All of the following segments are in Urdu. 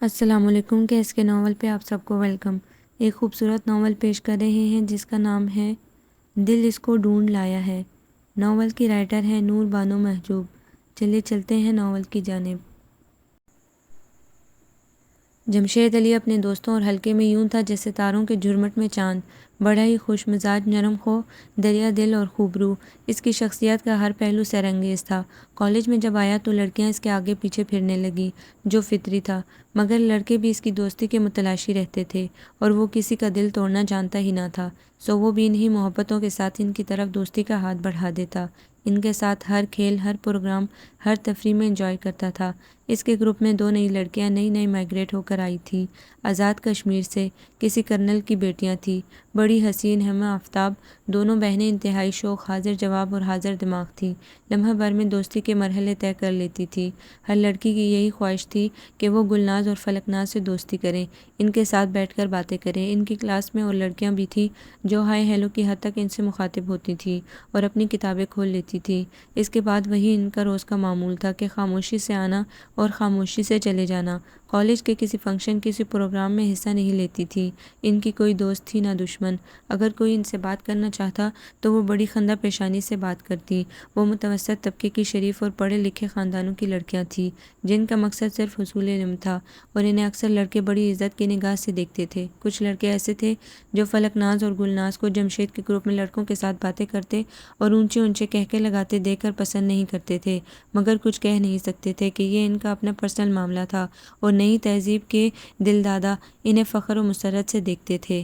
السلام علیکم کیس کے ناول پہ آپ سب کو ویلکم۔ ایک خوبصورت ناول پیش کر رہے ہیں جس کا نام ہے دل اس کو ڈھونڈ لایا ہے۔ ناول کی رائٹر ہے نور بانو محجوب۔ چلیے چلتے ہیں ناول کی جانب۔ جمشید علی اپنے دوستوں اور حلقے میں یوں تھا جیسے تاروں کے جھرمٹ میں چاند، بڑا ہی خوش مزاج، نرم خو، دریا دل اور خوبرو۔ اس کی شخصیت کا ہر پہلو سیر انگیز تھا۔ کالج میں جب آیا تو لڑکیاں اس کے آگے پیچھے پھرنے لگیں، جو فطری تھا، مگر لڑکے بھی اس کی دوستی کے متلاشی رہتے تھے اور وہ کسی کا دل توڑنا جانتا ہی نہ تھا، سو وہ بھی انہی محبتوں کے ساتھ ان کی طرف دوستی کا ہاتھ بڑھا دیتا، ان کے ساتھ ہر کھیل، ہر پروگرام، ہر تفریح میں انجوائے کرتا تھا۔ اس کے گروپ میں دو نئی لڑکیاں نئی مائیگریٹ ہو کر آئی تھیں، آزاد کشمیر سے، کسی کرنل کی بیٹیاں تھیں، بڑی حسین ہمہ آفتاب، دونوں بہنیں انتہائی شوق، حاضر جواب اور حاضر دماغ تھیں، لمحہ بھر میں دوستی کے مرحلے طے کر لیتی تھیں۔ ہر لڑکی کی یہی خواہش تھی کہ وہ گلناز اور فلکناز سے دوستی کریں، ان کے ساتھ بیٹھ کر باتیں کریں۔ ان کی کلاس میں اور لڑکیاں بھی تھیں جو ہائے ہیلو کی حد تک ان سے مخاطب ہوتی تھیں اور اپنی کتابیں کھول لیتی تھیں۔ اس کے بعد وہی ان کا روز کا معمول تھا کہ خاموشی سے آنا اور خاموشی سے چلے جانا۔ کالج کے کسی فنکشن، کسی پروگرام میں حصہ نہیں لیتی تھی۔ ان کی کوئی دوست تھی نہ دشمن۔ اگر کوئی ان سے بات کرنا چاہتا تو وہ بڑی خندہ پیشانی سے بات کرتی۔ وہ متوسط طبقے کی شریف اور پڑھے لکھے خاندانوں کی لڑکیاں تھیں جن کا مقصد صرف حصول علم تھا، اور انہیں اکثر لڑکے بڑی عزت کی نگاہ سے دیکھتے تھے۔ کچھ لڑکے ایسے تھے جو فلکناز اور گلناز کو جمشید کے گروپ میں لڑکوں کے ساتھ باتیں کرتے اور اونچے اونچے قہقہے لگاتے دیکھ کر پسند نہیں کرتے تھے، مگر کچھ کہہ نہیں سکتے تھے کہ یہ ان کا اپنا پرسنل معاملہ تھا، اور نئی تہذیب کے دل دادا انہیں فخر و مسرت سے دیکھتے تھے۔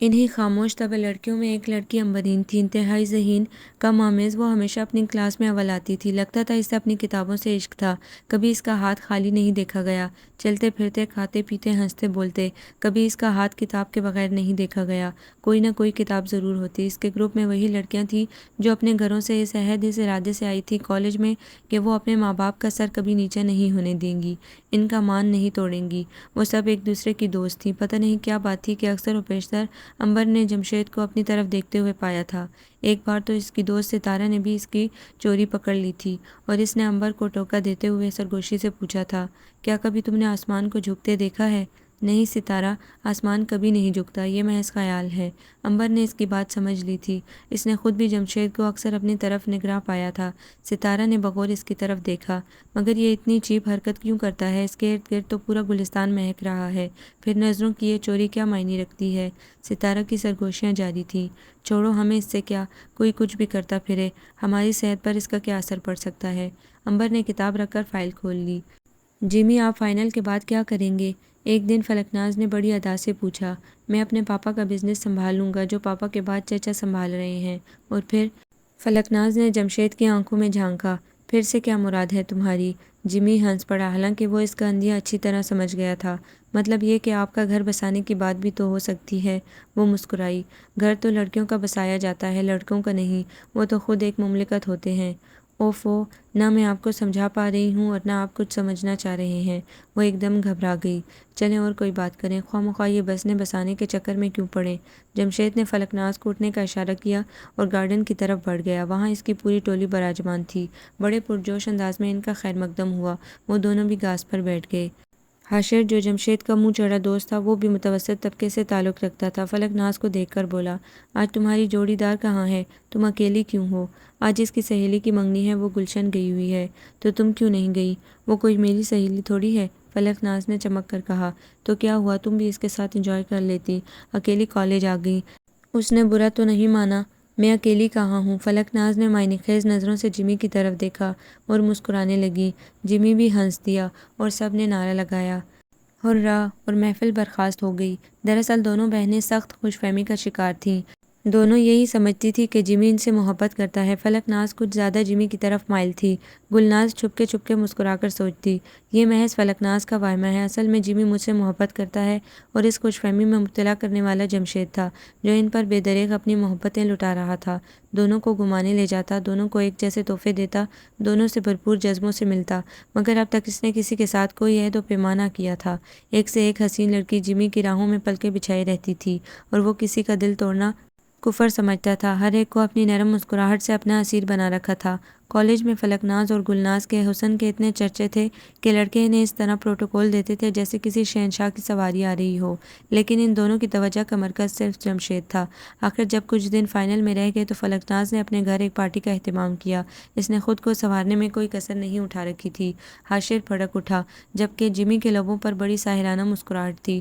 انہی خاموش طبع لڑکیوں میں ایک لڑکی امبرین تھی، انتہائی ذہین، کم آمیز۔ وہ ہمیشہ اپنی کلاس میں اول آتی تھی۔ لگتا تھا اسے اپنی کتابوں سے عشق تھا۔ کبھی اس کا ہاتھ خالی نہیں دیکھا گیا۔ چلتے پھرتے، کھاتے پیتے، ہنستے بولتے، کبھی اس کا ہاتھ کتاب کے بغیر نہیں دیکھا گیا۔ کوئی نہ کوئی کتاب ضرور ہوتی۔ اس کے گروپ میں وہی لڑکیاں تھیں جو اپنے گھروں سے اس عہد، اس ارادے سے آئی تھیں کالج میں کہ وہ اپنے ماں باپ کا سر کبھی نیچا نہیں ہونے دیں گی، ان کا مان نہیں توڑیں گی۔ وہ سب ایک دوسرے کی دوست تھیں۔ پتہ نہیں کیا بات تھی کہ اکثر و بیشتر امبر نے جمشید کو اپنی طرف دیکھتے ہوئے پایا تھا۔ ایک بار تو اس کی دوست ستارہ نے بھی اس کی چوری پکڑ لی تھی، اور اس نے امبر کو ٹوکا دیتے ہوئے سرگوشی سے پوچھا تھا، کیا کبھی تم نے آسمان کو جھکتے دیکھا ہے؟ نہیں ستارہ، آسمان کبھی نہیں جھکتا، یہ محض خیال ہے۔ امبر نے اس کی بات سمجھ لی تھی۔ اس نے خود بھی جمشید کو اکثر اپنی طرف نگراں پایا تھا۔ ستارہ نے بغور اس کی طرف دیکھا، مگر یہ اتنی چیپ حرکت کیوں کرتا ہے؟ اس کے ارد گرد تو پورا گلستان مہک رہا ہے، پھر نظروں کی یہ چوری کیا معنی رکھتی ہے؟ ستارہ کی سرگوشیاں جاری تھیں۔ چھوڑو، ہمیں اس سے کیا، کوئی کچھ بھی کرتا پھرے، ہماری صحت پر اس کا کیا اثر پڑ سکتا ہے؟ امبر نے کتاب رکھ کر فائل کھول لی۔ جیمی، آپ فائنل کے بعد کیا کریں گے؟ ایک دن فلکناز نے بڑی ادا سے پوچھا۔ میں اپنے پاپا کا بزنس سنبھال لوں گا جو پاپا کے بعد چچا سنبھال رہے ہیں، اور پھر؟ فلکناز نے جمشید کی آنکھوں میں جھانکا۔ پھر سے کیا مراد ہے تمہاری؟ جیمی ہنس پڑا، حالانکہ وہ اس کا اندیہ اچھی طرح سمجھ گیا تھا۔ مطلب یہ کہ آپ کا گھر بسانے کی بات بھی تو ہو سکتی ہے۔ وہ مسکرائی۔ گھر تو لڑکیوں کا بسایا جاتا ہے، لڑکوں کا نہیں، وہ تو خود ایک مملکت ہوتے ہیں۔ اوفو، نہ میں آپ کو سمجھا پا رہی ہوں اور نہ آپ کچھ سمجھنا چاہ رہے ہیں۔ وہ ایک دم گھبرا گئی۔ چلیں اور کوئی بات کریں، خواہ مخواہ یہ بسنے بسانے کے چکر میں کیوں پڑیں؟ جمشید نے فلکناز کو اٹھنے کا اشارہ کیا اور گارڈن کی طرف بڑھ گیا۔ وہاں اس کی پوری ٹولی براجمان تھی۔ بڑے پرجوش انداز میں ان کا خیر مقدم ہوا۔ وہ دونوں بھی گھاس پر بیٹھ گئے۔ حاشر، جو جمشید کا منہ چڑھا دوست تھا، وہ بھی متوسط طبقے سے تعلق رکھتا تھا، فلکناز کو دیکھ کر بولا، آج تمہاری جوڑی دار کہاں ہے؟ تم اکیلی کیوں ہو؟ آج اس کی سہیلی کی منگنی ہے، وہ گلشن گئی ہوئی ہے۔ تو تم کیوں نہیں گئی؟ وہ کوئی میری سہیلی تھوڑی ہے، فلکناز نے چمک کر کہا۔ تو کیا ہوا، تم بھی اس کے ساتھ انجوائے کر لیتی، اکیلی کالج آ گئی۔ اس نے برا تو نہیں مانا؟ میں اکیلی کہاں ہوں؟ فلکناز نے معنی خیز نظروں سے جیمی کی طرف دیکھا اور مسکرانے لگی۔ جیمی بھی ہنس دیا اور سب نے نعرہ لگایا، ہررا، اور محفل برخاست ہو گئی۔ دراصل دونوں بہنیں سخت خوش فہمی کا شکار تھیں۔ دونوں یہی سمجھتی تھی کہ جیمی ان سے محبت کرتا ہے۔ فلکناز کچھ زیادہ جیمی کی طرف مائل تھی۔ گلناز چھپ کے مسکرا کر سوچتی، یہ محض فلکناز کا واہمہ ہے، اصل میں جیمی مجھ سے محبت کرتا ہے، اور اس خوش فہمی میں مبتلا کرنے والا جمشید تھا جو ان پر بے دریغ اپنی محبتیں لٹا رہا تھا، دونوں کو گھمانے لے جاتا، دونوں کو ایک جیسے تحفے دیتا، دونوں سے بھرپور جذبوں سے ملتا، مگر اب تک اس نے کسی کے ساتھ کوئی عہد و پیمانہ کیا تھا۔ ایک سے ایک حسین لڑکی جیمی کی راہوں میں پلکیں بچھائے رہتی تھی، اور وہ کسی کا دل توڑنا کفر سمجھتا تھا، ہر ایک کو اپنی نرم مسکراہٹ سے اپنا اسیر بنا رکھا تھا۔ کالج میں فلکناز اور گلناز کے حسن کے اتنے چرچے تھے کہ لڑکے انہیں اس طرح پروٹوکول دیتے تھے جیسے کسی شہنشاہ کی سواری آ رہی ہو، لیکن ان دونوں کی توجہ کا مرکز صرف جمشید تھا۔ آخر جب کچھ دن فائنل میں رہ گئے تو فلکناز نے اپنے گھر ایک پارٹی کا اہتمام کیا۔ اس نے خود کو سنوارنے میں کوئی کسر نہیں اٹھا رکھی تھی۔ حاشر بھڑک اٹھا، جبکہ جمی کے لبوں پر بڑی ساحرانہ مسکراہٹ تھی۔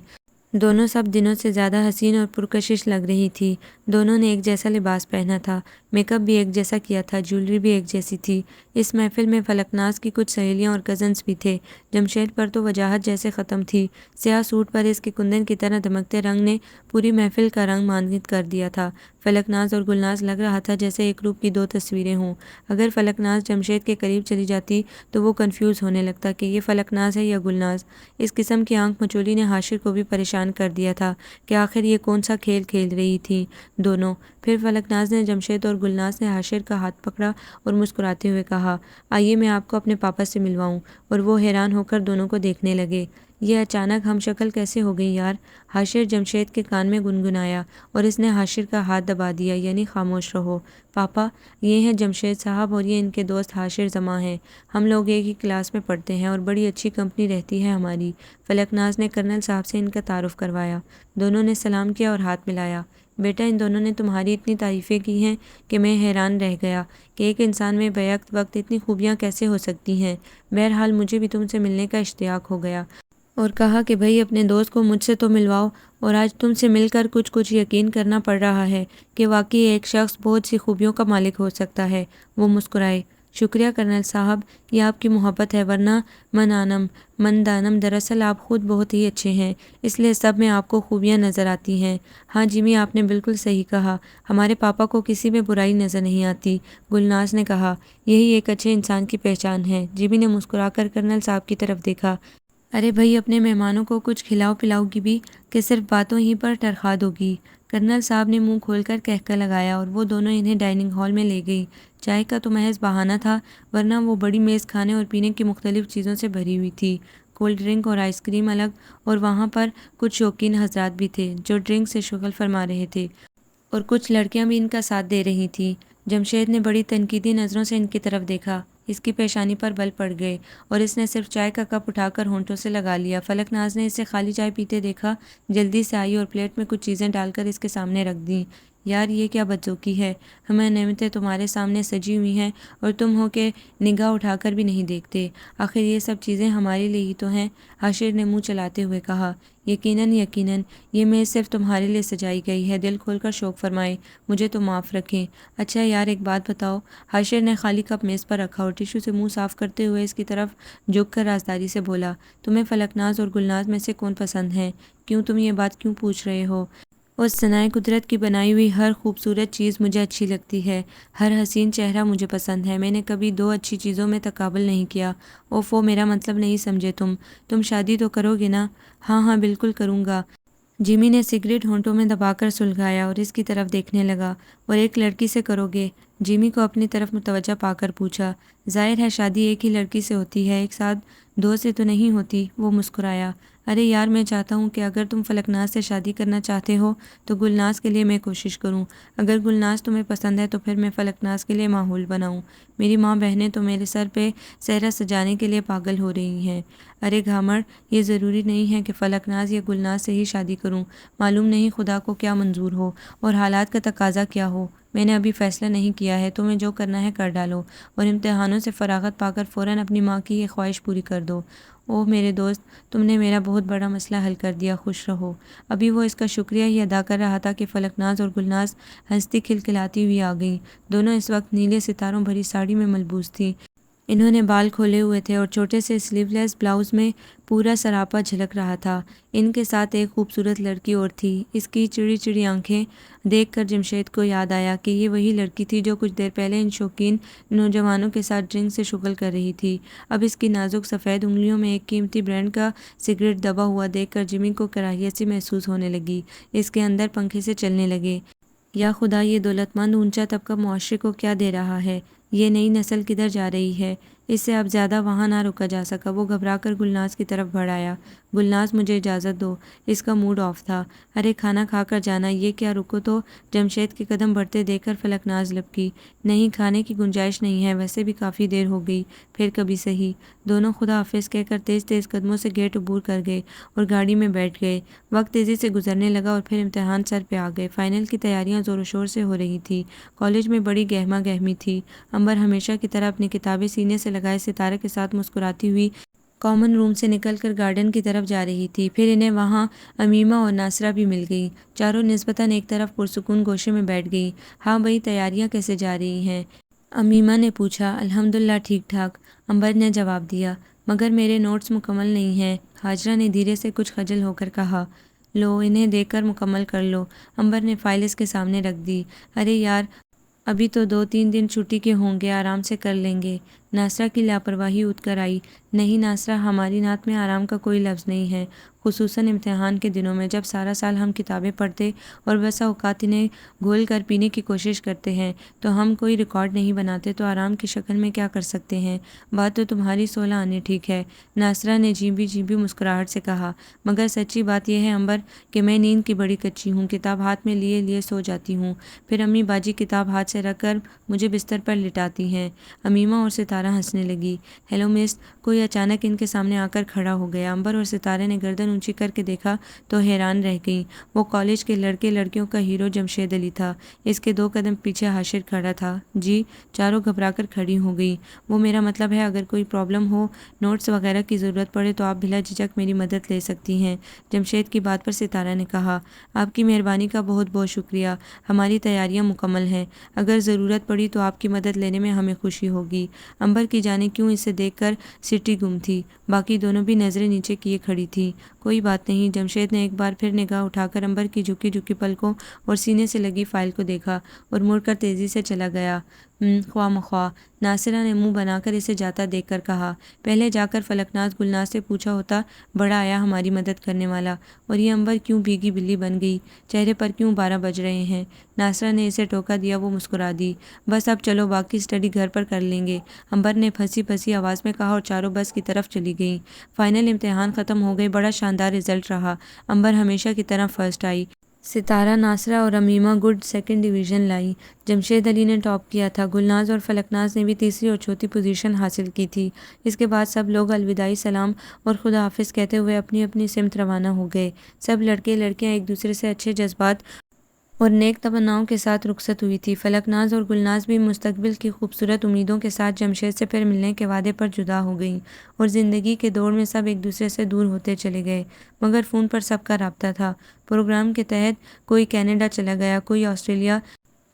دونوں سب دنوں سے زیادہ حسین اور پرکشش لگ رہی تھی۔ دونوں نے ایک جیسا لباس پہنا تھا، میک اپ بھی ایک جیسا کیا تھا، جیولری بھی ایک جیسی تھی۔ اس محفل میں فلکناز کی کچھ سہیلیاں اور کزنز بھی تھے۔ جمشید پر تو وجاہت جیسے ختم تھی۔ سیاہ سوٹ پر اس کے کندن کی طرح دمکتے رنگ نے پوری محفل کا رنگ مانگت کر دیا تھا۔ فلکناز اور گلناز لگ رہا تھا جیسے ایک روپ کی دو تصویریں ہوں۔ اگر فلکناز جمشید کے قریب چلی جاتی تو وہ کنفیوز ہونے لگتا کہ یہ فلکناز ہے یا گلناز۔ اس قسم کی آنکھ مچولی نے حاشر کو بھی پریشان کر دیا تھا کہ آخر یہ کون سا کھیل کھیل رہی تھی دونوں۔ پھر فلکناز نے جمشید اور گلناز نے حاشر کا ہاتھ پکڑا اور مسکراتے ہوئے کہا، آئیے میں آپ کو اپنے پاپا سے ملواؤں، اور وہ حیران ہو کر دونوں کو دیکھنے لگے۔ یہ اچانک ہم شکل کیسے ہو گئی یار؟ حاشر جمشید کے کان میں گنگنایا اور اس نے حاشر کا ہاتھ دبا دیا، یعنی خاموش رہو پاپا، یہ ہیں جمشید صاحب اور یہ ان کے دوست حاشر زماں ہیں۔ ہم لوگ ایک ہی کلاس میں پڑھتے ہیں اور بڑی اچھی کمپنی رہتی ہے ہماری۔ فلکناز نے کرنل صاحب سے ان کا تعارف کروایا۔ دونوں نے سلام کیا اور ہاتھ ملایا۔ بیٹا، ان دونوں نے تمہاری اتنی تعریفیں کی ہیں کہ میں حیران رہ گیا کہ ایک انسان میں بیک وقت اتنی خوبیاں کیسے ہو سکتی ہیں۔ بہرحال مجھے بھی تم سے ملنے کا اشتیاق ہو گیا اور کہا کہ بھئی اپنے دوست کو مجھ سے تو ملواؤ، اور آج تم سے مل کر کچھ یقین کرنا پڑ رہا ہے کہ واقعی ایک شخص بہت سی خوبیوں کا مالک ہو سکتا ہے۔ وہ مسکرائے۔ شکریہ کرنل صاحب، یہ آپ کی محبت ہے، ورنہ من دانم دراصل آپ خود بہت ہی اچھے ہیں، اس لیے سب میں آپ کو خوبیاں نظر آتی ہیں۔ ہاں جمی، آپ نے بالکل صحیح کہا، ہمارے پاپا کو کسی میں برائی نظر نہیں آتی، گلناز نے کہا۔ یہی ایک اچھے انسان کی پہچان ہے۔ جمی نے مسکرا کر کرنل صاحب کی طرف دیکھا۔ ارے بھائی، اپنے مہمانوں کو کچھ کھلاؤ پلاؤ گی بھی کہ صرف باتوں ہی پر ٹرخا دو گی؟ کرنل صاحب نے منہ کھول کر کہکہ لگایا اور وہ دونوں انہیں ڈائننگ ہال میں لے گئی۔ چائے کا تو محض بہانہ تھا، ورنہ وہ بڑی میز کھانے اور پینے کی مختلف چیزوں سے بھری ہوئی تھی۔ کولڈ ڈرنک اور آئس کریم الگ، اور وہاں پر کچھ شوقین حضرات بھی تھے جو ڈرنک سے شغل فرما رہے تھے، اور کچھ لڑکیاں بھی ان کا ساتھ دے رہی تھیں۔ جمشید نے بڑی تنقیدی نظروں سے ان کی طرف دیکھا۔ اس کی پیشانی پر بل پڑ گئے اور اس نے صرف چائے کا کپ اٹھا کر ہونٹوں سے لگا لیا۔ فلکناز نے اسے خالی چائے پیتے دیکھا، جلدی سے آئی اور پلیٹ میں کچھ چیزیں ڈال کر اس کے سامنے رکھ دیں۔ یار یہ کیا بدذوقی ہے، ہمیں نعمتیں تمہارے سامنے سجی ہوئی ہیں اور تم ہو کہ نگاہ اٹھا کر بھی نہیں دیکھتے۔ آخر یہ سب چیزیں ہمارے لیے ہی تو ہیں، حاشر نے منہ چلاتے ہوئے کہا۔ یقیناً یقیناً، یہ میز صرف تمہارے لیے سجائی گئی ہے، دل کھول کر شوق فرمائے، مجھے تو معاف رکھیں۔ اچھا یار ایک بات بتاؤ، حاشر نے خالی کپ میز پر رکھا اور ٹیشو سے منہ صاف کرتے ہوئے اس کی طرف جھک کر رازداری سے بولا، تمہیں فلکناز اور گلناز میں سے کون پسند ہے؟ کیوں تم یہ بات کیوں پوچھ رہے ہو؟ اس صنائے قدرت کی بنائی ہوئی ہر خوبصورت چیز مجھے اچھی لگتی ہے، ہر حسین چہرہ مجھے پسند ہے، میں نے کبھی دو اچھی چیزوں میں تقابل نہیں کیا۔ اوفو، میرا مطلب نہیں سمجھے تم شادی تو کرو گے نا؟ ہاں ہاں بالکل کروں گا۔ جمی نے سگریٹ ہونٹوں میں دبا کر سلگایا اور اس کی طرف دیکھنے لگا۔ اور ایک لڑکی سے کرو گے؟ جمی کو اپنی طرف متوجہ پا کر پوچھا۔ ظاہر ہے شادی ایک ہی لڑکی سے ہوتی ہے، ایک ساتھ دو سے تو نہیں ہوتی، وہ مسکرایا۔ ارے یار میں چاہتا ہوں کہ اگر تم فلکناز سے شادی کرنا چاہتے ہو تو گلناز کے لیے میں کوشش کروں، اگر گلناز تمہیں پسند ہے تو پھر میں فلکناز کے لیے ماحول بناؤں۔ میری ماں بہنیں تو میرے سر پہ صحرا سجانے کے لیے پاگل ہو رہی ہیں۔ ارے گھامڑ، یہ ضروری نہیں ہے کہ فلکناز یا گلناز سے ہی شادی کروں، معلوم نہیں خدا کو کیا منظور ہو اور حالات کا تقاضا کیا ہو۔ میں نے ابھی فیصلہ نہیں کیا ہے، تمہیں جو کرنا ہے کر ڈالو اور امتحانوں سے فراغت پا کر فوراً اپنی ماں کی یہ خواہش پوری کر دو۔ اوہ میرے دوست، تم نے میرا بہت بڑا مسئلہ حل کر دیا، خوش رہو۔ ابھی وہ اس کا شکریہ ہی ادا کر رہا تھا کہ فلکناز اور گلناز ہنستی کھلکھلاتی ہوئی آ گئیں۔ دونوں اس وقت نیلے ستاروں بھری ساڑی میں ملبوس تھیں۔ انہوں نے بال کھولے ہوئے تھے اور چھوٹے سے سلیو لیس بلاؤز میں پورا سراپا جھلک رہا تھا۔ ان کے ساتھ ایک خوبصورت لڑکی اور تھی۔ اس کی چڑی چڑی آنکھیں دیکھ کر جمشید کو یاد آیا کہ یہ وہی لڑکی تھی جو کچھ دیر پہلے ان شوقین نوجوانوں کے ساتھ ڈرنک سے شغل کر رہی تھی۔ اب اس کی نازک سفید انگلیوں میں ایک قیمتی برانڈ کا سگریٹ دبا ہوا دیکھ کر جمی کو کراہیت سی محسوس ہونے لگی۔ اس کے اندر پنکھے سے چلنے لگے۔ یا خدا، یہ دولت مند اونچا طبقہ معاشرے کو کیا دے رہا ہے؟ یہ نئی نسل کدھر جا رہی ہے؟ اس سے اب زیادہ وہاں نہ رکا جا سکا۔ وہ گھبرا کر گلناز کی طرف بڑھ آیا۔ گلناز مجھے اجازت دو، اس کا موڈ آف تھا۔ ارے کھانا کھا کر جانا، یہ کیا رکو تو۔ جمشید کے قدم بڑھتے دیکھ کر فلکناز لپکی۔ نہیں، کھانے کی گنجائش نہیں ہے، ویسے بھی کافی دیر ہو گئی، پھر کبھی سہی۔ دونوں خدا حافظ کہہ کر تیز تیز قدموں سے گیٹ عبور کر گئے اور گاڑی میں بیٹھ گئے۔ وقت تیزی سے گزرنے لگا اور پھر امتحان سر پہ آ گئے۔ فائنل کی تیاریاں زور و شور سے ہو رہی تھی۔ کالج میں بڑی گہما گہمی تھی۔ امبر ہمیشہ کی طرح اپنی کتابیں سینے سے لگائے ستارہ کے ساتھ مسکراتی ہوئی کامن روم سے نکل کر گارڈن کی طرف جا رہی تھی۔ پھر انہیں وہاں امیمہ اور ناصرہ بھی مل گئی۔ چاروں نسبتاً ایک طرف پرسکون گوشے میں بیٹھ گئی۔ ہاں بھئی، تیاریاں کیسے جا رہی ہیں؟ امیمہ نے پوچھا۔ الحمدللہ ٹھیک ٹھاک، امبر نے جواب دیا، مگر میرے نوٹس مکمل نہیں ہیں، ہاجرہ نے دھیرے سے کچھ خجل ہو کر کہا۔ لو، انہیں دیکھ کر مکمل کر لو۔ امبر نے فائل اس کے سامنے رکھ دی۔ ارے یار، ابھی تو 2-3 دن چھٹی کے ہوں گے، آرام سے کر لیں گے۔ ناصرہ کی لاپرواہی اٹھ کر آئی۔ نہیں ناصرہ، ہماری نعت میں آرام کا کوئی لفظ نہیں ہے، خصوصاً امتحان کے دنوں میں، جب سارا سال ہم کتابیں پڑھتے اور بسا اوقات انہیں گھول کر پینے کی کوشش کرتے ہیں تو ہم کوئی ریکارڈ نہیں بناتے تو آرام کی شکل میں کیا کر سکتے ہیں؟ بات تو تمہاری 16 آنے ٹھیک ہے، ناصرہ نے جھیبی مسکراہٹ سے کہا، مگر سچی بات یہ ہے امبر کہ میں نیند کی بڑی کچی ہوں، کتاب ہاتھ میں لیے لیے سو جاتی ہوں، پھر امی باجی کتاب ہاتھ سے رکھ کر مجھے بستر پر لٹاتی ہیں۔ امیمہ اور ستارہ ہنسنے لگی۔ ہیلو مس، کوئی اچانک ان کے سامنے آ کر کھڑا ہو گیا۔ امبر اور ستارے نے گردن اونچی کر کے دیکھا تو حیران رہ گئیں۔ وہ کالج کے لڑکے لڑکیوں کا ہیرو جمشید علی تھا۔ اس کے 2 قدم پیچھے حاشر کھڑا تھا۔ جی، چاروں گھبرا کر کھڑی ہو گئی۔ وہ میرا مطلب ہے اگر کوئی پرابلم ہو، نوٹس وغیرہ کی ضرورت پڑے تو آپ بلا جھجک میری مدد لے سکتی ہیں۔ جمشید کی بات پر ستارہ نے کہا، آپ کی مہربانی کا بہت بہت شکریہ، ہماری تیاریاں مکمل ہیں، اگر ضرورت پڑی تو آپ کی مدد لینے میں ہمیں خوشی ہوگی۔ امبر کی جانے کیوں اسے دیکھ کر سٹی گم تھی، باقی دونوں بھی نظریں نیچے کیے کھڑی تھی۔ کوئی بات نہیں، جمشید نے ایک بار پھر نگاہ اٹھا کر امبر کی جھکی جھکی پلکوں اور سینے سے لگی فائل کو دیکھا اور مڑ کر تیزی سے چلا گیا۔ خواہ مخواہ، ناصرہ نے منہ بنا کر اسے جاتا دیکھ کر کہا، پہلے جا کر فلکناز گلناز سے پوچھا ہوتا، بڑا آیا ہماری مدد کرنے والا، اور یہ امبر کیوں بھیگی بلی بن گئی، چہرے پر کیوں 12 بج رہے ہیں؟ ناصرہ نے اسے ٹوکا دیا۔ وہ مسکرا دی۔ بس اب چلو، باقی اسٹڈی گھر پر کر لیں گے، امبر نے پھنسی پھنسی آواز میں کہا اور چاروں بس کی طرف چلی گئیں۔ فائنل امتحان ختم ہو گئے، بڑا شاندار رزلٹ رہا۔ امبر ہمیشہ کی طرح فرسٹ آئی۔ ستارہ، ناصرہ اور امیمہ گڈ سیکنڈ ڈویژن لائی۔ جمشید علی نے ٹاپ کیا تھا۔ گلناز اور فلکناز نے بھی تیسری اور چوتھی پوزیشن حاصل کی تھی۔ اس کے بعد سب لوگ الوداعی سلام اور خدا حافظ کہتے ہوئے اپنی اپنی سمت روانہ ہو گئے۔ سب لڑکے لڑکیاں ایک دوسرے سے اچھے جذبات اور نیک تمناؤں کے ساتھ رخصت ہوئی تھی۔ فلکناز اور گلناز بھی مستقبل کی خوبصورت امیدوں کے ساتھ جمشید سے پھر ملنے کے وعدے پر جدا ہو گئیں، اور زندگی کے دوڑ میں سب ایک دوسرے سے دور ہوتے چلے گئے، مگر فون پر سب کا رابطہ تھا۔ پروگرام کے تحت کوئی کینیڈا چلا گیا، کوئی آسٹریلیا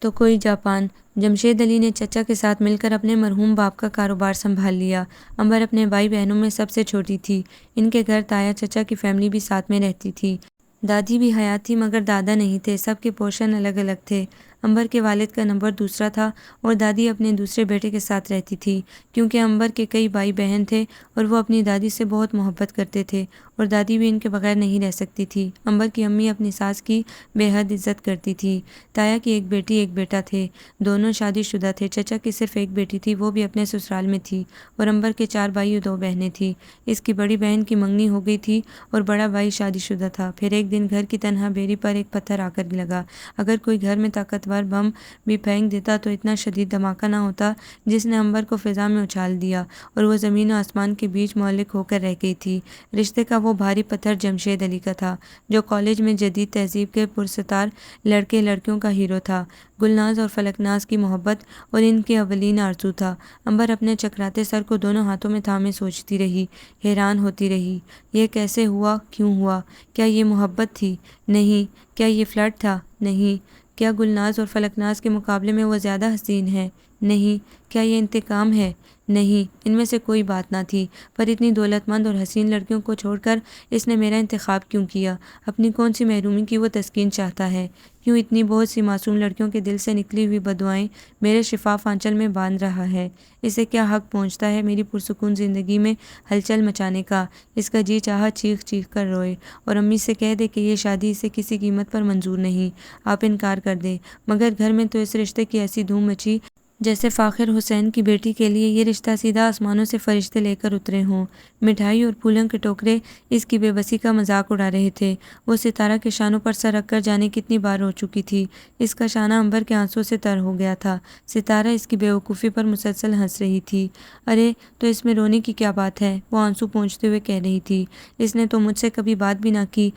تو کوئی جاپان۔ جمشید علی نے چچا کے ساتھ مل کر اپنے مرحوم باپ کا کاروبار سنبھال لیا۔ امبر اپنے بھائی بہنوں میں سب سے چھوٹی تھی۔ ان کے گھر تایا چچا کی فیملی بھی ساتھ میں رہتی تھی۔ دادی بھی حیات تھی مگر دادا نہیں تھے، سب کے پوشن الگ الگ تھے۔ امبر کے والد کا نمبر دوسرا تھا اور دادی اپنے دوسرے بیٹے کے ساتھ رہتی تھی، کیونکہ امبر کے کئی بھائی بہن تھے اور وہ اپنی دادی سے بہت محبت کرتے تھے، اور دادی بھی ان کے بغیر نہیں رہ سکتی تھی۔ امبر کی امی اپنی ساس کی بے حد عزت کرتی تھی۔ تایا کی ایک بیٹی ایک بیٹا تھے، دونوں شادی شدہ تھے۔ چچا کی صرف ایک بیٹی تھی، وہ بھی اپنے سسرال میں تھی، اور امبر کے 4 بھائی اور 2 بہنیں تھیں۔ اس کی بڑی بہن کی منگنی ہو گئی تھی اور بڑا بھائی شادی شدہ تھا۔ پھر ایک دن گھر کی تنہا بیری پر ایک پتھر آ کر لگا۔ اگر کوئی گھر میں طاقتور بم بھی پھینک دیتا تو اتنا شدید دھماکہ نہ ہوتا جس نے امبر کو فضا میں اچھال دیا اور وہ زمین و آسمان کے بیچ معلق ہو کر رہ گئی تھی۔ رشتے کا وہ بھاری پتھر جمشید علی کا تھا، جو کالج میں جدید تہذیب کے پرستار لڑکے لڑکیوں کا ہیرو تھا۔ گلناز اور فلکناز کی محبت اور ان کی اولین آرزو تھا۔ امبر اپنے چکراتے سر کو دونوں ہاتھوں میں تھامے سوچتی رہی، حیران ہوتی رہی۔ یہ کیسے ہوا؟ کیوں ہوا؟ کیا یہ محبت تھی؟ نہیں۔ کیا یہ فلرٹ تھا؟ نہیں۔ کیا گلناز اور فلکناز کے مقابلے میں وہ زیادہ حسین ہے؟ نہیں۔ کیا یہ انتقام ہے؟ نہیں، ان میں سے کوئی بات نہ تھی، پر اتنی دولت مند اور حسین لڑکیوں کو چھوڑ کر اس نے میرا انتخاب کیوں کیا؟ اپنی کون سی محرومی کی وہ تسکین چاہتا ہے؟ کیوں اتنی بہت سی معصوم لڑکیوں کے دل سے نکلی ہوئی بددعائیں میرے شفاف آنچل میں باندھ رہا ہے؟ اسے کیا حق پہنچتا ہے میری پرسکون زندگی میں ہلچل مچانے کا؟ اس کا جی چاہا چیخ چیخ کر روئے اور امی سے کہہ دے کہ یہ شادی اسے کسی قیمت پر منظور نہیں، آپ انکار کر دیں، مگر گھر میں تو اس رشتے کی ایسی دھوم مچی جیسے فاخر حسین کی بیٹی کے لیے یہ رشتہ سیدھا آسمانوں سے فرشتے لے کر اترے ہوں۔ مٹھائی اور پھولوں کے ٹوکرے اس کی بے بسی کا مذاق اڑا رہے تھے۔ وہ ستارہ کے شانوں پر سر رکھ کر جانے کتنی بار رو چکی تھی۔ اس کا شانہ عنبر کے آنسوں سے تر ہو گیا تھا۔ ستارہ اس کی بے وقوفی پر مسلسل ہنس رہی تھی۔ ارے تو اس میں رونے کی کیا بات ہے؟ وہ آنسو پونچھتے ہوئے کہہ رہی تھی۔ اس نے تو مجھ سے کبھی بات بھی نہ کی،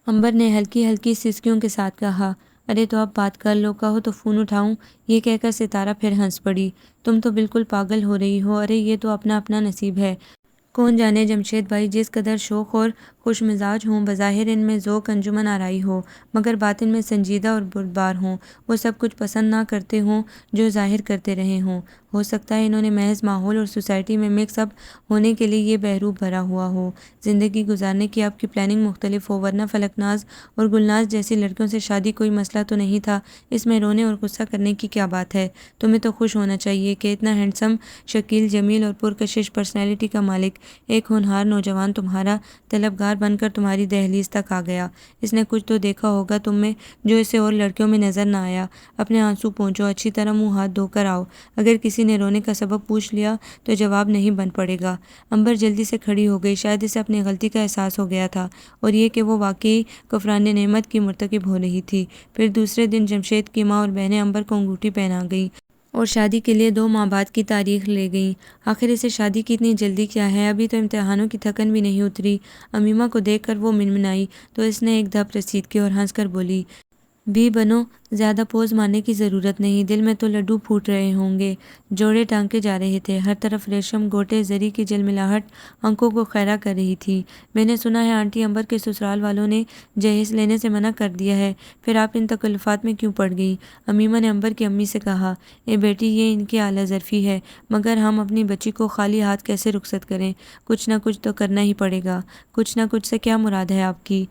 عنبر نے ہلکی ہلکی سسکیوں کے ساتھ کہا۔ ارے تو اب بات کر لو، کہو تو فون اٹھاؤں؟ یہ کہہ کر ستارہ پھر ہنس پڑی۔ تم تو بالکل پاگل ہو رہی ہو۔ ارے یہ تو اپنا اپنا نصیب ہے۔ کون جانے جمشید بھائی جس قدر شوخ اور خوش مزاج ہوں، بظاہر ان میں ذوق انجمن آرائی ہو، مگر باطن میں سنجیدہ اور بردبار ہوں۔ وہ سب کچھ پسند نہ کرتے ہوں جو ظاہر کرتے رہے ہوں۔ ہو سکتا ہے انہوں نے محض ماحول اور سوسائٹی میں مکس اپ ہونے کے لیے یہ بحروب بھرا ہوا ہو۔ زندگی گزارنے کی آپ کی پلاننگ مختلف ہو، ورنہ فلکناز اور گلناز جیسی لڑکیوں سے شادی کوئی مسئلہ تو نہیں تھا۔ اس میں رونے اور غصہ کرنے کی کیا بات ہے؟ تمہیں تو خوش ہونا چاہیے کہ اتنا ہینڈسم، شکیل، جمیل اور پرکشش پرسنالٹی کا مالک ایک ہونہار نوجوان تمہارا طلبگار بن کر تمہاری دہلیز تک آ گیا۔ اس نے کچھ تو دیکھا ہوگا تم میں جو اسے اور لڑکیوں میں نظر نہ آیا۔ اپنے آنسو پونچھو، اچھی طرح منہ ہاتھ دھو کر آؤ۔ اگر کسی نے رونے کا سبب پوچھ لیا تو جواب نہیں بن پڑے گا۔ عنبر جلدی سے کھڑی ہو گئی۔ شاید اسے اپنی غلطی کا احساس ہو گیا تھا، اور یہ کہ وہ واقعی کفران نعمت کی مرتکب ہو رہی تھی۔ پھر دوسرے دن جمشید کی ماں اور بہنیں عنبر کو انگوٹھی پہنا گئیں اور شادی کے لیے 2 ماہ بعد کی تاریخ لے گئیں۔ آخر اسے شادی کی اتنی جلدی کیا ہے؟ ابھی تو امتحانوں کی تھکن بھی نہیں اتری۔ امیمہ کو دیکھ کر وہ منمنائی تو اس نے ایک دھپ رسید کی اور ہنس کر بولی، بھی بنو، زیادہ پوز مارنے کی ضرورت نہیں، دل میں تو لڈو پھوٹ رہے ہوں گے۔ جوڑے ٹانکے جا رہے تھے، ہر طرف ریشم، گوٹے، زری کی جلملاہٹ آنکھوں کو خیرہ کر رہی تھی۔ میں نے سنا ہے آنٹی عنبر کے سسرال والوں نے جہیز لینے سے منع کر دیا ہے، پھر آپ ان تکلفات میں کیوں پڑ گئی؟ امیمہ نے عنبر کی امی سے کہا۔ اے بیٹی، یہ ان کی اعلیٰ ظرفی ہے، مگر ہم اپنی بچی کو خالی ہاتھ کیسے رخصت کریں؟ کچھ نہ کچھ تو کرنا ہی پڑے گا۔ کچھ نہ کچھ سے کیا مراد ہے آپ کی؟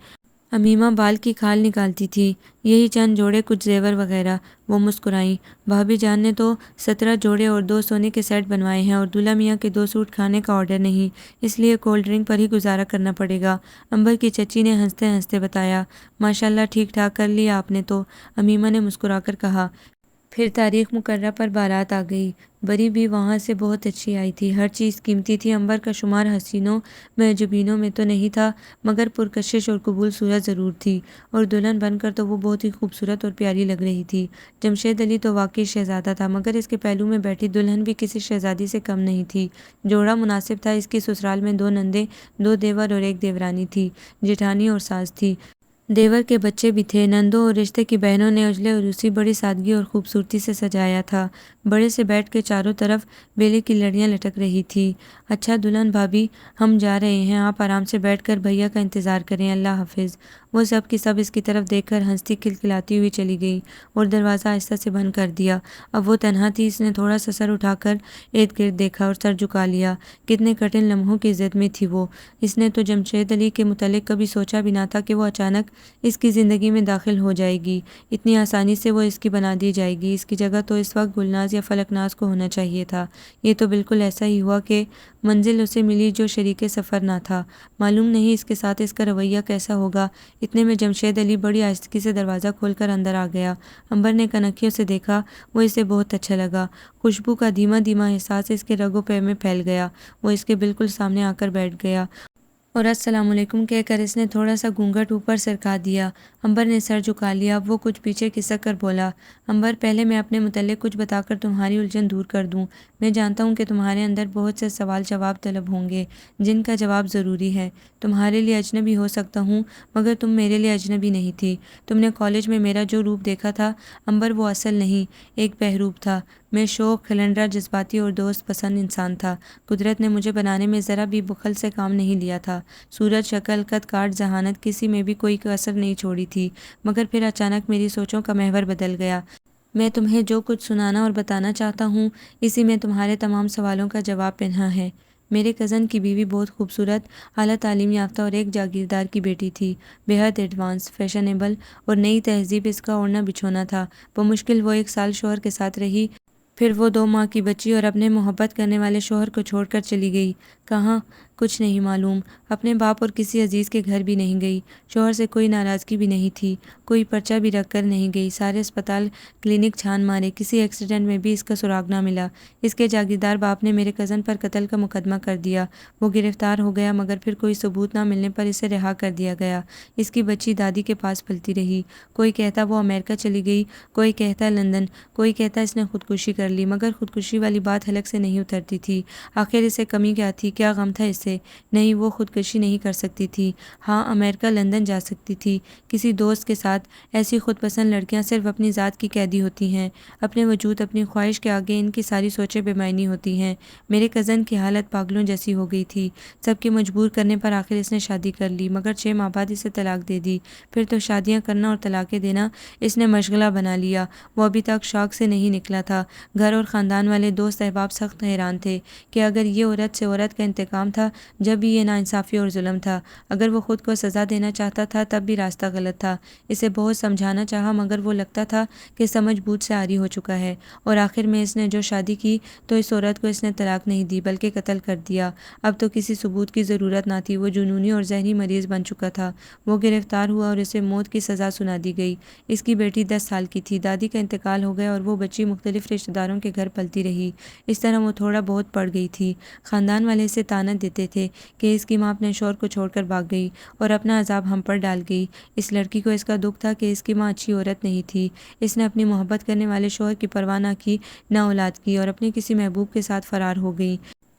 امیمہ بال کی کھال نکالتی تھی۔ یہی چند جوڑے، کچھ زیور وغیرہ۔ وہ مسکرائیں۔ بھابی جان نے تو 17 جوڑے اور 2 سونے کے سیٹ بنوائے ہیں، اور دولہا میاں کے 2 سوٹ کھانے کا آرڈر نہیں، اس لیے کولڈ ڈرنک پر ہی گزارا کرنا پڑے گا، عنبر کی چچی نے ہنستے ہنستے بتایا۔ ماشاءاللہ، ٹھیک ٹھاک کر لیا آپ نے تو، امیمہ نے مسکرا کر کہا۔ پھر تاریخ مقررہ پر بارات آ گئی۔ بری بھی وہاں سے بہت اچھی آئی تھی، ہر چیز قیمتی تھی۔ عنبر کا شمار حسینوں معجبینوں میں تو نہیں تھا، مگر پرکشش اور قبول صورت ضرور تھی، اور دلہن بن کر تو وہ بہت ہی خوبصورت اور پیاری لگ رہی تھی۔ جمشید علی تو واقعی شہزادہ تھا، مگر اس کے پہلو میں بیٹھی دلہن بھی کسی شہزادی سے کم نہیں تھی۔ جوڑا مناسب تھا۔ اس کی سسرال میں 2 نندیں، 2 دیور اور 1 دیورانی تھی، جیٹھانی اور ساس تھی۔ دیور کے بچے بھی تھے۔ نندوں اور رشتے کی بہنوں نے اجلے عروسی بڑی سادگی اور خوبصورتی سے سجایا تھا۔ بڑے سے بیٹھ کے چاروں طرف بیلے کی لڑیاں لٹک رہی تھی۔ اچھا دلہن بھابی، ہم جا رہے ہیں، آپ آرام سے بیٹھ کر بھیا کا انتظار کریں، اللہ حافظ۔ وہ سب کی سب اس کی طرف دیکھ کر ہنستی کھلکھلاتی ہوئی چلی گئی اور دروازہ آہستہ سے بند کر دیا۔ اب وہ تنہا تھی۔ اس نے تھوڑا سا سر اٹھا کر ارد گرد دیکھا اور سر جھکا لیا۔ کتنے کٹھن لمحوں کی زد میں تھی وہ۔ اس نے تو جمشید علی کے متعلق کبھی سوچا بھی نہ تھا کہ وہ اچانک اس کی زندگی میں داخل ہو جائے گی، اتنی آسانی سے وہ اس کی بنا دی جائے گی۔ اس کی جگہ تو اس وقت گلناز یا فلکناز کو ہونا چاہیے تھا۔ یہ تو بالکل ایسا ہی ہوا کہ منزل اسے ملی جو شریک سفر نہ تھا۔ معلوم نہیں اس کے ساتھ اس کا رویہ کیسا ہوگا۔ اتنے میں جمشید علی بڑی آہستگی سے دروازہ کھول کر اندر آ گیا۔ عنبر نے کنکھیوں سے دیکھا۔ وہ اسے بہت اچھا لگا۔ خوشبو کا دھیما دھیما احساس اس کے رگ و پے میں پھیل گیا۔ وہ اس کے بالکل سامنے آ کر بیٹھ گیا اور السلام علیکم کہہ کر اس نے تھوڑا سا گھونگھٹ اوپر سرکا دیا۔ عنبر نے سر جھکا لیا۔ اب وہ کچھ پیچھے کھسک کر بولا، عنبر، پہلے میں اپنے متعلق کچھ بتا کر تمہاری الجھن دور کر دوں۔ میں جانتا ہوں کہ تمہارے اندر بہت سے سوال جواب طلب ہوں گے، جن کا جواب ضروری ہے۔ تمہارے لیے اجنبی ہو سکتا ہوں، مگر تم میرے لیے اجنبی نہیں تھی۔ تم نے کالج میں میرا جو روپ دیکھا تھا عنبر، وہ اصل نہیں، ایک بحروب تھا۔ میں شوخ، کھلنڈرا، جذباتی اور دوست پسند انسان تھا۔ قدرت نے مجھے بنانے میں ذرا بھی بخل سے کام نہیں لیا تھا۔ صورت، شکل، قد کاٹ، ذہانت، کسی میں بھی کوئی کسر نہیں چھوڑی تھی، مگر پھر اچانک میری سوچوں کا محور بدل گیا۔ میں تمہیں جو کچھ سنانا اور بتانا چاہتا ہوں، اسی میں تمہارے تمام سوالوں کا جواب پنہاں ہے۔ میرے کزن کی بیوی بہت خوبصورت، اعلیٰ تعلیم یافتہ اور ایک جاگیردار کی بیٹی تھی۔ بے حد ایڈوانس، فیشنیبل اور نئی تہذیب اس کا اوڑھنا بچھونا تھا۔ بمشکل وہ 1 سال شوہر کے ساتھ رہی، پھر وہ 2 ماہ کی بچی اور اپنے محبت کرنے والے شوہر کو چھوڑ کر چلی گئی۔ کہاں؟ کچھ نہیں معلوم، اپنے باپ اور کسی عزیز کے گھر بھی نہیں گئی، شوہر سے کوئی ناراضگی بھی نہیں تھی، کوئی پرچہ بھی رکھ کر نہیں گئی، سارے اسپتال کلینک چھان مارے، کسی ایکسیڈنٹ میں بھی اس کا سراغ نہ ملا۔ اس کے جاگیردار باپ نے میرے کزن پر قتل کا مقدمہ کر دیا، وہ گرفتار ہو گیا مگر پھر کوئی ثبوت نہ ملنے پر اسے رہا کر دیا گیا۔ اس کی بچی دادی کے پاس پلتی رہی، کوئی کہتا وہ امریکہ چلی گئی، کوئی کہتا لندن، کوئی کہتا اس نے خودکشی کر لی، مگر خودکشی والی بات حلق سے نہیں اترتی تھی۔ آخر اسے کمی کیا تھی، کیا غم تھا اسے؟ نہیں، وہ خودکشی نہیں کر سکتی تھی، ہاں امریکہ لندن جا سکتی تھی کسی دوست کے ساتھ۔ ایسی خود پسند لڑکیاں صرف اپنی ذات کی قیدی ہوتی ہیں، اپنے وجود اپنی خواہش کے آگے ان کی ساری سوچیں بے معنی ہوتی ہیں۔ میرے کزن کی حالت پاگلوں جیسی ہو گئی تھی، سب کے مجبور کرنے پر آخر اس نے شادی کر لی، مگر 6 ماہ بعد اسے طلاق دے دی۔ پھر تو شادیاں کرنا اور طلاقیں دینا اس نے مشغلہ بنا لیا۔ وہ ابھی تک شوق سے نہیں نکلا تھا۔ گھر اور خاندان والے، دوست احباب سخت حیران تھے کہ اگر یہ عورت سے عورت کا انتقام تھا جب بھی یہ ناانصافی اور ظلم تھا، اگر وہ خود کو سزا دینا چاہتا تھا تب بھی راستہ غلط تھا۔ اسے بہت سمجھانا چاہا مگر وہ لگتا تھا کہ سمجھ بوجھ سے عاری ہو چکا ہے، اور آخر میں اس نے جو شادی کی تو اس عورت کو اس نے طلاق نہیں دی بلکہ قتل کر دیا۔ اب تو کسی ثبوت کی ضرورت نہ تھی، وہ جنونی اور ذہنی مریض بن چکا تھا۔ وہ گرفتار ہوا اور اسے موت کی سزا سنا دی گئی۔ اس کی بیٹی 10 سال کی تھی، دادی کا انتقال ہو گیا اور وہ بچی مختلف رشتہ داروں کے گھر پلتی رہی۔ اس طرح وہ تھوڑا بہت پڑ گئی تھی۔ خاندان والے اسے طعنہ دیتے تھے کہ اس کی ماں اپنے شوہر کو چھوڑ کر بھاگ گئی اور اپنا عذاب ہم پر ڈال گئی۔ اس لڑکی کو اس کا دکھ تھا کہ اس کی ماں اچھی عورت نہیں تھی، اس نے اپنی محبت کرنے والے شوہر کی پرواہ نہ کی، نہ اولاد کی، اور اپنے کسی محبوب کے ساتھ فرار ہو گئی۔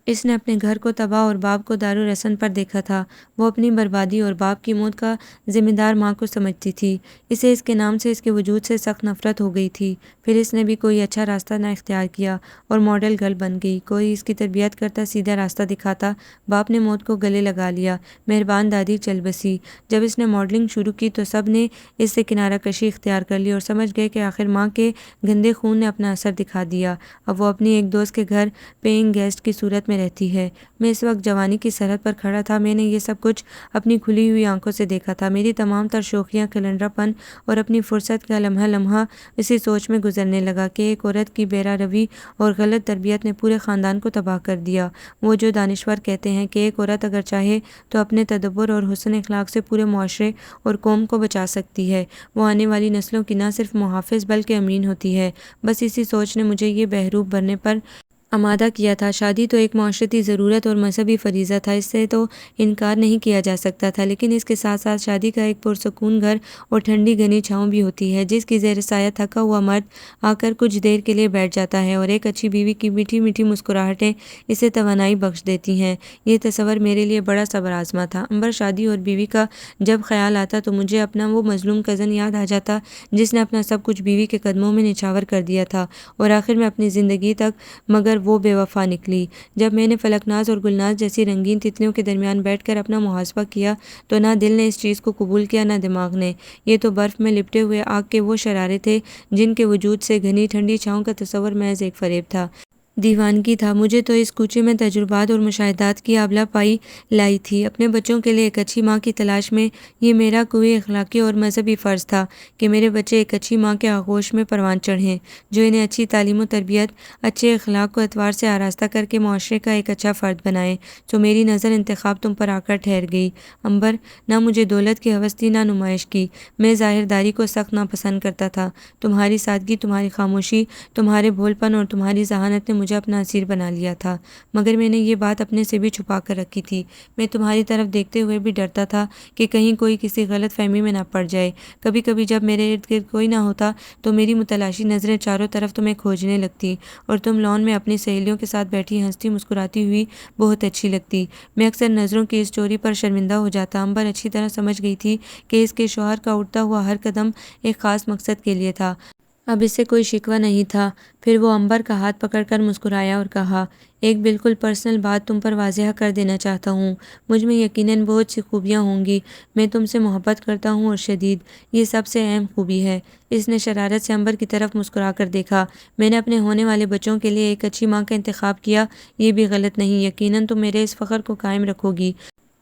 اس نے اپنے گھر کو تباہ اور باپ کو دار و رسن پر دیکھا تھا۔ وہ اپنی بربادی اور باپ کی موت کا ذمہ دار ماں کو سمجھتی تھی۔ اسے اس کے نام سے، اس کے وجود سے سخت نفرت ہو گئی تھی۔ پھر اس نے بھی کوئی اچھا راستہ نہ اختیار کیا اور ماڈل گرل بن گئی۔ کوئی اس کی تربیت کرتا، سیدھا راستہ دکھاتا۔ باپ نے موت کو گلے لگا لیا، مہربان دادی چل بسی۔ جب اس نے ماڈلنگ شروع کی تو سب نے اس سے کنارہ کشی اختیار کر لی اور سمجھ گئے کہ آخر ماں کے گندے خون نے اپنا اثر دکھا دیا۔ اب وہ اپنی ایک دوست کے گھر پیئنگ گیسٹ کی صورت میں رہتی ہے۔ میں اس وقت جوانی کی سرحد پر کھڑا تھا، میں نے یہ سب کچھ اپنی کھلی ہوئی آنکھوں سے دیکھا تھا۔ میری تمام تر شوخیاں، کلنڈرا پن اور اپنی فرصت کا لمحہ لمحہ اسی سوچ میں گزرنے لگا کہ ایک عورت کی بے راہ روی اور غلط تربیت نے پورے خاندان کو تباہ کر دیا۔ وہ جو دانشور کہتے ہیں کہ ایک عورت اگر چاہے تو اپنے تدبر اور حسن اخلاق سے پورے معاشرے اور قوم کو بچا سکتی ہے، وہ آنے والی نسلوں کی نہ صرف محافظ بلکہ امین ہوتی ہے۔ بس اسی سوچ نے مجھے یہ بحروب بھرنے پر آمادہ کیا تھا۔ شادی تو ایک معاشرتی ضرورت اور مذہبی فریضہ تھا، اس سے تو انکار نہیں کیا جا سکتا تھا، لیکن اس کے ساتھ ساتھ شادی کا ایک پرسکون گھر اور ٹھنڈی گھنی چھاؤں بھی ہوتی ہے جس کی زیر سایہ تھکا ہوا مرد آ کر کچھ دیر کے لیے بیٹھ جاتا ہے، اور ایک اچھی بیوی کی میٹھی میٹھی مسکراہٹیں اسے توانائی بخش دیتی ہیں۔ یہ تصور میرے لیے بڑا صبر آزما تھا۔ امبر، شادی اور بیوی کا جب خیال آتا تو مجھے اپنا وہ مظلوم کزن یاد آ جاتا جس نے اپنا سب کچھ بیوی کے قدموں میں نچھاور کر دیا تھا اور آخر میں اپنی زندگی تک مگر وہ بے وفا نکلی۔ جب میں نے فلکناز اور گلناز جیسی رنگین تتلیوں کے درمیان بیٹھ کر اپنا محاسبہ کیا تو نہ دل نے اس چیز کو قبول کیا نہ دماغ نے۔ یہ تو برف میں لپٹے ہوئے آگ کے وہ شرارے تھے جن کے وجود سے گھنی ٹھنڈی چھاؤں کا تصور محض ایک فریب تھا، دیوانگی تھا۔ مجھے تو اس کوچے میں تجربات اور مشاہدات کی آبلہ پائی لائی تھی۔ اپنے بچوں کے لیے ایک اچھی ماں کی تلاش میں یہ میرا کوئی اخلاقی اور مذہبی فرض تھا کہ میرے بچے ایک اچھی ماں کے آغوش میں پروان چڑھیں، جو انہیں اچھی تعلیم و تربیت، اچھے اخلاق و اطوار سے آراستہ کر کے معاشرے کا ایک اچھا فرد بنائے۔ تو میری نظر انتخاب تم پر آ کر ٹھہر گئی امبر۔ نہ مجھے دولت کی ہوس تھی نہ نمائش کی، میں ظاہرداری کو سخت ناپسند کرتا تھا۔ تمہاری سادگی، تمہاری خاموشی، تمہارے بھول پن اور تمہاری ذہانت نے مجھے اپنا اسیر بنا لیا تھا، مگر میں نے یہ بات اپنے سے بھی چھپا کر رکھی تھی۔ میں تمہاری طرف دیکھتے ہوئے بھی ڈرتا تھا کہ کہیں کوئی کسی غلط فہمی میں نہ پڑ جائے۔ کبھی کبھی جب میرے ارد گرد کوئی نہ ہوتا تو میری متلاشی نظریں چاروں طرف تمہیں کھوجنے لگتی اور تم لان میں اپنی سہیلیوں کے ساتھ بیٹھی ہنستی مسکراتی ہوئی بہت اچھی لگتی۔ میں اکثر نظروں کی اس چوری پر شرمندہ ہو جاتا۔ امبر اچھی طرح سمجھ گئی تھی کہ اس کے شوہر کا اٹھتا ہوا ہر قدم ایک خاص مقصد کے لیے تھا۔ اب اس سے کوئی شکوہ نہیں تھا۔ پھر وہ امبر کا ہاتھ پکڑ کر مسکرایا اور کہا، ایک بالکل پرسنل بات تم پر واضح کر دینا چاہتا ہوں۔ مجھ میں یقیناً بہت سی خوبیاں ہوں گی، میں تم سے محبت کرتا ہوں اور شدید، یہ سب سے اہم خوبی ہے۔ اس نے شرارت سے امبر کی طرف مسکرا کر دیکھا۔ میں نے اپنے ہونے والے بچوں کے لیے ایک اچھی ماں کا انتخاب کیا، یہ بھی غلط نہیں، یقیناً تم میرے اس فخر کو قائم رکھو گی۔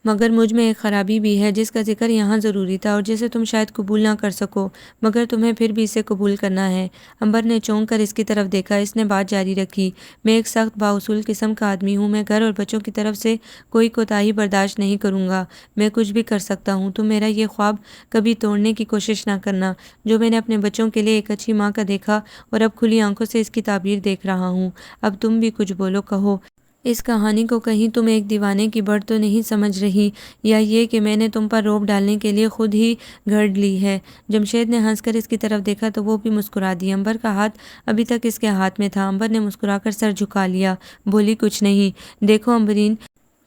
مگر مجھ میں ایک خرابی بھی ہے جس کا ذکر یہاں ضروری تھا اور جسے تم شاید قبول نہ کر سکو، مگر تمہیں پھر بھی اسے قبول کرنا ہے۔ امبر نے چونک کر اس کی طرف دیکھا۔ اس نے بات جاری رکھی، میں ایک سخت بااصول قسم کا آدمی ہوں، میں گھر اور بچوں کی طرف سے کوئی کوتاہی برداشت نہیں کروں گا۔ میں کچھ بھی کر سکتا ہوں، تم میرا یہ خواب کبھی توڑنے کی کوشش نہ کرنا جو میں نے اپنے بچوں کے لیے ایک اچھی ماں کا دیکھا اور اب کھلی آنکھوں سے اس کی تعبیر دیکھ رہا ہوں۔ اب تم بھی کچھ بولو، کہو۔ اس کہانی کو کہیں تم ایک دیوانے کی بڑھ تو نہیں سمجھ رہی، یا یہ کہ میں نے تم پر روب ڈالنے کے لیے خود ہی گھڑ لی ہے؟ جمشید نے ہنس کر اس کی طرف دیکھا تو وہ بھی مسکرا دی۔ امبر کا ہاتھ ابھی تک اس کے ہاتھ میں تھا۔ امبر نے مسکرا کر سر جھکا لیا، بولی کچھ نہیں۔ دیکھو امبرین،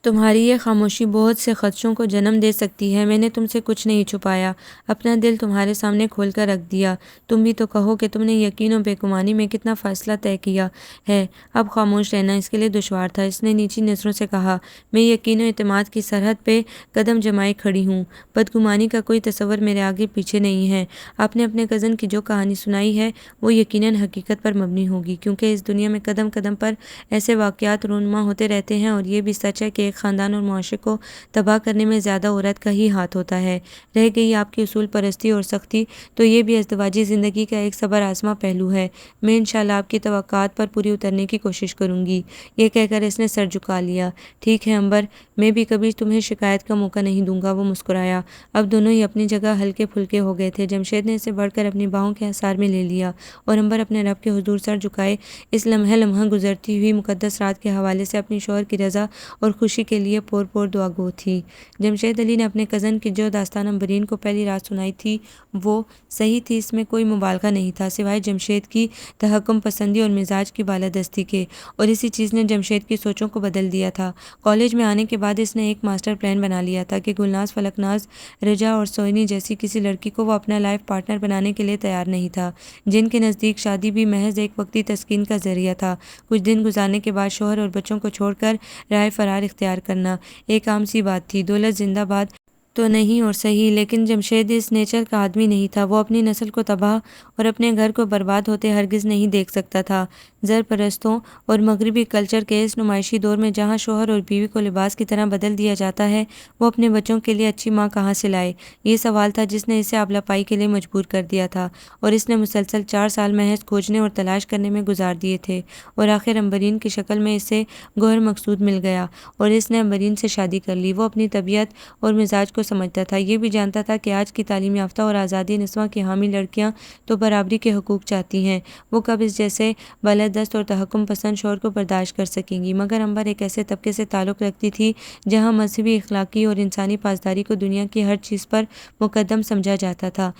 تمہاری یہ خاموشی بہت سے خدشوں کو جنم دے سکتی ہے۔ میں نے تم سے کچھ نہیں چھپایا، اپنا دل تمہارے سامنے کھول کر رکھ دیا۔ تم بھی تو کہو کہ تم نے یقین و بے گمانی میں کتنا فاصلہ طے کیا ہے۔ اب خاموش رہنا اس کے لیے دشوار تھا۔ اس نے نیچی نظروں سے کہا، میں یقین و اعتماد کی سرحد پہ قدم جمائے کھڑی ہوں، بدگمانی کا کوئی تصور میرے آگے پیچھے نہیں ہے۔ آپ نے اپنے کزن کی جو کہانی سنائی ہے وہ یقیناً حقیقت پر مبنی ہوگی، کیونکہ اس دنیا میں قدم قدم پر ایسے واقعات رونما ہوتے رہتے ہیں، اور یہ بھی سچ ہے کہ ایک خاندان اور معاشرے کو تباہ کرنے میں زیادہ عورت کا ہی ہاتھ ہوتا ہے۔ رہ گئی آپ کی اصول پرستی اور سختی، تو یہ بھی ازدواجی زندگی کا ایک صبر آزما پہلو ہے۔ میں انشاءاللہ آپ کی توقعات پر پوری اترنے کی کوشش کروں گی۔ یہ کہہ کر اس نے سر جھکا لیا۔ ٹھیک ہے امبر، میں بھی کبھی تمہیں شکایت کا موقع نہیں دوں گا۔ وہ مسکرایا۔ اب دونوں ہی اپنی جگہ ہلکے پھلکے ہو گئے تھے۔ جمشید نے اسے بڑھ کر اپنی باہوں کے حصار میں لے لیا اور امبر اپنے رب کے حضور سر جھکائے اس لمحہ گزرتی ہوئی مقدس رات کے حوالے سے اپنی شوہر کی رضا اور خوشی کے لیے پور پور دعا گو تھی۔ جمشید علی نے اپنے کزن کی جو داستان امبرین کو پہلی رات سنائی تھی وہ صحیح تھی، اس میں کوئی مبالغہ نہیں تھا سوائے جمشید کی تحکم پسندی اور مزاج کی بالادستی کے، اور اسی چیز نے جمشید کی سوچوں کو بدل دیا تھا۔ کالج میں آنے کے بعد اس نے ایک ماسٹر پلان بنا لیا تھا کہ گلناز، فلکناز، رجا اور سوئنی جیسی کسی لڑکی کو وہ اپنا لائف پارٹنر بنانے کے لیے تیار نہیں تھا، جن کے نزدیک شادی بھی محض ایک وقتی تسکین کا ذریعہ تھا۔ کچھ دن گزارنے کے بعد شوہر اور بچوں کو چھوڑ کر راہ فرار اختیار کرنا ایک عام سی بات تھی۔ دولت زندہ باد تو نہیں اور صحیح، لیکن جمشید اس نیچر کا آدمی نہیں تھا۔ وہ اپنی نسل کو تباہ اور اپنے گھر کو برباد ہوتے ہرگز نہیں دیکھ سکتا تھا۔ زر پرستوں اور مغربی کلچر کے اس نمائشی دور میں جہاں شوہر اور بیوی کو لباس کی طرح بدل دیا جاتا ہے، وہ اپنے بچوں کے لیے اچھی ماں کہاں سے لائے؟ یہ سوال تھا جس نے اسے ابلا پائی کے لیے مجبور کر دیا تھا، اور اس نے مسلسل 4 سال محض کھوجنے اور تلاش کرنے میں گزار دیے تھے، اور آخر امبرین کی شکل میں اسے گوہر مقصود مل گیا اور اس نے امبرین سے شادی کر لی۔ وہ اپنی طبیعت اور مزاج کو سمجھتا تھا، یہ بھی جانتا تھا کہ آج کی تعلیم یافتہ اور آزادی نسواں کی حامی لڑکیاں تو برابری کے حقوق چاہتی ہیں، وہ کب اس جیسے بالادست اور تحکم پسند شوہر کو برداشت کر سکیں گی؟ مگر امبر ایک ایسے طبقے سے تعلق رکھتی تھی جہاں مذہبی، اخلاقی اور انسانی پاسداری کو دنیا کی ہر چیز پر مقدم سمجھا جاتا تھا۔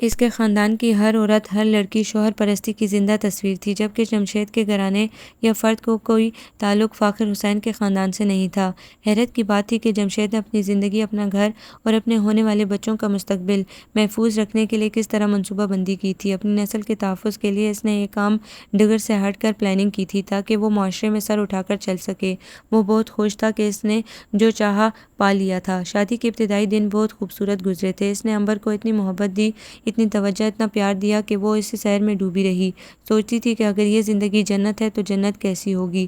اس کے خاندان کی ہر عورت، ہر لڑکی شوہر پرستی کی زندہ تصویر تھی، جبکہ جمشید کے گھرانے یا فرد کو کوئی تعلق فاخر حسین کے خاندان سے نہیں تھا۔ حیرت کی بات تھی کہ جمشید نے اپنی زندگی، اپنا گھر اور اپنے ہونے والے بچوں کا مستقبل محفوظ رکھنے کے لیے کس طرح منصوبہ بندی کی تھی۔ اپنی نسل کے تحفظ کے لیے اس نے ایک عام ڈگر سے ہٹ کر پلاننگ کی تھی تاکہ وہ معاشرے میں سر اٹھا کر چل سکے۔ وہ بہت خوش تھا کہ اس نے جو چاہا پا لیا تھا۔ شادی کے ابتدائی دن بہت خوبصورت گزرے تھے۔ اس نے امبر کو اتنی محبت دی، اتنی توجہ، اتنا پیار دیا کہ وہ اس سیر میں ڈوبی رہی، سوچتی تھی کہ اگر یہ زندگی جنت ہے تو جنت کیسی ہوگی۔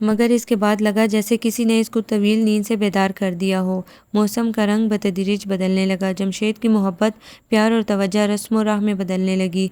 مگر اس کے بعد لگا جیسے کسی نے اس کو طویل نیند سے بیدار کر دیا ہو۔ موسم کا رنگ بتدریج بدلنے لگا۔ جمشید کی محبت، پیار اور توجہ رسم و راہ میں بدلنے لگی۔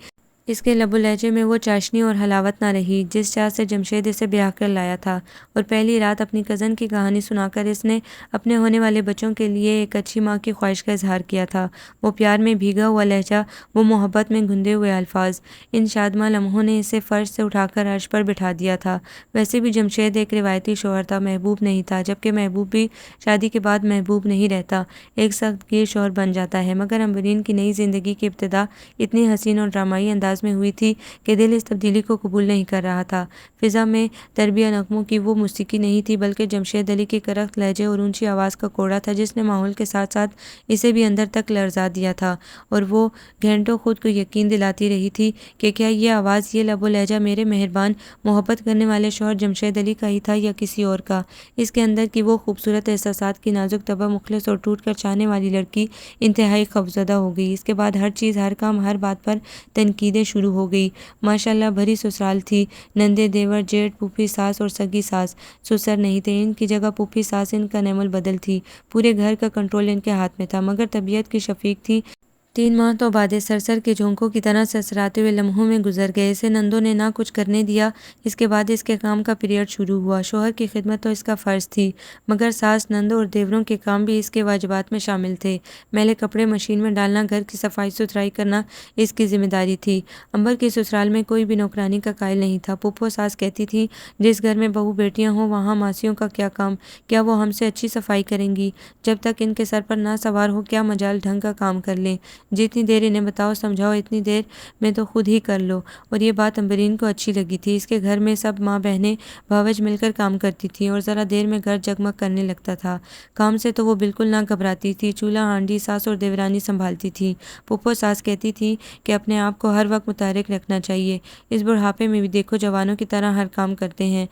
اس کے لب و لہجے میں وہ چاشنی اور حلاوت نہ رہی جس چاہ سے جمشید اسے بیاہ کر لایا تھا، اور پہلی رات اپنی کزن کی کہانی سنا کر اس نے اپنے ہونے والے بچوں کے لیے ایک اچھی ماں کی خواہش کا اظہار کیا تھا۔ وہ پیار میں بھیگا ہوا لہجہ، وہ محبت میں گھندے ہوئے الفاظ، ان شادماں لمحوں نے اسے فرش سے اٹھا کر عرش پر بٹھا دیا تھا۔ ویسے بھی جمشید ایک روایتی شوہر تھا، محبوب نہیں تھا، جبکہ محبوب بھی شادی کے بعد محبوب نہیں رہتا، ایک سخت گیر شوہر بن جاتا ہے۔ مگر امبرین کی نئی زندگی کی ابتدا اتنی حسین اور ڈرامائی انداز میں ہوئی تھی کہ دل اس تبدیلی کو قبول نہیں کر رہا تھا۔ فضا میں تربیہ نغموں کی وہ موسیقی نہیں تھی، بلکہ جمشید علی کے کرخت لہجے اور اونچی آواز کا کوڑا تھا جس نے ماحول کے ساتھ ساتھ اسے بھی اندر تک لرزا دیا تھا، اور وہ گھنٹوں خود کو یقین دلاتی رہی تھی کہ کیا یہ آواز، یہ لب و لہجہ میرے مہربان، محبت کرنے والے شوہر جمشید علی کا ہی تھا یا کسی اور کا؟ اس کے اندر کی وہ خوبصورت احساسات کی نازک طبع، مخلص اور ٹوٹ کر چاہنے والی لڑکی انتہائی خوفزدہ ہو گئی۔ اس کے بعد ہر چیز، ہر کام، ہر بات پر تنقیدیں شروع ہو گئی۔ ماشاءاللہ بھری سسرال تھی، نندے، دیور، جیٹھ، پھوپھی ساس اور سگی ساس سسر نہیں تھے، ان کی جگہ پھوپھی ساس ان کا نعم البدل تھی۔ پورے گھر کا کنٹرول ان کے ہاتھ میں تھا، مگر طبیعت کی شفیق تھی۔ 3 ماہ تو بادِ سرسر کے جھونکوں کی طرح سرسراتے ہوئے لمحوں میں گزر گئے۔ اسے نندوں نے نہ کچھ کرنے دیا۔ اس کے بعد اس کے کام کا پیریڈ شروع ہوا۔ شوہر کی خدمت تو اس کا فرض تھی، مگر ساس، نندوں اور دیوروں کے کام بھی اس کے واجبات میں شامل تھے۔ میلے کپڑے مشین میں ڈالنا، گھر کی صفائی ستھرائی کرنا اس کی ذمہ داری تھی۔ امبر کے سسرال میں کوئی بھی نوکرانی کا قائل نہیں تھا۔ پھپھو ساس کہتی تھی، جس گھر میں بہو بیٹیاں ہوں وہاں ماسیوں کا کیا کام؟ کیا وہ ہم سے اچھی صفائی کریں گی؟ جب تک ان کے سر پر نہ سوار ہو کیا مجال ڈھنگ کا کام کر لیں؟ جتنی دیر انہیں بتاؤ سمجھاؤ اتنی دیر میں تو خود ہی کر لو۔ اور یہ بات امبرین کو اچھی لگی تھی۔ اس کے گھر میں سب ماں بہنیں بھاوج مل کر کام کرتی تھیں اور ذرا دیر میں گھر جگمگ کرنے لگتا تھا۔ کام سے تو وہ بالکل نہ گھبراتی تھی۔ چولہا ہانڈی ساس اور دیورانی سنبھالتی تھی۔ پھپھو ساس کہتی تھی کہ اپنے آپ کو ہر وقت متحرک رکھنا چاہیے، اس بڑھاپے میں بھی دیکھو جوانوں کی طرح ہر کام کرتے ہیں۔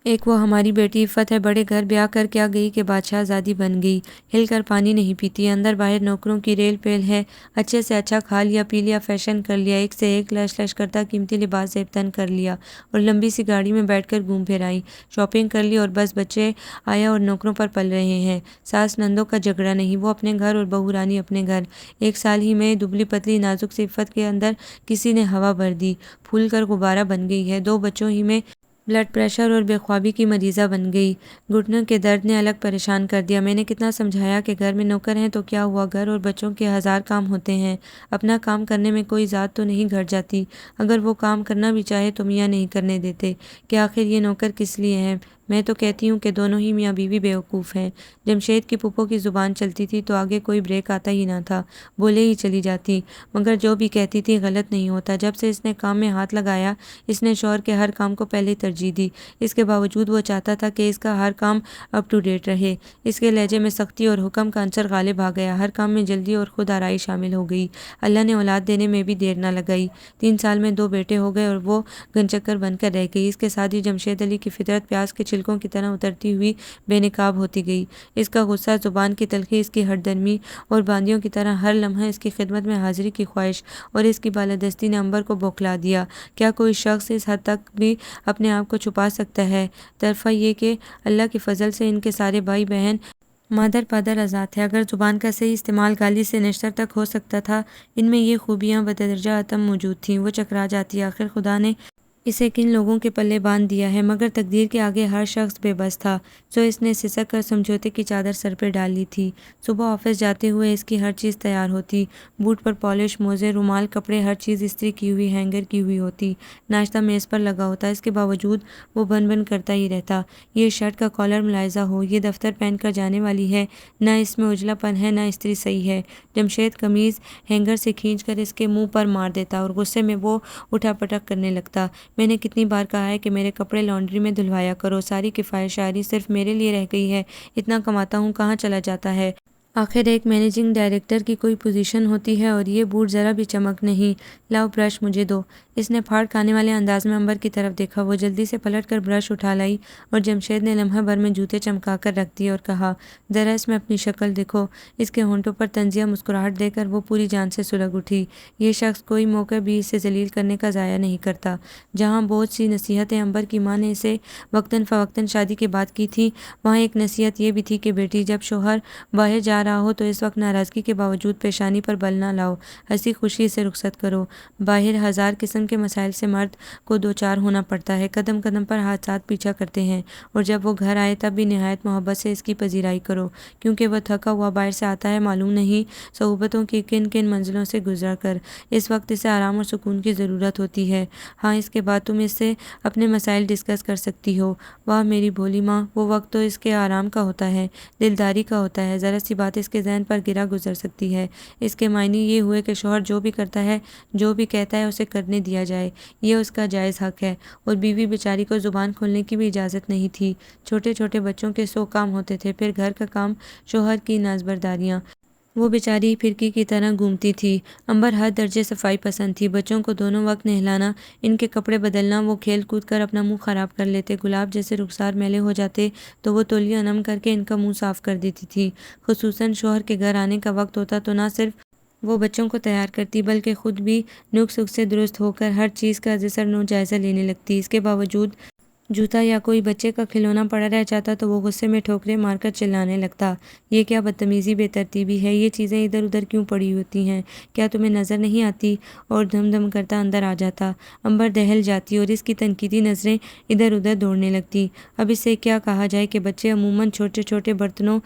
ایک وہ ہماری بیٹی عفت ہے، بڑے گھر بیاہ کر کیا گئی کہ بادشاہ زادی بن گئی، ہل کر پانی نہیں پیتی، اندر باہر نوکروں کی ریل پیل ہے، اچھے سے اچھا کھا لیا پی لیا، فیشن کر لیا، ایک سے ایک لش لش کرتا قیمتی لباس زیب تن کر لیا اور لمبی سی گاڑی میں بیٹھ کر گھوم پھر آئی، شاپنگ کر لی اور بس بچے آیا اور نوکروں پر پل رہے ہیں۔ ساس نندوں کا جھگڑا نہیں، وہ اپنے گھر اور بہو رانی اپنے گھر۔ 1 سال ہی میں دبلی پتلی نازک سی عفت کے اندر کسی نے ہوا بھر دی، پھول کر غبارہ بن گئی ہے۔ 2 بچوں ہی میں بلڈ پریشر اور بے خوابی کی مریضہ بن گئی۔ گھٹنوں کے درد نے الگ پریشان کر دیا۔ میں نے کتنا سمجھایا کہ گھر میں نوکر ہیں تو کیا ہوا، گھر اور بچوں کے 1000 کام ہوتے ہیں، اپنا کام کرنے میں کوئی ذات تو نہیں گھٹ جاتی، اگر وہ کام کرنا بھی چاہے تو میاں نہیں کرنے دیتے کہ آخر یہ نوکر کس لیے ہیں؟ میں تو کہتی ہوں کہ دونوں ہی میاں بیوی بیوقوف ہیں۔ جمشید کی پھپھو کی زبان چلتی تھی تو آگے کوئی بریک آتا ہی نہ تھا، بولے ہی چلی جاتی، مگر جو بھی کہتی تھی غلط نہیں ہوتا۔ جب سے اس نے کام میں ہاتھ لگایا، اس نے شوہر کے ہر کام کو پہلے ترجیح دی۔ اس کے باوجود وہ چاہتا تھا کہ اس کا ہر کام اپ ٹو ڈیٹ رہے۔ اس کے لہجے میں سختی اور حکم کا عنصر غالب آ گیا، ہر کام میں جلدی اور خود آرائی شامل ہو گئی۔ اللہ نے اولاد دینے میں بھی دیر نہ لگائی، 3 سال میں 2 بیٹے ہو گئے اور وہ گنچکر بن کر رہ گئی۔ اس کے ساتھ ہی جمشید علی کی فطرت پیاز کے چھلکوں کی طرح اترتی ہوئی بے نقاب ہوتی گئی۔ اس کا غصہ، زبان کی تلخی، اس کی ہٹ درمی اور باندیوں کی طرح ہر لمحہ اس کی خدمت میں حاضری کی خواہش اور اس کی بالادستی نے امبر کو بوکھلا دیا۔ کیا کوئی شخص اس حد تک بھی اپنے آپ کو چھپا سکتا ہے؟ طرفہ یہ کہ اللہ کے فضل سے ان کے سارے بھائی بہن مادر پادر آزاد تھے۔ اگر زبان کا صحیح استعمال گالی سے نشتر تک ہو سکتا تھا، ان میں یہ خوبیاں بدرجہ اتم موجود تھیں۔ وہ چکرا جاتی، آخر خدا نے اسے کن لوگوں کے پلے باندھ دیا ہے، مگر تقدیر کے آگے ہر شخص بے بس تھا، سو اس نے سسک کر سمجھوتے کی چادر سر پہ ڈال لی تھی۔ صبح آفس جاتے ہوئے اس کی ہر چیز تیار ہوتی، بوٹ پر پالش، موزے، رومال، کپڑے، ہر چیز استری کی ہوئی ہینگر کی ہوئی ہوتی، ناشتہ میز پر لگا ہوتا۔ اس کے باوجود وہ بن بن کرتا ہی رہتا، یہ شرٹ کا کالر ملاحظہ ہو، یہ دفتر پہن کر جانے والی ہے، نہ اس میں اجلا پن ہے، نہ استری صحیح ہے۔ جمشید قمیض ہینگر سے کھینچ کر اس کے منہ پر مار دیتا اور غصے میں وہ اٹھا پٹک کرنے لگتا۔ میں نے کتنی بار کہا ہے کہ میرے کپڑے لانڈری میں دھلوایا کرو، ساری کفایت شعاری صرف میرے لیے رہ گئی ہے، اتنا کماتا ہوں کہاں چلا جاتا ہے؟ آخر ایک مینیجنگ ڈائریکٹر کی کوئی پوزیشن ہوتی ہے اور یہ بوٹ ذرا بھی چمک نہیں۔ لاؤ برش مجھے دو۔ اس نے پھاڑ کھانے والے انداز میں امبر کی طرف دیکھا، وہ جلدی سے پلٹ کر برش اٹھا لائی اور جمشید نے لمحہ بھر میں جوتے چمکا کر رکھ دیے اور کہا، ذرا اس میں اپنی شکل دیکھو۔ اس کے ہونٹوں پر طنزیہ مسکراہٹ دے کر وہ پوری جان سے سلگ اٹھی۔ یہ شخص کوئی موقع بھی اسے ذلیل کرنے کا ضائع نہیں کرتا۔ جہاں بہت سی نصیحتیں امبر کی ماں نے اسے وقتاً فوقتاً شادی کے بعد کی تھیں، وہاں ایک نصیحت یہ بھی تھی کہ بیٹی، جب شوہر باہر جا رہا ہو تو اس وقت ناراضگی کے باوجود پیشانی پر بل نہ لاؤ، ہنسی خوشی سے رخصت کرو۔ باہر 1000 قسم کے مسائل سے مرد کو دوچار ہونا پڑتا ہے، قدم قدم پر حادثات پیچھا کرتے ہیں، اور جب وہ گھر آئے تب بھی نہایت محبت سے اس کی پذیرائی کرو، کیونکہ وہ تھکا ہوا باہر سے آتا ہے، معلوم نہیں صعوبتوں کی کن کن منزلوں سے گزر کر۔ اس وقت اسے آرام اور سکون کی ضرورت ہوتی ہے۔ ہاں، اس کے بعد تم اس سے اپنے مسائل ڈسکس کر سکتی ہو۔ واہ میری بھولی ماں، وہ وقت تو اس کے آرام کا ہوتا ہے، دلداری کا ہوتا ہے، ذرا سی بات اس کے ذہن پر گرا گزر سکتی ہے، اس کے معنی یہ ہوئے کہ شوہر جو بھی کرتا ہے، جو بھی کہتا ہے اسے کرنے دیا جائے، یہ اس کا جائز حق ہے، اور بیوی بیچاری کو زبان کھولنے کی بھی اجازت نہیں تھی۔ چھوٹے چھوٹے بچوں کے 100 کام ہوتے تھے، پھر گھر کا کام، شوہر کی نازبرداریاں، وہ بیچاری پھرکی کی طرح گھومتی تھی۔ امبر حد درجے صفائی پسند تھی، بچوں کو دونوں وقت نہلانا، ان کے کپڑے بدلنا، وہ کھیل کود کر اپنا منہ خراب کر لیتے، گلاب جیسے رخسار میلے ہو جاتے تو وہ تولیہ نم کر کے ان کا منہ صاف کر دیتی تھی۔ خصوصاً شوہر کے گھر آنے کا وقت ہوتا تو نہ صرف وہ بچوں کو تیار کرتی بلکہ خود بھی نک سک سے درست ہو کر ہر چیز کا جسر و جائزہ لینے لگتی۔ اس کے باوجود جوتا یا کوئی بچے کا کھلونا پڑا رہ جاتا تو وہ غصے میں ٹھوکریں مار کر چلانے لگتا۔ یہ کیا بدتمیزی بے ترتیبی ہے، یہ چیزیں ادھر ادھر کیوں پڑی ہوتی ہیں، کیا تمہیں نظر نہیں آتی؟ اور دھم دھم کرتا اندر آ جاتا۔ امبر دہل جاتی اور اس کی تنقیدی نظریں ادھر ادھر دوڑنے لگتی۔ اب اس سے کیا کہا جائے کہ بچے عموماً چھوٹے چھوٹے برتنوں،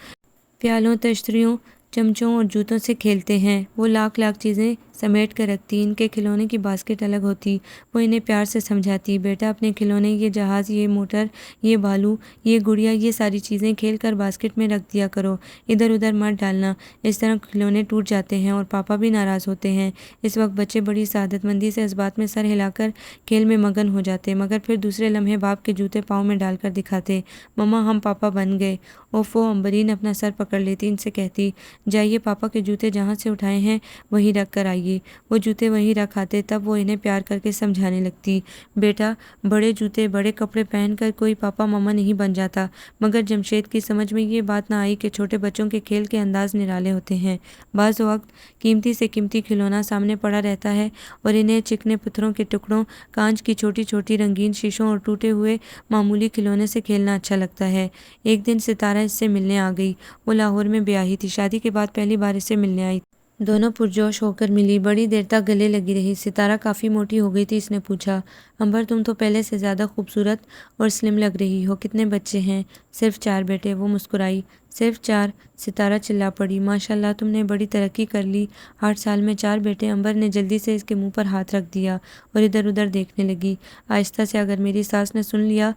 پیالوں، تشتریوں، چمچوں اور جوتوں سے کھیلتے ہیں۔ وہ لاکھ چیزیں سمیٹ کر رکھتی۔ ان کے کھلونے کی باسکٹ الگ ہوتی۔ وہ انہیں پیار سے سمجھاتی، بیٹا اپنے کھلونے، یہ جہاز، یہ موٹر، یہ بالو، یہ گڑیا، یہ ساری چیزیں کھیل کر باسکٹ میں رکھ دیا کرو، ادھر ادھر مت ڈالنا، اس طرح کھلونے ٹوٹ جاتے ہیں اور پاپا بھی ناراض ہوتے ہیں۔ اس وقت بچے بڑی سعادت مندی سے اس بات میں سر ہلا کر کھیل میں مگن ہو جاتے، مگر پھر دوسرے لمحے باپ کے جوتے پاؤں میں ڈال کر دکھاتے، مما ہم پاپا بن گئے۔ اوفو، امبرین اپنا سر پکڑ لیتی، ان سے کہتی، جائیے پاپا کے جوتے جہاں سے اٹھائے ہیں وہیں رکھ کر آئیے۔ وہ جوتے وہیں رکھ آتے، تب وہ انہیں پیار کر کے سمجھانے لگتی، بیٹا بڑے جوتے، بڑے کپڑے پہن کر کوئی پاپا مما نہیں بن جاتا۔ مگر جمشید کی سمجھ میں یہ بات نہ آئی کہ چھوٹے بچوں کے کھیل کے انداز نرالے ہوتے ہیں۔ بعض وقت قیمتی سے قیمتی کھلونا سامنے پڑا رہتا ہے اور انہیں چکنے پتھروں کے ٹکڑوں، کانچ کی چھوٹی چھوٹی رنگین شیشوں اور ٹوٹے ہوئے معمولی کھلونے سے کھیلنا اچھا لگتا ہے۔ ایک دن ستارہ اس سے ملنے آ گئی۔ وہ لاہور میں بیاہی تھی، شادی کے بعد پہلی بار اس سے ملنے آئی۔ دونوں پرجوش ہو کر ملی، بڑی دیر تک گلے لگی رہی۔ ستارہ کافی موٹی ہو گئی تھی۔ اس نے پوچھا، امبر تم تو پہلے سے زیادہ خوبصورت اور سلم لگ رہی ہو، کتنے بچے ہیں؟ صرف 4 بیٹے۔ وہ مسکرائی۔ صرف 4؟ ستارہ چلا پڑی، ماشاءاللہ تم نے بڑی ترقی کر لی، 8 سال میں 4 بیٹے۔ امبر نے جلدی سے اس کے منہ پر ہاتھ رکھ دیا اور ادھر ادھر دیکھنے لگی آہستہ سے۔ اگر میری ساس نے سن لیا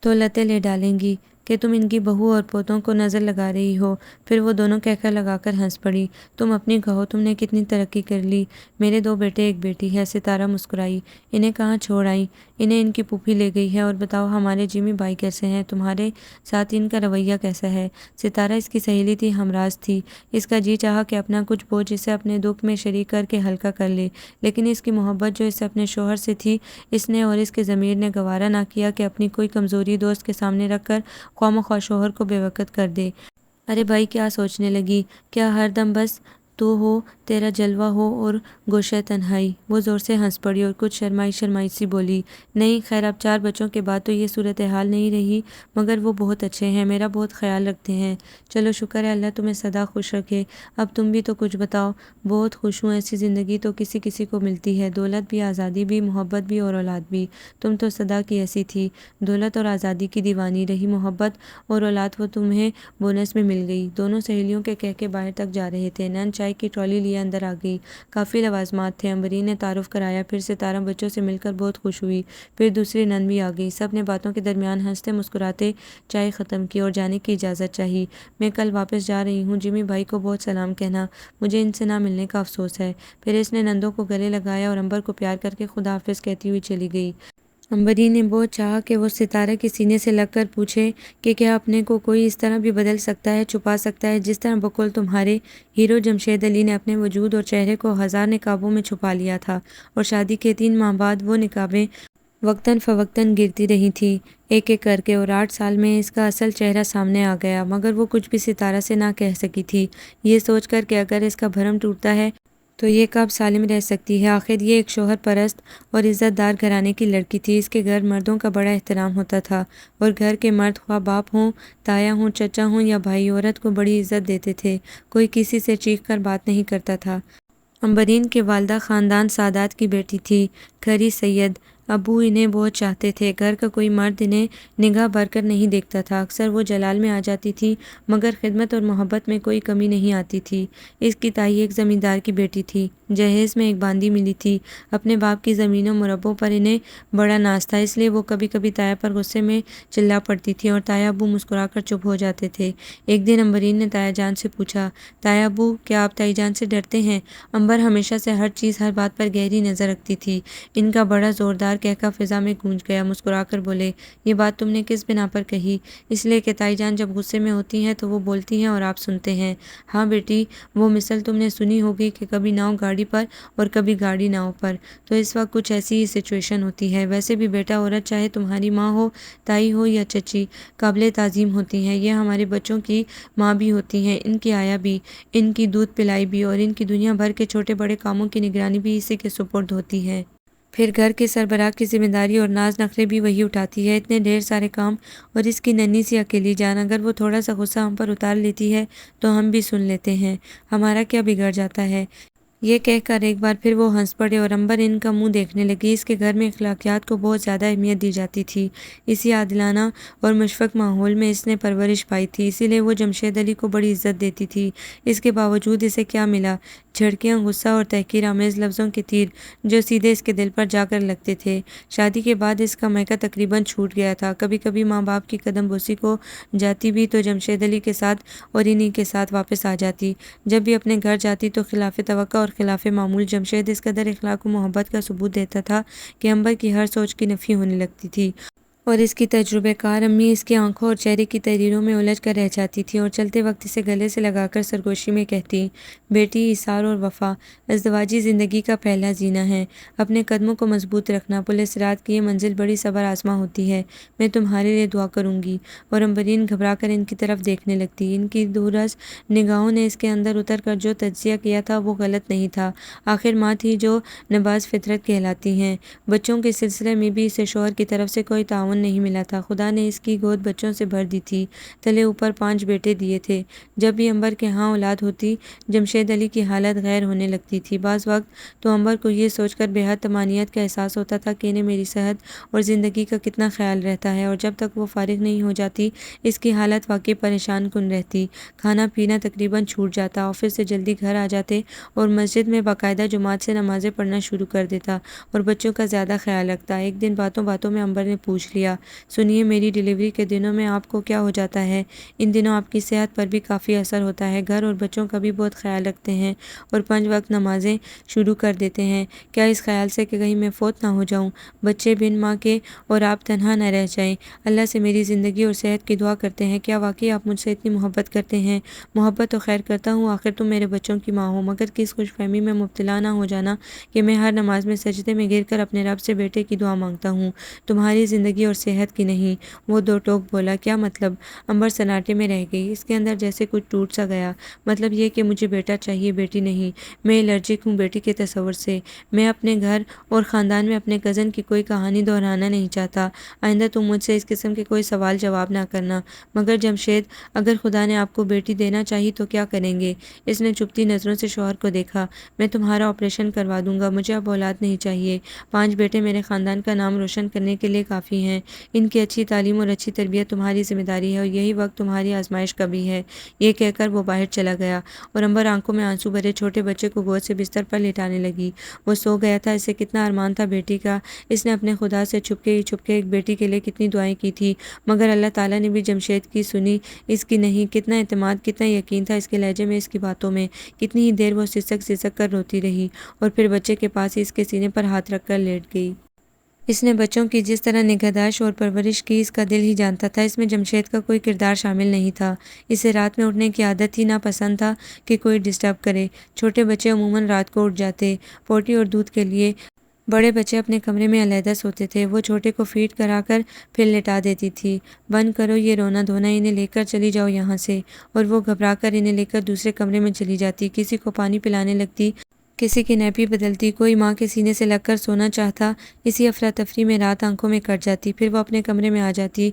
تو لتیں لے ڈالیں گی کہ تم ان کی بہو اور پوتوں کو نظر لگا رہی ہو۔ پھر وہ دونوں کہکہ لگا کر ہنس پڑی۔ تم اپنی کہو، تم نے کتنی ترقی کر لی؟ میرے 2 بیٹے 1 بیٹی ہے۔ ستارہ مسکرائی۔ انہیں کہاں چھوڑ آئی؟ انہیں ان کی پھوپھی لے گئی ہے۔ اور بتاؤ ہمارے جمی بھائی کیسے ہیں؟ تمہارے ساتھ ان کا رویہ کیسا ہے؟ ستارہ اس کی سہیلی تھی، ہمراز تھی۔ اس کا جی چاہا کہ اپنا کچھ بوجھ اسے اپنے دکھ میں شریک کر کے ہلکا کر لے، لیکن اس کی محبت جو اسے اپنے شوہر سے تھی، اس نے اور اس کے ضمیر نے گوارا نہ کیا کہ اپنی کوئی کمزوری دوست کے سامنے رکھ کر خواہ مخواہ شوہر کو بے وقت کر دے۔ ارے بھائی کیا سوچنے لگی؟ کیا ہر دم بس تو ہو، تیرا جلوہ ہو اور گوشہ تنہائی؟ وہ زور سے ہنس پڑی اور کچھ شرمائی سی بولی، نہیں خیر، اب 4 بچوں کے بعد تو یہ صورتحال نہیں رہی، مگر وہ بہت اچھے ہیں، میرا بہت خیال رکھتے ہیں۔ چلو شکر ہے، اللہ تمہیں سدا خوش رکھے۔ اب تم بھی تو کچھ بتاؤ۔ بہت خوش ہوں، ایسی زندگی تو کسی کسی کو ملتی ہے، دولت بھی، آزادی بھی، محبت بھی اور اولاد بھی۔ تم تو سدا کی ایسی تھی، دولت اور آزادی کی دیوانی رہی، محبت اور اولاد وہ تمہیں بونس میں مل گئی۔ دونوں سہیلیوں کے کہہ کے باہر تک جا رہے تھے۔ نند چائے کی ٹرالی لیے اندر آ گئی۔ کافی لوازمات تھے۔ امبرین نے تعارف کرایا، پھر ستارہ بچوں سے مل کر بہت خوش ہوئی۔ پھر دوسری نند بھی آ گئی۔ سب نے باتوں کے درمیان ہنستے مسکراتے چائے ختم کی اور جانے کی اجازت چاہی۔ میں کل واپس جا رہی ہوں، جمی بھائی کو بہت سلام کہنا، مجھے ان سے نہ ملنے کا افسوس ہے۔ پھر اس نے نندوں کو گلے لگایا اور امبر کو پیار کر کے خدا حافظ کہتی ہوئی چلی گئی۔ امبرین نے بہت چاہا کہ وہ ستارہ کے سینے سے لگ کر پوچھے کہ کیا اپنے کو کوئی اس طرح بھی بدل سکتا ہے، چھپا سکتا ہے، جس طرح بقول تمہارے ہیرو جمشید علی نے اپنے وجود اور چہرے کو 1000 نقابوں میں چھپا لیا تھا، اور شادی کے 3 ماہ بعد وہ نقابیں وقتاً فوقتاً گرتی رہی تھیں ایک ایک کر کے، اور 8 سال میں اس کا اصل چہرہ سامنے آ گیا، مگر وہ کچھ بھی ستارہ سے نہ کہہ سکی تھی، یہ سوچ کر کہ اگر اس کا بھرم ٹوٹتا ہے تو یہ کب سالم رہ سکتی ہے۔ آخر یہ ایک شوہر پرست اور عزت دار گھرانے کی لڑکی تھی۔ اس کے گھر مردوں کا بڑا احترام ہوتا تھا، اور گھر کے مرد خواہ باپ ہوں، تایا ہوں، چچا ہوں یا بھائی، عورت کو بڑی عزت دیتے تھے، کوئی کسی سے چیخ کر بات نہیں کرتا تھا۔ امبرین کی والدہ خاندان سادات کی بیٹی تھی، کھری سید، ابو انہیں بہت چاہتے تھے، گھر کا کوئی مرد انہیں نگاہ بھر کر نہیں دیکھتا تھا، اکثر وہ جلال میں آ جاتی تھی، مگر خدمت اور محبت میں کوئی کمی نہیں آتی تھی۔ اس کی تائی ایک زمیندار کی بیٹی تھی، جہیز میں ایک باندی ملی تھی، اپنے باپ کی زمینوں مربوں پر انہیں بڑا ناز تھا، اس لیے وہ کبھی کبھی تایا پر غصے میں چلا پڑتی تھی اور تایا ابو مسکرا کر چپ ہو جاتے تھے۔ ایک دن امبرین نے تایا جان سے پوچھا، تایا ابو کیا آپ تائی جان سے ڈرتے ہیں؟ امبر ہمیشہ سے ہر چیز ہر بات پر گہری نظر رکھتی تھی، ان کا بڑا زوردار کہکا فضا میں گونج گیا۔ مسکرا کر بولے، یہ بات تم نے کس بنا پر کہی؟ اس لیے کہ تائی جان جب غصے میں ہوتی ہیں تو وہ بولتی ہیں اور آپ سنتے ہیں۔ ہاں بیٹی، وہ مثل تم نے سنی ہوگی کہ کبھی ناؤ گاڑی پر اور کبھی گاڑی ناؤ پر۔ تو اس وقت کچھ ایسی ہی سچویشن ہوتی ہے۔ ویسے بھی بیٹا، عورت چاہے تمہاری ماں ہو، تائی ہو یا چچی، قابل تعظیم ہوتی ہیں۔ یہ ہمارے بچوں کی ماں بھی ہوتی ہیں، ان کی آیا بھی، ان کی دودھ پلائی بھی، اور ان کی دنیا بھر کے چھوٹے بڑے کاموں کی نگرانی بھی اسی کے سپرد ہوتی ہے۔ پھر گھر کے سربراہ کی ذمہ داری اور ناز نخرے بھی وہی اٹھاتی ہے۔ اتنے ڈھیر سارے کام، اور اس کی ننھی سی اکیلی جان، اگر وہ تھوڑا سا غصہ ہم پر اتار لیتی ہے تو ہم بھی سن لیتے ہیں، ہمارا کیا بگڑ جاتا ہے؟ یہ کہہ کر ایک بار پھر وہ ہنس پڑے اور عنبر ان کا منہ دیکھنے لگی۔ اس کے گھر میں اخلاقیات کو بہت زیادہ اہمیت دی جاتی تھی۔ اسی عادلانہ اور مشفق ماحول میں اس نے پرورش پائی تھی، اسی لیے وہ جمشید علی کو بڑی عزت دیتی تھی۔ اس کے باوجود اسے کیا ملا؟ جھڑکیاں، غصہ اور تحقیر آمیز لفظوں کے تیر جو سیدھے اس کے دل پر جا کر لگتے تھے۔ شادی کے بعد اس کا میکہ تقریباً چھوٹ گیا تھا۔ کبھی کبھی ماں باپ کی قدم بوسی کو جاتی بھی تو جمشید علی کے ساتھ اور انہی کے ساتھ واپس آ جاتی۔ جب بھی اپنے گھر جاتی تو خلاف توقع اور خلاف معمول جمشید اس قدر اخلاق و محبت کا ثبوت دیتا تھا کہ عنبر کی ہر سوچ کی نفی ہونے لگتی تھی، اور اس کی تجربہ کار امی اس کی آنکھوں اور چہرے کی تحریروں میں الجھ کر رہ جاتی تھیں اور چلتے وقت اسے گلے سے لگا کر سرگوشی میں کہتی، بیٹی، ایثار اور وفا ازدواجی زندگی کا پہلا زینہ ہے۔ اپنے قدموں کو مضبوط رکھنا، پل صراط کی یہ منزل بڑی صبر آزما ہوتی ہے۔ میں تمہارے لیے دعا کروں گی۔ اور عنبرین گھبرا کر ان کی طرف دیکھنے لگتی۔ ان کی دورز نگاہوں نے اس کے اندر اتر کر جو تجزیہ کیا تھا وہ غلط نہیں تھا۔ آخر ماں تھی جو نباز فطرت کہلاتی ہیں۔ بچوں کے سلسلے میں بھی اسے شوہر کی طرف سے کوئی تعاون نہیں ملا تھا۔ خدا نے اس کی گود بچوں سے بھر دی تھی، تلے اوپر 5 بیٹے دیے تھے۔ جب بھی عنبر کے ہاں اولاد ہوتی، جمشید علی کی حالت غیر ہونے لگتی تھی۔ بعض وقت تو عنبر کو یہ سوچ کر بے حد طمانینت کا احساس ہوتا تھا کہ انہیں میری صحت اور زندگی کا کتنا خیال رہتا ہے، اور جب تک وہ فارغ نہیں ہو جاتی اس کی حالت واقعی پریشان کن رہتی۔ کھانا پینا تقریباً چھوٹ جاتا، آفس سے جلدی گھر آ جاتے اور مسجد میں باقاعدہ جماعت سے نمازیں پڑھنا شروع کر دیتا اور بچوں کا زیادہ خیال رکھتا۔ ایک دن باتوں باتوں میں عنبر نے پوچھ لیا، سنیے، میری ڈیلیوری کے دنوں میں آپ کو کیا ہو جاتا ہے؟ ان دنوں آپ کی صحت پر بھی کافی اثر ہوتا ہے، گھر اور بچوں کا بھی بہت خیال رکھتے ہیں اور 5 وقت نمازیں شروع کر دیتے ہیں، کیا اس خیال سے کہ کہیں میں فوت نہ ہو جاؤں، بچے بن ماں کے اور آپ تنہا نہ رہ جائیں، اللہ سے میری زندگی اور صحت کی دعا کرتے ہیں؟ کیا واقعی آپ مجھ سے اتنی محبت کرتے ہیں؟ محبت تو خیر کرتا ہوں، آخر تم میرے بچوں کی ماں ہو، مگر کس خوش فہمی میں مبتلا نہ ہو جانا کہ میں ہر نماز میں سجدے میں گر کر اپنے رب سے بیٹے کی دعا مانگتا ہوں، تمہاری زندگی اور صحت کی نہیں۔ وہ دو ٹوک بولا، کیا مطلب؟ عنبر سناٹے میں رہ گئی۔ اس کے اندر جیسے کچھ ٹوٹ سا گیا۔ مطلب یہ کہ مجھے بیٹا چاہیے، بیٹی نہیں۔ میں الرجک ہوں بیٹی کے تصور سے۔ میں اپنے گھر اور خاندان میں اپنے کزن کی کوئی کہانی دہرانا نہیں چاہتا۔ آئندہ تم مجھ سے اس قسم کے کوئی سوال جواب نہ کرنا۔ مگر جمشید، اگر خدا نے آپ کو بیٹی دینا چاہی تو کیا کریں گے؟ اس نے چپتی نظروں سے شوہر کو دیکھا۔ میں تمہارا آپریشن کروا دوں گا، مجھے اب اولاد نہیں چاہیے۔ 5 بیٹے میرے خاندان کا نام روشن کرنے کے لیے کافی ہیں۔ ان کی اچھی تعلیم اور اچھی تربیت تمہاری ذمہ داری ہے، اور یہی وقت تمہاری آزمائش کا بھی ہے۔ یہ کہہ کر وہ باہر چلا گیا اور عنبر آنکھوں میں آنسو بھرے چھوٹے بچے کو گود سے بستر پر لٹانے لگی۔ وہ سو گیا تھا، اسے کتنا ارمان تھا بیٹی کا۔ اس نے اپنے خدا سے چھپکے ایک بیٹی کے لیے کتنی دعائیں کی تھی، مگر اللہ تعالیٰ نے بھی جمشید کی سنی، اس کی نہیں۔ کتنا اعتماد، کتنا یقین تھا اس کے لہجے میں، اس کی باتوں میں۔ کتنی ہی دیر وہ سسک سسک کر روتی رہی اور پھر بچے کے پاس ہی اس کے سینے پر ہاتھ رکھ کر لیٹ گئی۔ اس نے بچوں کی جس طرح نگہداشت اور پرورش کی اس کا دل ہی جانتا تھا، اس میں جمشید کا کوئی کردار شامل نہیں تھا۔ اسے رات میں اٹھنے کی عادت ہی ناپسند تھا کہ کوئی ڈسٹرب کرے۔ چھوٹے بچے عموماً رات کو اٹھ جاتے، پوٹی اور دودھ کے لیے۔ بڑے بچے اپنے کمرے میں علیحدہ سوتے تھے۔ وہ چھوٹے کو فیڈ کرا کر پھر لٹا دیتی تھی۔ بند کرو یہ رونا دھونا، انہیں لے کر چلی جاؤ یہاں سے۔ اور وہ گھبرا کر انہیں لے کر دوسرے کمرے میں چلی جاتی، کسی کو پانی پلانے لگتی، کسی کی نیپی بدلتی، کوئی ماں کے سینے سے لگ کر سونا چاہتا۔ اسی افراتفری میں رات آنکھوں میں کٹ جاتی، پھر وہ اپنے کمرے میں آ جاتی۔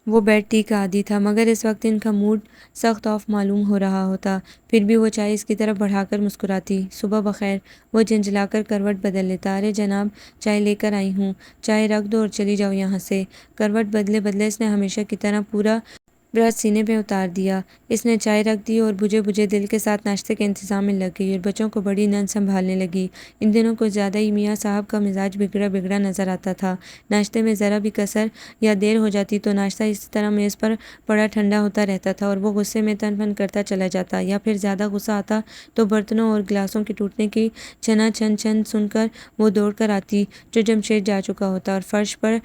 وہ بیڈ ٹی کا عادی تھا، مگر اس وقت ان کا موڈ سخت آف معلوم ہو رہا ہوتا، پھر بھی وہ چائے اس کی طرف بڑھا کر مسکراتی۔ صبح بخیر، وہ جھنجھلا کر کروٹ بدل لیتا۔ ارے جناب، چائے لے کر آئی ہوں، چائے رکھ دو اور چلی جاؤ یہاں سے۔ کروٹ بدلے بدلے اس نے ہمیشہ کی طرح پورا برش سینے پہ اتار دیا۔ اس نے چائے رکھ دی اور بجھے بجھے دل کے ساتھ ناشتے کے انتظام میں لگ گئی اور بچوں کو بڑی نرم سنبھالنے لگی۔ ان دنوں کچھ زیادہ ہی میاں صاحب کا مزاج بگڑا بگڑا نظر آتا تھا۔ ناشتے میں ذرا بھی کسر یا دیر ہو جاتی تو ناشتہ اسی طرح میز پر پڑا ٹھنڈا ہوتا رہتا تھا اور وہ غصے میں تن پن کرتا چلا جاتا، یا پھر زیادہ غصہ آتا تو برتنوں اور گلاسوں کے ٹوٹنے کی چھنا چھن چھن سن کر وہ دوڑ کر آتی جو جمشید جا چکا ہوتا اور فرش پر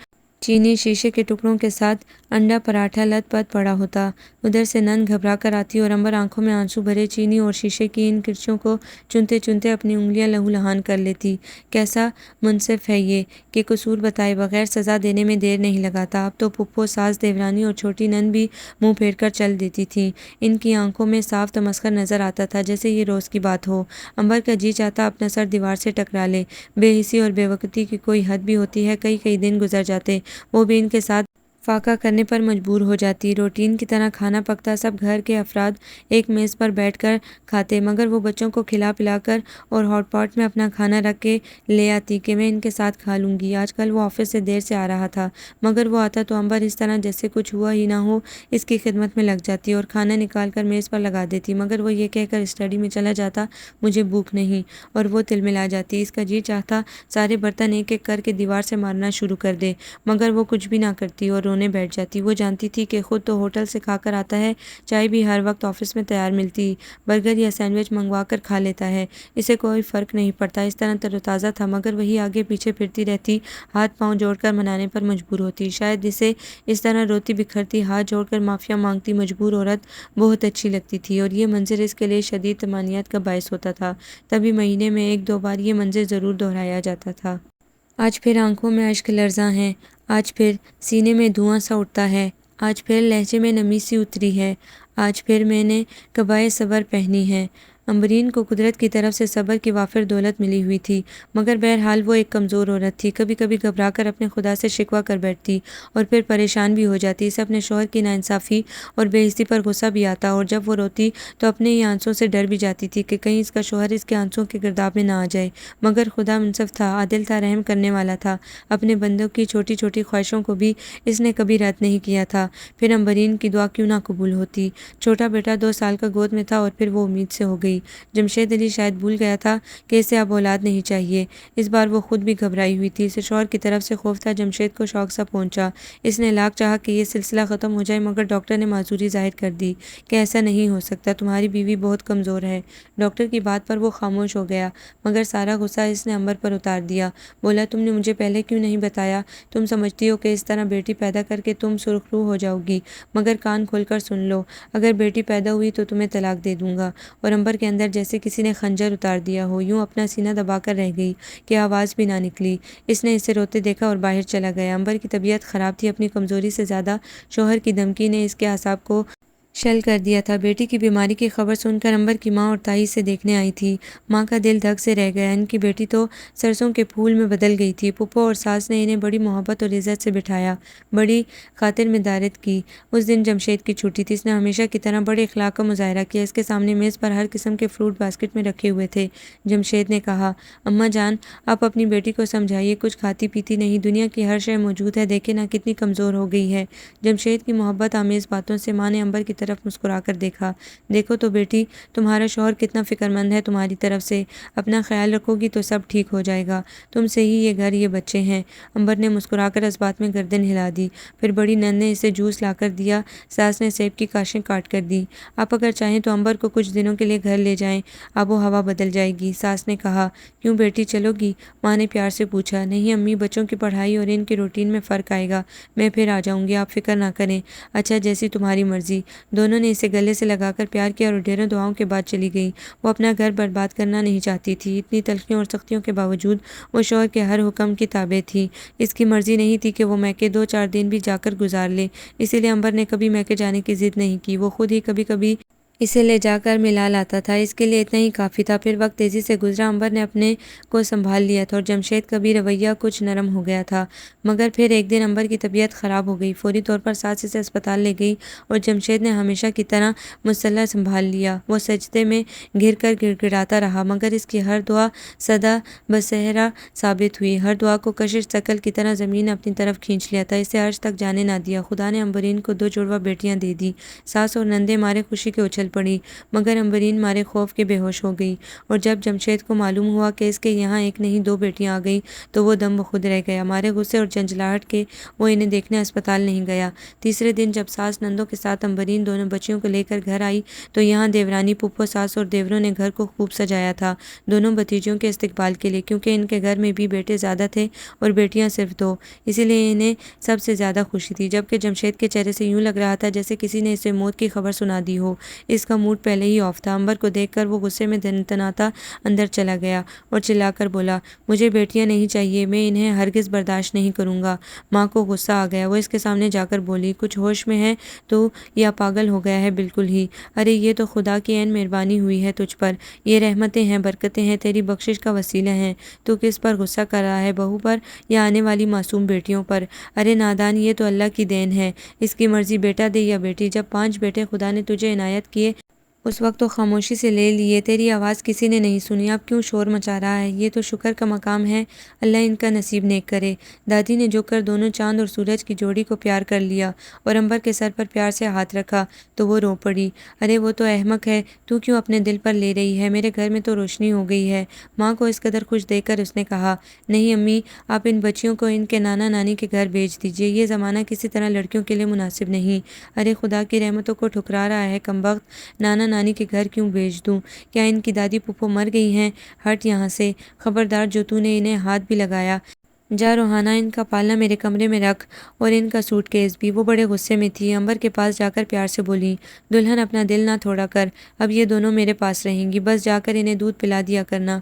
چینی شیشے کے ٹکڑوں کے ساتھ انڈا پراٹھا لت پت پڑا ہوتا۔ ادھر سے نند گھبرا کر آتی اور امبر آنکھوں میں آنسو بھرے چینی اور شیشے کی ان کرچیوں کو چنتے چنتے اپنی انگلیاں لہو لہان کر لیتی۔ کیسا منصف ہے یہ کہ قصور بتائے بغیر سزا دینے میں دیر نہیں لگاتا۔ اب تو پھپھو، ساس، دیورانی اور چھوٹی نند بھی منہ پھیر کر چل دیتی تھیں۔ ان کی آنکھوں میں صاف تمسخر نظر آتا تھا، جیسے یہ روز کی بات ہو۔ امبر کا جی چاہتا اپنا سر دیوار سے ٹکرا لے۔ بے حسی اور بے وقتی کی کوئی حد بھی ہوتی ہے۔ کئی دن گزر جاتے، وہ بھی ان کے ساتھ فاقہ کرنے پر مجبور ہو جاتی۔ روٹین کی طرح کھانا پکتا، سب گھر کے افراد ایک میز پر بیٹھ کر کھاتے، مگر وہ بچوں کو کھلا پلا کر اور ہاٹ پاٹ میں اپنا کھانا رکھ کے لے آتی کہ میں ان کے ساتھ کھا لوں گی۔ آج کل وہ آفس سے دیر سے آ رہا تھا، مگر وہ آتا تو امبر اس طرح جیسے کچھ ہوا ہی نہ ہو اس کی خدمت میں لگ جاتی اور کھانا نکال کر میز پر لگا دیتی، مگر وہ یہ کہہ کر اسٹڈی میں چلا جاتا مجھے بھوک نہیں، اور وہ تلملا جاتی۔ اس کا جی چاہتا سارے برتن ایک ایک کر کے دیوار سے مارنا شروع کر دے، مگر وہ کچھ بھی نہ کرتی اور رونے بیٹھ جاتی۔ وہ جانتی تھی کہ خود تو ہوٹل سے کھا کر آتا ہے، چائے بھی ہر وقت آفس میں تیار ملتی، برگر یا سینڈوچ منگوا کر کھا لیتا ہے، اسے کوئی فرق نہیں پڑتا، اس طرح تر و تازہ تھا، مگر وہی آگے پیچھے پھرتی رہتی، ہاتھ پاؤں جوڑ کر منانے پر مجبور ہوتی۔ شاید اسے اس طرح روتی بکھرتی، ہاتھ جوڑ کر معافیا مانگتی مجبور عورت بہت اچھی لگتی تھی، اور یہ منظر اس کے لیے شدید طمانینت کا باعث ہوتا تھا۔ تبھی مہینے میں ایک دو بار یہ منظر ضرور دہرایا جاتا تھا۔ آج پھر آنکھوں میں اشک لرزاں ہیں، آج پھر سینے میں دھواں سا اٹھتا ہے، آج پھر لہجے میں نمی سی اتری ہے، آج پھر میں نے قبائے صبر پہنی ہیں۔ امبرین کو قدرت کی طرف سے صبر کی وافر دولت ملی ہوئی تھی، مگر بہرحال وہ ایک کمزور عورت تھی۔ کبھی کبھی گھبرا کر اپنے خدا سے شکوہ کر بیٹھتی اور پھر پریشان بھی ہو جاتی۔ اسے اپنے شوہر کی ناانصافی اور بے حسی پر غصہ بھی آتا، اور جب وہ روتی تو اپنے ہی آنسوں سے ڈر بھی جاتی تھی کہ کہیں اس کا شوہر اس کے آنسوں کے گرداب میں نہ آ جائے، مگر خدا منصف تھا، عادل تھا، رحم کرنے والا تھا، اپنے بندوں کی چھوٹی چھوٹی خواہشوں کو بھی اس نے کبھی رد نہیں کیا تھا۔ پھر امبرین کی دعا کیوں نہ قبول ہوتی؟ چھوٹا بیٹا 2 سال کا گود میں تھا اور پھر وہ امید سے ہو گئی۔ جمشید علی شاید بھول گیا تھا کہ اسے اب اولاد نہیں چاہیے۔ اس بار وہ خود بھی گھبرائی ہوئی تھی، اسے شوہر کی طرف سے خوف تھا۔ جمشید کو شوق سا پہنچا، اس نے لاکھ چاہا کہ یہ سلسلہ ختم ہو جائے، مگر ڈاکٹر نے معذوری ظاہر کر دی کہ ایسا نہیں ہو سکتا، تمہاری بیوی بہت کمزور ہے۔ ڈاکٹر کی بات پر وہ خاموش ہو گیا، مگر سارا غصہ اس نے امبر پر اتار دیا۔ بولا، تم نے مجھے پہلے کیوں نہیں بتایا؟ تم سمجھتی ہو کہ اس طرح بیٹی پیدا کر کے تم سرخ رو ہو جاؤ گی، مگر کان کھول کر سن لو، اگر بیٹی پیدا ہوئی تو تمہیں طلاق دے دوں گا۔ اور امبر کے اندر جیسے کسی نے خنجر اتار دیا ہو، یوں اپنا سینہ دبا کر رہ گئی کہ آواز بھی نہ نکلی۔ اس نے اسے روتے دیکھا اور باہر چلا گیا۔ امبر کی طبیعت خراب تھی، اپنی کمزوری سے زیادہ شوہر کی دھمکی نے اس کے اعصاب کو شل کر دیا تھا۔ بیٹی کی بیماری کی خبر سن کر امبر کی ماں اور تائی سے دیکھنے آئی تھی۔ ماں کا دل دھک سے رہ گیا، ان کی بیٹی تو سرسوں کے پھول میں بدل گئی تھی۔ پھپھو اور ساس نے انہیں بڑی محبت اور عزت سے بٹھایا، بڑی خاطر مدارت کی۔ اس دن جمشید کی چھٹی تھی، اس نے ہمیشہ کی طرح بڑے اخلاق کا مظاہرہ کیا۔ اس کے سامنے میز پر ہر قسم کے فروٹ باسکٹ میں رکھے ہوئے تھے۔ جمشید نے کہا، اماں جان، آپ اپنی بیٹی کو سمجھائیے، کچھ کھاتی پیتی نہیں، دنیا کی ہر شے موجود ہے، دیکھیں نا کتنی کمزور ہو گئی ہے۔ جمشید کی محبت آمیز باتوں سے ماں نے امبر کی طرف مسکرا کر دیکھا۔ دیکھو تو بیٹی، تمہارا شوہر کتنا فکر مند ہے تمہاری طرف سے، اپنا خیال رکھو گی تو سب ٹھیک ہو جائے گا، تم سے ہی یہ گھر یہ بچے ہیں۔ امبر نے مسکرا کر اس بات میں گردن ہلا دی۔ پھر بڑی نند نے اسے جوس لا کر دیا، ساس نے سیب کی کاشیں کاٹ کر دی۔ آپ اگر چاہیں تو امبر کو کچھ دنوں کے لیے گھر لے جائیں، آب و ہوا بدل جائے گی۔ ساس نے کہا، کیوں بیٹی، چلو گی؟ ماں نے پیار سے پوچھا۔ نہیں امی، بچوں کی پڑھائی اور ان کی روٹین میں فرق آئے گا، میں پھر آ جاؤں گی، آپ فکر نہ کریں۔ اچھا، جیسی تمہاری مرضی۔ دونوں نے اسے گلے سے لگا کر پیار کیا اور ڈھیروں دعاؤں کے بعد چلی گئی۔ وہ اپنا گھر برباد کرنا نہیں چاہتی تھی، اتنی تلخیوں اور سختیوں کے باوجود وہ شوہر کے ہر حکم کی تابع تھی۔ اس کی مرضی نہیں تھی کہ وہ میکے 2-4 دن بھی جا کر گزار لے، اسی لیے امبر نے کبھی میکے جانے کی ضد نہیں کی۔ وہ خود ہی کبھی کبھی اسے لے جا کر ملا لاتا تھا۔ اس کے لیے اتنا ہی کافی تھا۔ پھر وقت تیزی سے گزرا۔ عنبر نے اپنے کو سنبھال لیا تھا اور جمشید کا بھی رویہ کچھ نرم ہو گیا تھا، مگر پھر ایک دن عنبر کی طبیعت خراب ہو گئی۔ فوری طور پر ساس اسے اسپتال لے گئی اور جمشید نے ہمیشہ کی طرح مسلح سنبھال لیا۔ وہ سجدے میں گر کر گڑ گڑاتا رہا، مگر اس کی ہر دعا سدا بصیرہ ثابت ہوئی۔ ہر دعا کو کشش ثقل کی طرح زمین نے اپنی طرف کھینچ لیا تھا، اسے عرش تک جانے نہ دیا۔ خدا نے عنبرین کو 2 جڑواں بیٹیاں دے دیں۔ ساس اور نندیں مارے خوشی کے اچھل پڑی، مگر عنبرین مارے خوف کے بے ہوش ہو گئی، اور جب جمشید کو معلوم ہوا کہ اس کے یہاں ایک نہیں 2 بیٹیاں آ گئیں تو وہ دم بخود رہ گیا۔ مارے غصے اور جھنجھلاہٹ کے وہ انہیں دیکھنے اسپتال نہیں گیا۔ تیسرے دن جب ساس نندوں کے ساتھ عنبرین دونوں بچیوں کو لے کر گھر آئی تو یہاں دیورانی پھپھو ساس اور دیوروں نے گھر کو خوب سجایا تھا دونوں بھتیجوں کے استقبال کے لیے، کیونکہ ان کے گھر میں بھی بیٹے زیادہ تھے اور بیٹیاں صرف 2، اسی لیے انہیں سب سے زیادہ خوشی تھی۔ جبکہ جمشید کے چہرے سے یوں لگ رہا تھا جیسے کسی نے اسے موت کی خبر سنا دی ہو۔ اس کا موڈ پہلے ہی آف تھا۔ عنبر کو دیکھ کر وہ غصے میں تنتناتا اندر چلا گیا اور چلا کر بولا، مجھے بیٹیاں نہیں چاہیے، میں انہیں ہرگز برداشت نہیں کروں گا۔ ماں کو غصہ آ گیا، وہ اس کے سامنے جا کر بولی، کچھ ہوش میں ہے تو یا پاگل ہو گیا ہے؟ بالکل ہی۔ ارے یہ تو خدا کی عین مہربانی ہوئی ہے تجھ پر، یہ رحمتیں ہیں، برکتیں ہیں، تیری بخشش کا وسیلہ ہیں۔ تو کس پر غصہ کر رہا ہے، بہو پر یا آنے والی معصوم بیٹیوں پر؟ ارے نادان، یہ تو اللہ کی دین ہے، اس کی مرضی بیٹا دے یا بیٹی۔ جب 5 بیٹے خدا نے تجھے عنایت کیے اس وقت تو خاموشی سے لے لیے، تیری آواز کسی نے نہیں سنی، اب کیوں شور مچا رہا ہے؟ یہ تو شکر کا مقام ہے، اللہ ان کا نصیب نیک کرے۔ دادی نے جھک کر دونوں چاند اور سورج کی جوڑی کو پیار کر لیا اور عنبر کے سر پر پیار سے ہاتھ رکھا تو وہ رو پڑی۔ ارے وہ تو احمق ہے، تو کیوں اپنے دل پر لے رہی ہے؟ میرے گھر میں تو روشنی ہو گئی ہے۔ ماں کو اس قدر خوش دیکھ کر اس نے کہا، نہیں امی، آپ ان بچیوں کو ان کے نانا نانی کے گھر بھیج دیجیے، یہ زمانہ کسی طرح لڑکیوں کے لیے مناسب نہیں۔ ارے خدا کی رحمتوں کو ٹھکرا رہا ہے کمبخت، نانا نانی کے گھر کیوں بھیج دوں؟ کیا ان کی دادی پھپھو مر گئی ہیں؟ ہٹ یہاں سے، خبردار جو تو نے انہیں ہاتھ بھی لگایا، جا روحانہ، ان کا پالنا میرے کمرے میں رکھ، اور ان کا سوٹ کیس بھی۔ وہ بڑے غصے میں تھی، عنبر کے پاس جا کر پیار سے بولی، دلہن اپنا دل نہ تھوڑا کر، اب یہ دونوں میرے پاس رہیں گی، بس جا کر انہیں دودھ پلا دیا کرنا،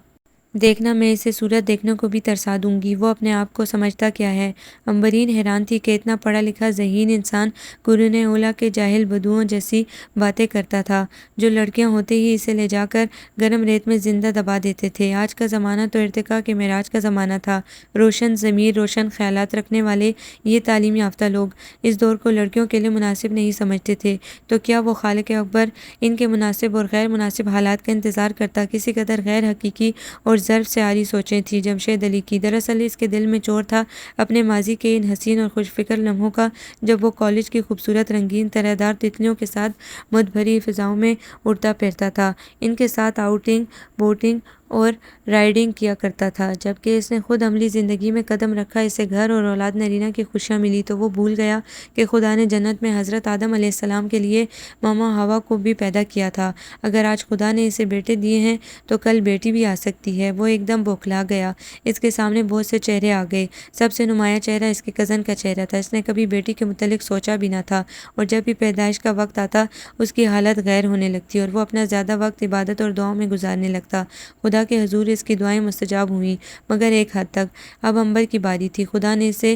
دیکھنا میں اسے صورت دیکھنے کو بھی ترسا دوں گی۔ وہ اپنے آپ کو سمجھتا کیا ہے؟ عنبرین حیران تھی کہ اتنا پڑھا لکھا ذہین انسان قرون اولیٰ کے جاہل بدوؤں جیسی باتیں کرتا تھا، جو لڑکیاں ہوتے ہی اسے لے جا کر گرم ریت میں زندہ دبا دیتے تھے۔ آج کا زمانہ تو ارتقاء کے معراج کا زمانہ تھا۔ روشن ضمیر، روشن خیالات رکھنے والے یہ تعلیم یافتہ لوگ اس دور کو لڑکیوں کے لیے مناسب نہیں سمجھتے تھے، تو کیا وہ خالق اکبر ان کے مناسب اور غیر مناسب حالات کا انتظار کرتا؟ کسی قدر غیر حقیقی اور ضرب سے عاری سوچیں تھیں جمشید علی کی۔ دراصل اس کے دل میں چور تھا اپنے ماضی کے ان حسین اور خوش فکر لمحوں کا، جب وہ کالج کی خوبصورت رنگین طرح دار تتلیوں کے ساتھ مد بھری فضاؤں میں اڑتا پھرتا تھا، ان کے ساتھ آؤٹنگ، بوٹنگ اور رائڈنگ کیا کرتا تھا۔ جبکہ اس نے خود عملی زندگی میں قدم رکھا، اسے گھر اور اولاد نرینہ کی خوشیاں ملی، تو وہ بھول گیا کہ خدا نے جنت میں حضرت آدم علیہ السلام کے لیے ماما حوا کو بھی پیدا کیا تھا۔ اگر آج خدا نے اسے بیٹے دیے ہیں تو کل بیٹی بھی آ سکتی ہے۔ وہ ایک دم بوکھلا گیا، اس کے سامنے بہت سے چہرے آ گئے، سب سے نمایاں چہرہ اس کے کزن کا چہرہ تھا۔ اس نے کبھی بیٹی کے متعلق سوچا بھی نہ تھا، اور جب بھی پیدائش کا وقت آتا اس کی حالت غیر ہونے لگتی اور وہ اپنا زیادہ وقت عبادت اور دعاؤں میں گزارنے لگتا۔ خدا کے حضور اس کی دعائیں مستجاب ہوئیں، مگر ایک حد تک۔ اب عنبر کی باری تھی، خدا نے اسے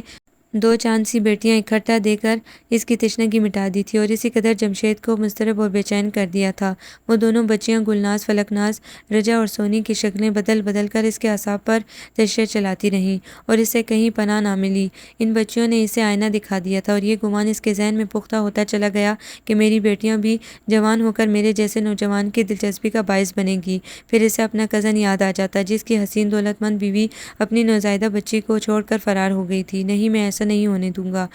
2 چاند سی بیٹیاں اکٹھا دے کر اس کی تشنگی مٹا دی تھی اور اسی قدر جمشید کو مضطرب اور بے چین کر دیا تھا۔ وہ دونوں بچیاں گلناز، فلکناز، رجا اور سونی کی شکلیں بدل بدل کر اس کے اعصاب پر تشریح چلاتی رہیں اور اسے کہیں پناہ نہ ملی۔ ان بچیوں نے اسے آئینہ دکھا دیا تھا اور یہ گمان اس کے ذہن میں پختہ ہوتا چلا گیا کہ میری بیٹیاں بھی جوان ہو کر میرے جیسے نوجوان کی دلچسپی کا باعث بنیں گی۔ پھر اسے اپنا کزن یاد آ جاتا جس کی حسین دولت مند بیوی اپنی نوزائیدہ بچی کو چھوڑ کر فرار ہو گئی تھی۔ نہیں، میں ایسا نہیں ہونے دوں گا۔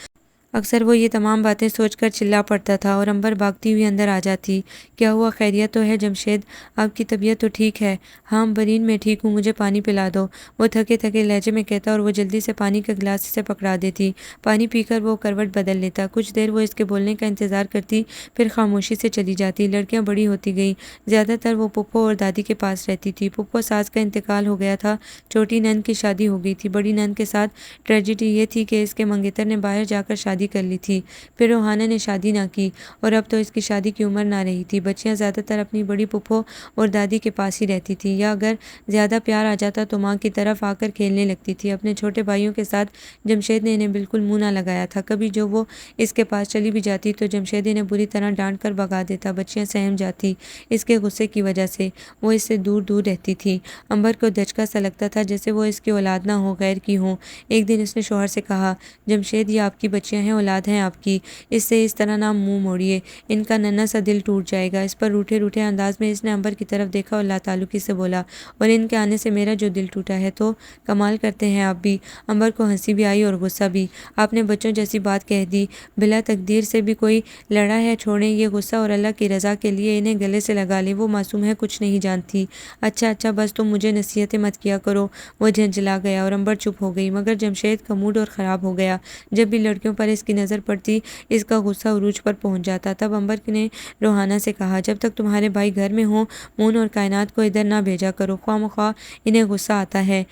اکثر وہ یہ تمام باتیں سوچ کر چلا پڑتا تھا اور عنبر بھاگتی ہوئی اندر آ جاتی۔ کیا ہوا، خیریت تو ہے جمشید؟ آپ کی طبیعت تو ٹھیک ہے؟ ہاں عنبرین، میں ٹھیک ہوں، مجھے پانی پلا دو، وہ تھکے تھکے لہجے میں کہتا اور وہ جلدی سے پانی کا گلاس اسے پکڑا دیتی۔ پانی پی کر وہ کروٹ بدل لیتا۔ کچھ دیر وہ اس کے بولنے کا انتظار کرتی، پھر خاموشی سے چلی جاتی۔ لڑکیاں بڑی ہوتی گئیں، زیادہ تر وہ پھپھو اور دادی کے پاس رہتی تھی۔ پھپھو ساس کا انتقال ہو گیا تھا، چھوٹی نند کی شادی ہو گئی تھی۔ بڑی نند کے ساتھ ٹریجڈی یہ تھی کہ اس کے منگیتر نے باہر جا کر شادی شادی کر لی تھی، پھر روحانہ نے شادی نہ کی اور اب تو اس کی شادی کی عمر نہ رہی تھی۔ بچیاں زیادہ تر اپنی بڑی پھپھو اور دادی کے پاس ہی رہتی تھی، یا اگر زیادہ پیار آ جاتا تو ماں کی طرف آ کر کھیلنے لگتی تھی۔ اپنے چھوٹے بھائیوں کے ساتھ جمشید نے انہیں بالکل منہ نہ لگایا تھا۔ کبھی جو وہ اس کے پاس چلی بھی جاتی تو جمشید انہیں بری طرح ڈانٹ کر بھگا دیتا۔ بچیاں سہم جاتی اس کے غصے کی وجہ سے، وہ اس سے دور دور رہتی تھی۔ عنبر کو دھچکا سا لگتا تھا جیسے وہ اس کی اولاد نہ ہو، غیر کی ہوں۔ ایک دن اس نے شوہر سے کہا، جمشید یہ آپ کی بچیاں ہیں، اولاد ہیں آپ کی، اس سے اس طرح نہ منہ موڑیے، ان کا ننھا سا دل ٹوٹ جائے گا۔ اس پر روٹھے روٹھے انداز میں اس نے عنبر کی طرف دیکھا اور لاتعلقی سے بولا، اور ان کے آنے سے میرا جو دل ٹوٹا ہے تو کمال کرتے ہیں آپ بھی۔ عنبر کو ہنسی بھی آئی اور غصہ بھی۔ آپ نے بچوں جیسی بات کہہ دی، بلا تقدیر سے بھی کوئی لڑا ہے، چھوڑیں یہ غصہ اور اللہ کی رضا کے لیے انہیں گلے سے لگا لیں، وہ معصوم ہے، کچھ نہیں جانتی۔ اچھا بس تم مجھے نصیحتیں مت کیا کرو۔ وہ جھنجھلا گیا اور عنبر چپ ہو گئی، مگر جمشید کا موڈ اور خراب ہو گیا۔ جب بھی لڑکیوں پر اس کی نظر پڑتی اس کا غصہ عروج پر پہنچ جاتا۔ تب عنبر نے روحانہ سے کہا، جب تک تمہارے بھائی گھر میں ہوں مون اور کائنات کو ادھر نہ بھیجا کرو، خواہ مخواہ انہیں غصہ آتا ہے۔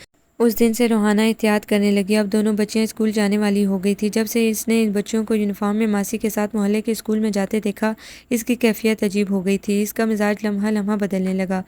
اس دن سے روحانہ احتیاط کرنے لگی۔ اب دونوں بچیاں اسکول جانے والی ہو گئی تھی۔ جب سے اس نے ان بچوں کو یونیفارم میں ماسی کے ساتھ محلے کے اسکول میں جاتے دیکھا، اس کی کیفیت عجیب ہو گئی تھی۔ اس کا مزاج لمحہ لمحہ بدلنے لگا۔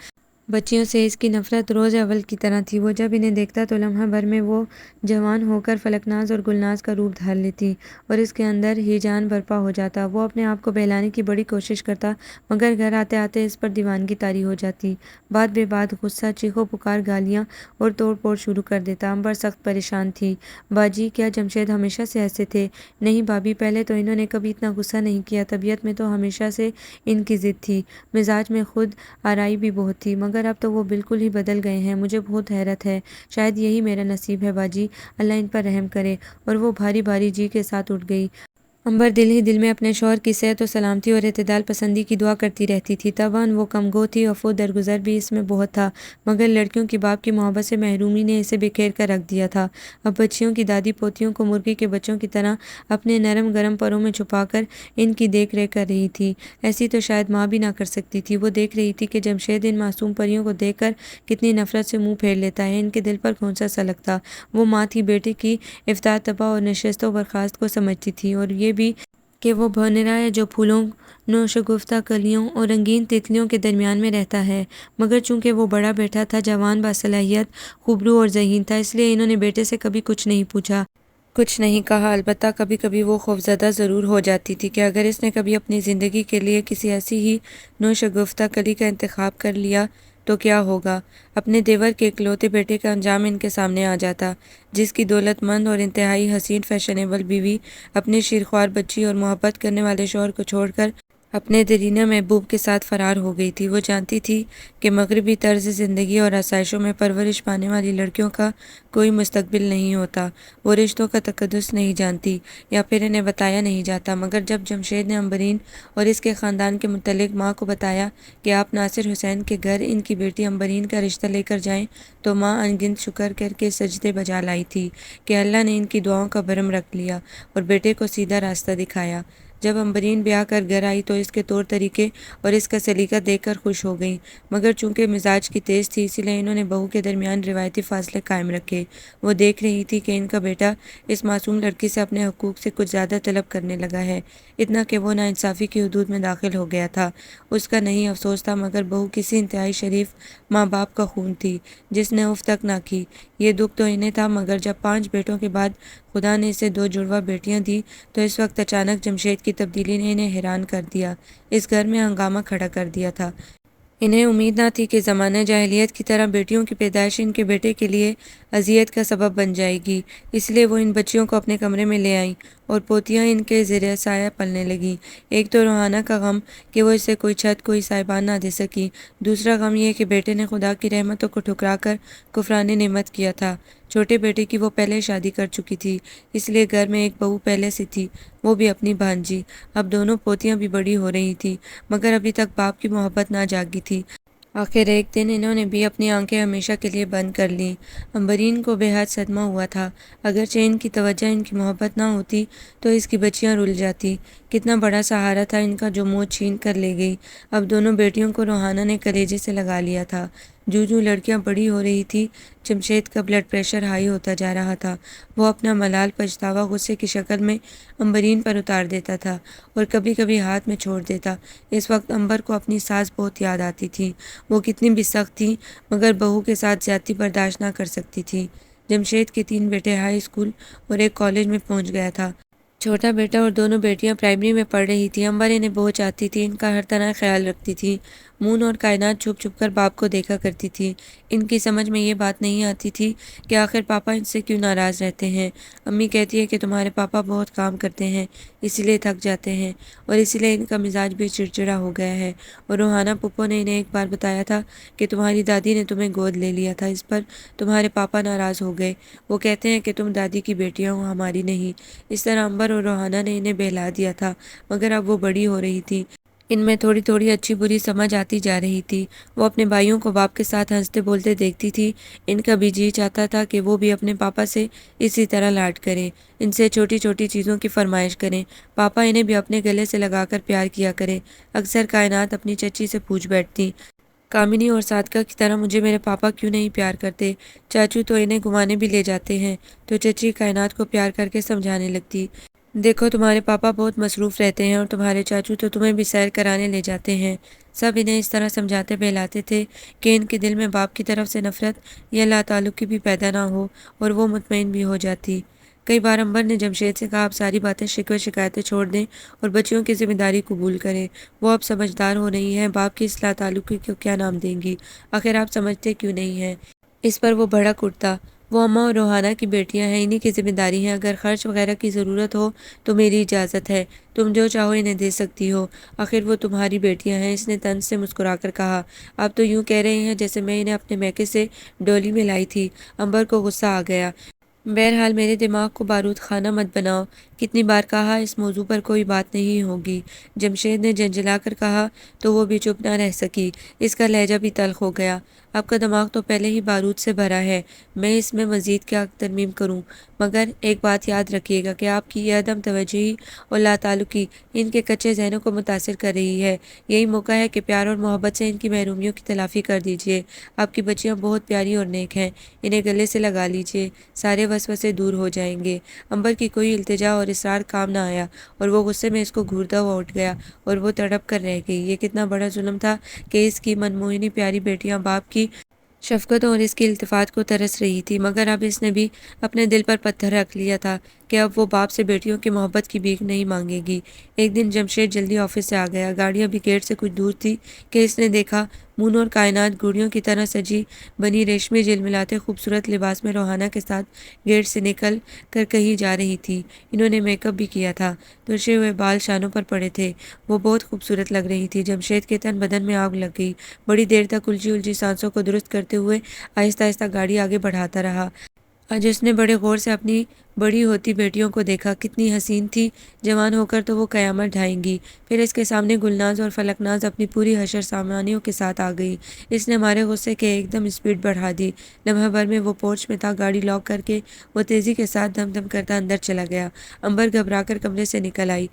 بچیوں سے اس کی نفرت روز اول کی طرح تھی۔ وہ جب انہیں دیکھتا تو لمحہ بھر میں وہ جوان ہو کر فلکناز اور گلناز کا روپ دھار لیتی اور اس کے اندر ہیجان برپا ہو جاتا۔ وہ اپنے آپ کو بہلانے کی بڑی کوشش کرتا، مگر گھر آتے آتے اس پر دیوانگی طاری ہو جاتی۔ بات بے بات غصہ، چیخو پکار، گالیاں اور توڑ پھوڑ شروع کر دیتا۔ عنبر سخت پریشان تھی۔ باجی، کیا جمشید ہمیشہ سے ایسے تھے؟ نہیں بھابی، پہلے تو انہوں نے کبھی اتنا غصہ نہیں کیا، طبیعت میں تو ہمیشہ سے ان کی ضد تھی، مزاج میں خود آرائی بھی بہت تھی، مگر اب تو وہ بالکل ہی بدل گئے ہیں، مجھے بہت حیرت ہے۔ شاید یہی میرا نصیب ہے باجی، اللہ ان پر رحم کرے۔ اور وہ بھاری بھاری جی کے ساتھ اٹھ گئی۔ عنبر دل ہی دل میں اپنے شوہر کی صحت و سلامتی اور اعتدال پسندی کی دعا کرتی رہتی تھی۔ طبعاً وہ کم گو تھی، عفو درگزر بھی اس میں بہت تھا، مگر لڑکیوں کی باپ کی محبت سے محرومی نے اسے بکھیر کر رکھ دیا تھا۔ اب بچیوں کی دادی پوتیوں کو مرغی کے بچوں کی طرح اپنے نرم گرم پروں میں چھپا کر ان کی دیکھ ریکھ کر رہی تھی۔ ایسی تو شاید ماں بھی نہ کر سکتی تھی۔ وہ دیکھ رہی تھی کہ جمشید ان معصوم پریوں کو دیکھ کر کتنی نفرت سے منہ پھیر لیتا ہے، ان کے دل پر کون سا لگتا۔ وہ ماں تھی، بیٹے کی افطار تباہ اور نشست و برخاست کو سمجھتی تھی، اور یہ بھی کہ وہ بھونرا ہے جو پھولوں، شگفتہ کلیوں اور رنگین تتلیوں کے درمیان میں رہتا ہے۔ مگر چونکہ وہ بڑا بیٹا تھا، جوان، باصلاحیت، خوبرو اور ذہین تھا، اس لیے انہوں نے بیٹے سے کبھی کچھ نہیں پوچھا، کچھ نہیں کہا۔ البتہ کبھی کبھی وہ خوفزدہ ضرور ہو جاتی تھی کہ اگر اس نے کبھی اپنی زندگی کے لیے کسی ایسی ہی شگفتہ کلی کا انتخاب کر لیا تو کیا ہوگا؟ اپنے دیور کے اکلوتے بیٹے کا انجام ان کے سامنے آ جاتا، جس کی دولت مند اور انتہائی حسین فیشنیبل بیوی اپنے شیرخوار بچی اور محبت کرنے والے شوہر کو چھوڑ کر اپنے دیرینہ محبوب کے ساتھ فرار ہو گئی تھی۔ وہ جانتی تھی کہ مغربی طرز زندگی اور آسائشوں میں پرورش پانے والی لڑکیوں کا کوئی مستقبل نہیں ہوتا۔ وہ رشتوں کا تقدس نہیں جانتی، یا پھر انہیں بتایا نہیں جاتا۔ مگر جب جمشید نے عنبرین اور اس کے خاندان کے متعلق ماں کو بتایا کہ آپ ناصر حسین کے گھر ان کی بیٹی عنبرین کا رشتہ لے کر جائیں، تو ماں انگنت شکر کر کے سجدے بجا لائی تھی کہ اللہ نے ان کی دعاؤں کا بھرم رکھ لیا اور بیٹے کو سیدھا راستہ دکھایا۔ جب عنبرین بیاہ کر گھر آئی تو اس کے طور طریقے اور اس کا سلیقہ دیکھ کر خوش ہو گئیں، مگر چونکہ مزاج کی تیز تھی، اسی لیے انہوں نے بہو کے درمیان روایتی فاصلے قائم رکھے۔ وہ دیکھ رہی تھی کہ ان کا بیٹا اس معصوم لڑکی سے اپنے حقوق سے کچھ زیادہ طلب کرنے لگا ہے، اتنا کہ وہ ناانصافی کی حدود میں داخل ہو گیا تھا۔ اس کا نہیں افسوس تھا، مگر بہو کسی انتہائی شریف ماں باپ کا خون تھی، جس نے اف تک نہ کی۔ یہ دکھ تو انہیں تھا، مگر جب 5 بیٹوں کے بعد خدا نے اسے 2 جڑواں بیٹیاں دیں تو اس وقت اچانک جمشید کی تبدیلی نے انہیں حیران کر دیا، اس گھر میں ہنگامہ کھڑا کر دیا تھا۔ انہیں امید نہ تھی کہ زمانہ جاہلیت کی طرح بیٹیوں کی پیدائش ان کے بیٹے کے لیے اذیت کا سبب بن جائے گی، اس لیے وہ ان بچیوں کو اپنے کمرے میں لے آئیں اور پوتیاں ان کے زیر سایہ پلنے لگیں۔ ایک تو روحانہ کا غم کہ وہ اسے کوئی چھت، کوئی سائبان نہ دے سکی، دوسرا غم یہ کہ بیٹے نے خدا کی رحمتوں کو ٹھکرا کر کفران نعمت کیا تھا۔ چھوٹے بیٹے کی وہ پہلے شادی کر چکی تھی، اس لیے گھر میں ایک بہو پہلے سے تھی، وہ بھی اپنی بھانجی۔ اب دونوں پوتیاں بھی بڑی ہو رہی تھیں، مگر ابھی تک باپ کی محبت نہ جاگی تھی۔ آخر ایک دن انہوں نے بھی اپنی آنکھیں ہمیشہ کے لیے بند کر لیں۔ عنبرین کو بے حد صدمہ ہوا تھا، اگرچہ ان کی توجہ ان کی محبت نہ ہوتی تو اس کی بچیاں رل جاتی۔ کتنا بڑا سہارا تھا ان کا جو موت چھین کر لے گئی۔ اب دونوں بیٹیوں کو روحانہ نے کلیجے سے لگا لیا تھا۔ جو لڑکیاں بڑی ہو رہی تھی جمشید کا بلڈ پریشر ہائی ہوتا جا رہا تھا۔ وہ اپنا ملال پچھتاوا غصے کی شکل میں امبرین پر اتار دیتا تھا اور کبھی کبھی ہاتھ میں چھوڑ دیتا۔ اس وقت امبر کو اپنی ساس بہت یاد آتی تھی۔ وہ کتنی بھی سخت تھی مگر بہو کے ساتھ زیادتی برداشت نہ کر سکتی تھی۔ جمشید کے 3 بیٹے ہائی اسکول اور ایک کالج میں پہنچ گیا تھا۔ چھوٹا بیٹا اور دونوں بیٹیاں پرائمری میں پڑھ رہی تھی۔ امبر انہیں بہت چاہتی تھی، ان کا ہر طرح خیال رکھتی تھی۔ مون اور کائنات چھپ چھپ کر باپ کو دیکھا کرتی تھی۔ ان کی سمجھ میں یہ بات نہیں آتی تھی کہ آخر پاپا ان سے کیوں ناراض رہتے ہیں۔ امی کہتی ہے کہ تمہارے پاپا بہت کام کرتے ہیں، اسی لیے تھک جاتے ہیں اور اسی لیے ان کا مزاج بھی چڑچڑا ہو گیا ہے۔ اور روحانہ پھپھو نے انہیں ایک بار بتایا تھا کہ تمہاری دادی نے تمہیں گود لے لیا تھا، اس پر تمہارے پاپا ناراض ہو گئے۔ وہ کہتے ہیں کہ تم دادی کی بیٹیاں ہو، ہماری نہیں۔ اس طرح امبر اور روحانہ نے انہیں بہلا دیا تھا مگر اب وہ بڑی ہو رہی تھی۔ ان میں تھوڑی تھوڑی اچھی بری سمجھ آتی جا رہی تھی۔ وہ اپنے بھائیوں کو باپ کے ساتھ ہنستے بولتے دیکھتی تھی۔ ان کا بھی جی چاہتا تھا کہ وہ بھی اپنے پاپا سے اسی طرح لاڈ کریں، ان سے چھوٹی چھوٹی چیزوں کی فرمائش کریں، پاپا انہیں بھی اپنے گلے سے لگا کر پیار کیا کریں۔ اکثر کائنات اپنی چچی سے پوچھ بیٹھتی، کامنی اور صادقہ کی طرح مجھے میرے پاپا کیوں نہیں پیار کرتے؟ چاچو تو انہیں گھمانے بھی لے جاتے ہیں۔ تو چچی کائنات کو پیار کر کے سمجھانے لگتی، دیکھو تمہارے پاپا بہت مصروف رہتے ہیں اور تمہارے چاچو تو تمہیں بھی سیر کرانے لے جاتے ہیں۔ سب انہیں اس طرح سمجھاتے بہلاتے تھے کہ ان کے دل میں باپ کی طرف سے نفرت یا لا تعلقی بھی پیدا نہ ہو اور وہ مطمئن بھی ہو جاتی۔ کئی بار امبر نے جمشید سے کہا، آپ ساری باتیں شکوے شکایتیں چھوڑ دیں اور بچیوں کی ذمہ داری قبول کریں۔ وہ اب سمجھدار ہو رہی ہیں، باپ کی اس لا تعلقی کو کیا نام دیں گی؟ آخر آپ سمجھتے کیوں نہیں ہیں؟ اس پر وہ بھڑک اٹھتا، وہ اماں اور روحانہ کی بیٹیاں ہیں، انہی کی ذمہ داری ہے، اگر خرچ وغیرہ کی ضرورت ہو تو میری اجازت ہے، تم جو چاہو انہیں دے سکتی ہو، آخر وہ تمہاری بیٹیاں ہیں۔ اس نے طنز سے مسکرا کر کہا، آپ تو یوں کہہ رہے ہیں جیسے میں انہیں اپنے میکے سے ڈولی میں لائی تھی۔ امبر کو غصہ آ گیا، بہرحال میرے دماغ کو بارود خانہ مت بناؤ، کتنی بار کہا اس موضوع پر کوئی بات نہیں ہوگی۔ جمشید نے جھنجھلا کر کہا تو وہ بھی چپ نہ رہ سکی، اس کا لہجہ بھی تلخ ہو گیا، آپ کا دماغ تو پہلے ہی بارود سے بھرا ہے، میں اس میں مزید کیا ترمیم کروں؟ مگر ایک بات یاد رکھیے گا کہ آپ کی یہ عدم توجہی اور لا تعلقی ان کے کچے ذہنوں کو متاثر کر رہی ہے۔ یہی موقع ہے کہ پیار اور محبت سے ان کی محرومیوں کی تلافی کر دیجیے۔ آپ کی بچیاں بہت پیاری اور نیک ہیں، انہیں گلے سے لگا لیجیے، سارے وسوسے دور ہو جائیں گے۔ امبر کی کوئی التجا اور اصرار کام نہ آیا اور وہ غصے میں اس کو گھورتا ہوا اٹھ گیا اور وہ تڑپ کر رہ گئی۔ یہ کتنا بڑا ظلم تھا کہ اس کی منموہنی پیاری بیٹیاں باپ کی شفقتوں اور اس کی التفات کو ترس رہی تھی، مگر اب اس نے بھی اپنے دل پر پتھر رکھ لیا تھا کہ اب وہ باپ سے بیٹیوں کی محبت کی بھیک نہیں مانگے گی۔ ایک دن جمشید جلدی آفس سے آ گیا، گاڑی ابھی گیٹ سے کچھ دور تھی کہ اس نے دیکھا مون اور کائنات گڑیوں کی طرح سجی بنی ریشمی جلملاتے خوبصورت لباس میں روحانہ کے ساتھ گیٹ سے نکل کر کہیں جا رہی تھی۔ انہوں نے میک اپ بھی کیا تھا، ترشے ہوئے بال شانوں پر پڑے تھے، وہ بہت خوبصورت لگ رہی تھی۔ جمشید کے تن بدن میں آگ لگ گئی، بڑی دیر تک الجھی الجھی سانسوں کو درست کرتے ہوئے آہستہ آہستہ گاڑی آگے بڑھاتا رہا۔ آج اس نے بڑے غور سے اپنی بڑی ہوتی بیٹیوں کو دیکھا، کتنی حسین تھی، جوان ہو کر تو وہ قیامت ڈھائیں گی۔ پھر اس کے سامنے گلناز اور فلکناز اپنی پوری حشر سامانیوں کے ساتھ آ گئی۔ اس نے ہمارے غصے کے ایک دم اسپیڈ بڑھا دی۔ لمحہ بھر میں وہ پورچ میں تھا، گاڑی لاک کر کے وہ تیزی کے ساتھ دم دم کرتا اندر چلا گیا۔ امبر گھبرا کر کمرے سے نکل آئی،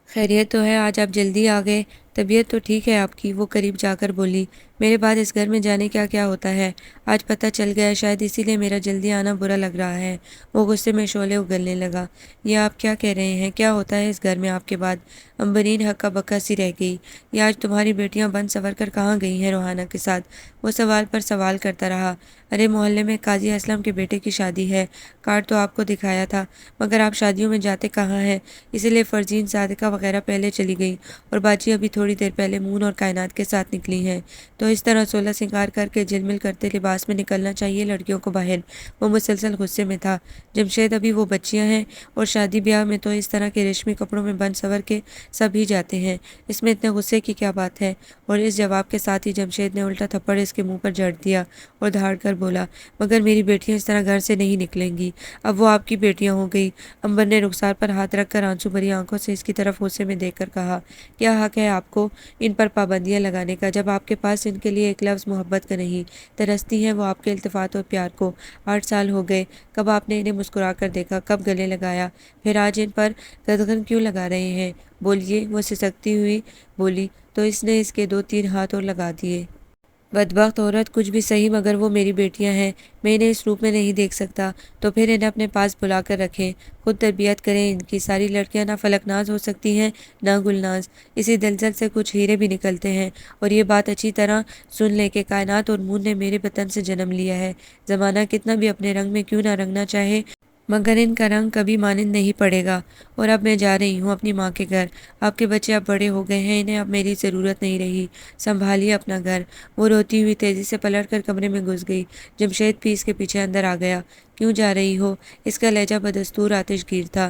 خیریت تو ہے؟ آج آپ جلدی آ گئے، طبیعت تو ٹھیک ہے آپ کی؟ وہ قریب جا کر بولی، میرے بعد اس گھر میں جانے کیا کیا ہوتا ہے، آج پتہ چل گیا، شاید اسی لیے میرا جلدی آنا برا لگ رہا ہے۔ وہ غصے میں شعلے اگلنے لگا، یہ آپ کیا کہہ رہے ہیں؟ کیا ہوتا ہے اس گھر میں آپ کے بعد؟ امبرین ہکا بکا سی رہ گئی، یہ آج تمہاری بیٹیاں بن سنور کر کہاں گئی ہیں روحانہ کے ساتھ؟ وہ سوال پر سوال کرتا رہا، ارے محلے میں قاضی اسلم کے بیٹے کی شادی ہے، کارڈ تو آپ کو دکھایا تھا، مگر آپ شادیوں میں جاتے کہاں ہیں، اسی لیے فرزین صادقہ وغیرہ پہلے چلی گئی اور باجی ابھی تھوڑی دیر پہلے مون اور کائنات کے ساتھ نکلی ہیں، تو اس طرح سولہ سنگار کر کے جھلمل کرتے لباس میں نکلنا چاہیے لڑکیوں کو باہر۔ وہ مسلسل غصے میں تھا، جمشید ابھی وہ بچیاں ہیں اور شادی بیاہ میں تو اس طرح کے ریشمی کپڑوں میں بن سنور کے سب ہی جاتے ہیں، اس میں اتنے غصے کی کیا بات ہے؟ اور اس جواب کے ساتھ ہی جمشید نے الٹا تھپڑ اس کے منہ پر جڑ دیا اور دھاڑ کر بولا، مگر میری بیٹیاں اس طرح گھر سے نہیں نکلیں گی، اب وہ آپ کی بیٹیاں ہو گئی۔ امبر نے رخسار پر ہاتھ رکھ کر آنسو بھری آنکھوں سے اس کی طرف غصے میں دیکھ کر کہا، کیا حق ہے آپ کو ان پر پابندیاں لگانے کا، جب آپ کے پاس ان کے لیے ایک لفظ محبت کا نہیں؟ ترستی ہیں وہ آپ کے التفات اور پیار کو، 8 سال ہو گئے، کب آپ نے انہیں مسکرا کر دیکھا، کب گلے لگایا، پھر آج ان پر قدغن کیوں لگا رہے ہیں؟ بولیے، وہ سسکتی ہوئی بولی، تو اس نے اس کے 2-3 ہاتھ اور لگا دیے۔ بدبخت عورت، کچھ بھی صحیح مگر وہ میری بیٹیاں ہیں، میں انہیں اس روپ میں نہیں دیکھ سکتا، تو پھر انہیں اپنے پاس بلا کر رکھیں، خود تربیت کریں ان کی۔ ساری لڑکیاں نہ فلکناز ہو سکتی ہیں نہ گلناز، اسی دلدل سے کچھ ہیرے بھی نکلتے ہیں۔ اور یہ بات اچھی طرح سن لیں کہ کائنات اور مون نے میرے بطن سے جنم لیا ہے، زمانہ کتنا بھی اپنے رنگ میں کیوں نہ رنگنا چاہے مگر ان کا رنگ کبھی مانند نہیں پڑے گا۔ اور اب میں جا رہی ہوں اپنی ماں کے گھر، آپ کے بچے اب بڑے ہو گئے ہیں، انہیں اب میری ضرورت نہیں رہی، سنبھالیے اپنا گھر۔ وہ روتی ہوئی تیزی سے پلٹ کر کمرے میں گھس گئی۔ جمشید بھی اس کے پیچھے اندر آ گیا۔ کیوں جا رہی ہو؟ اس کا لہجہ بدستور آتش گیر تھا،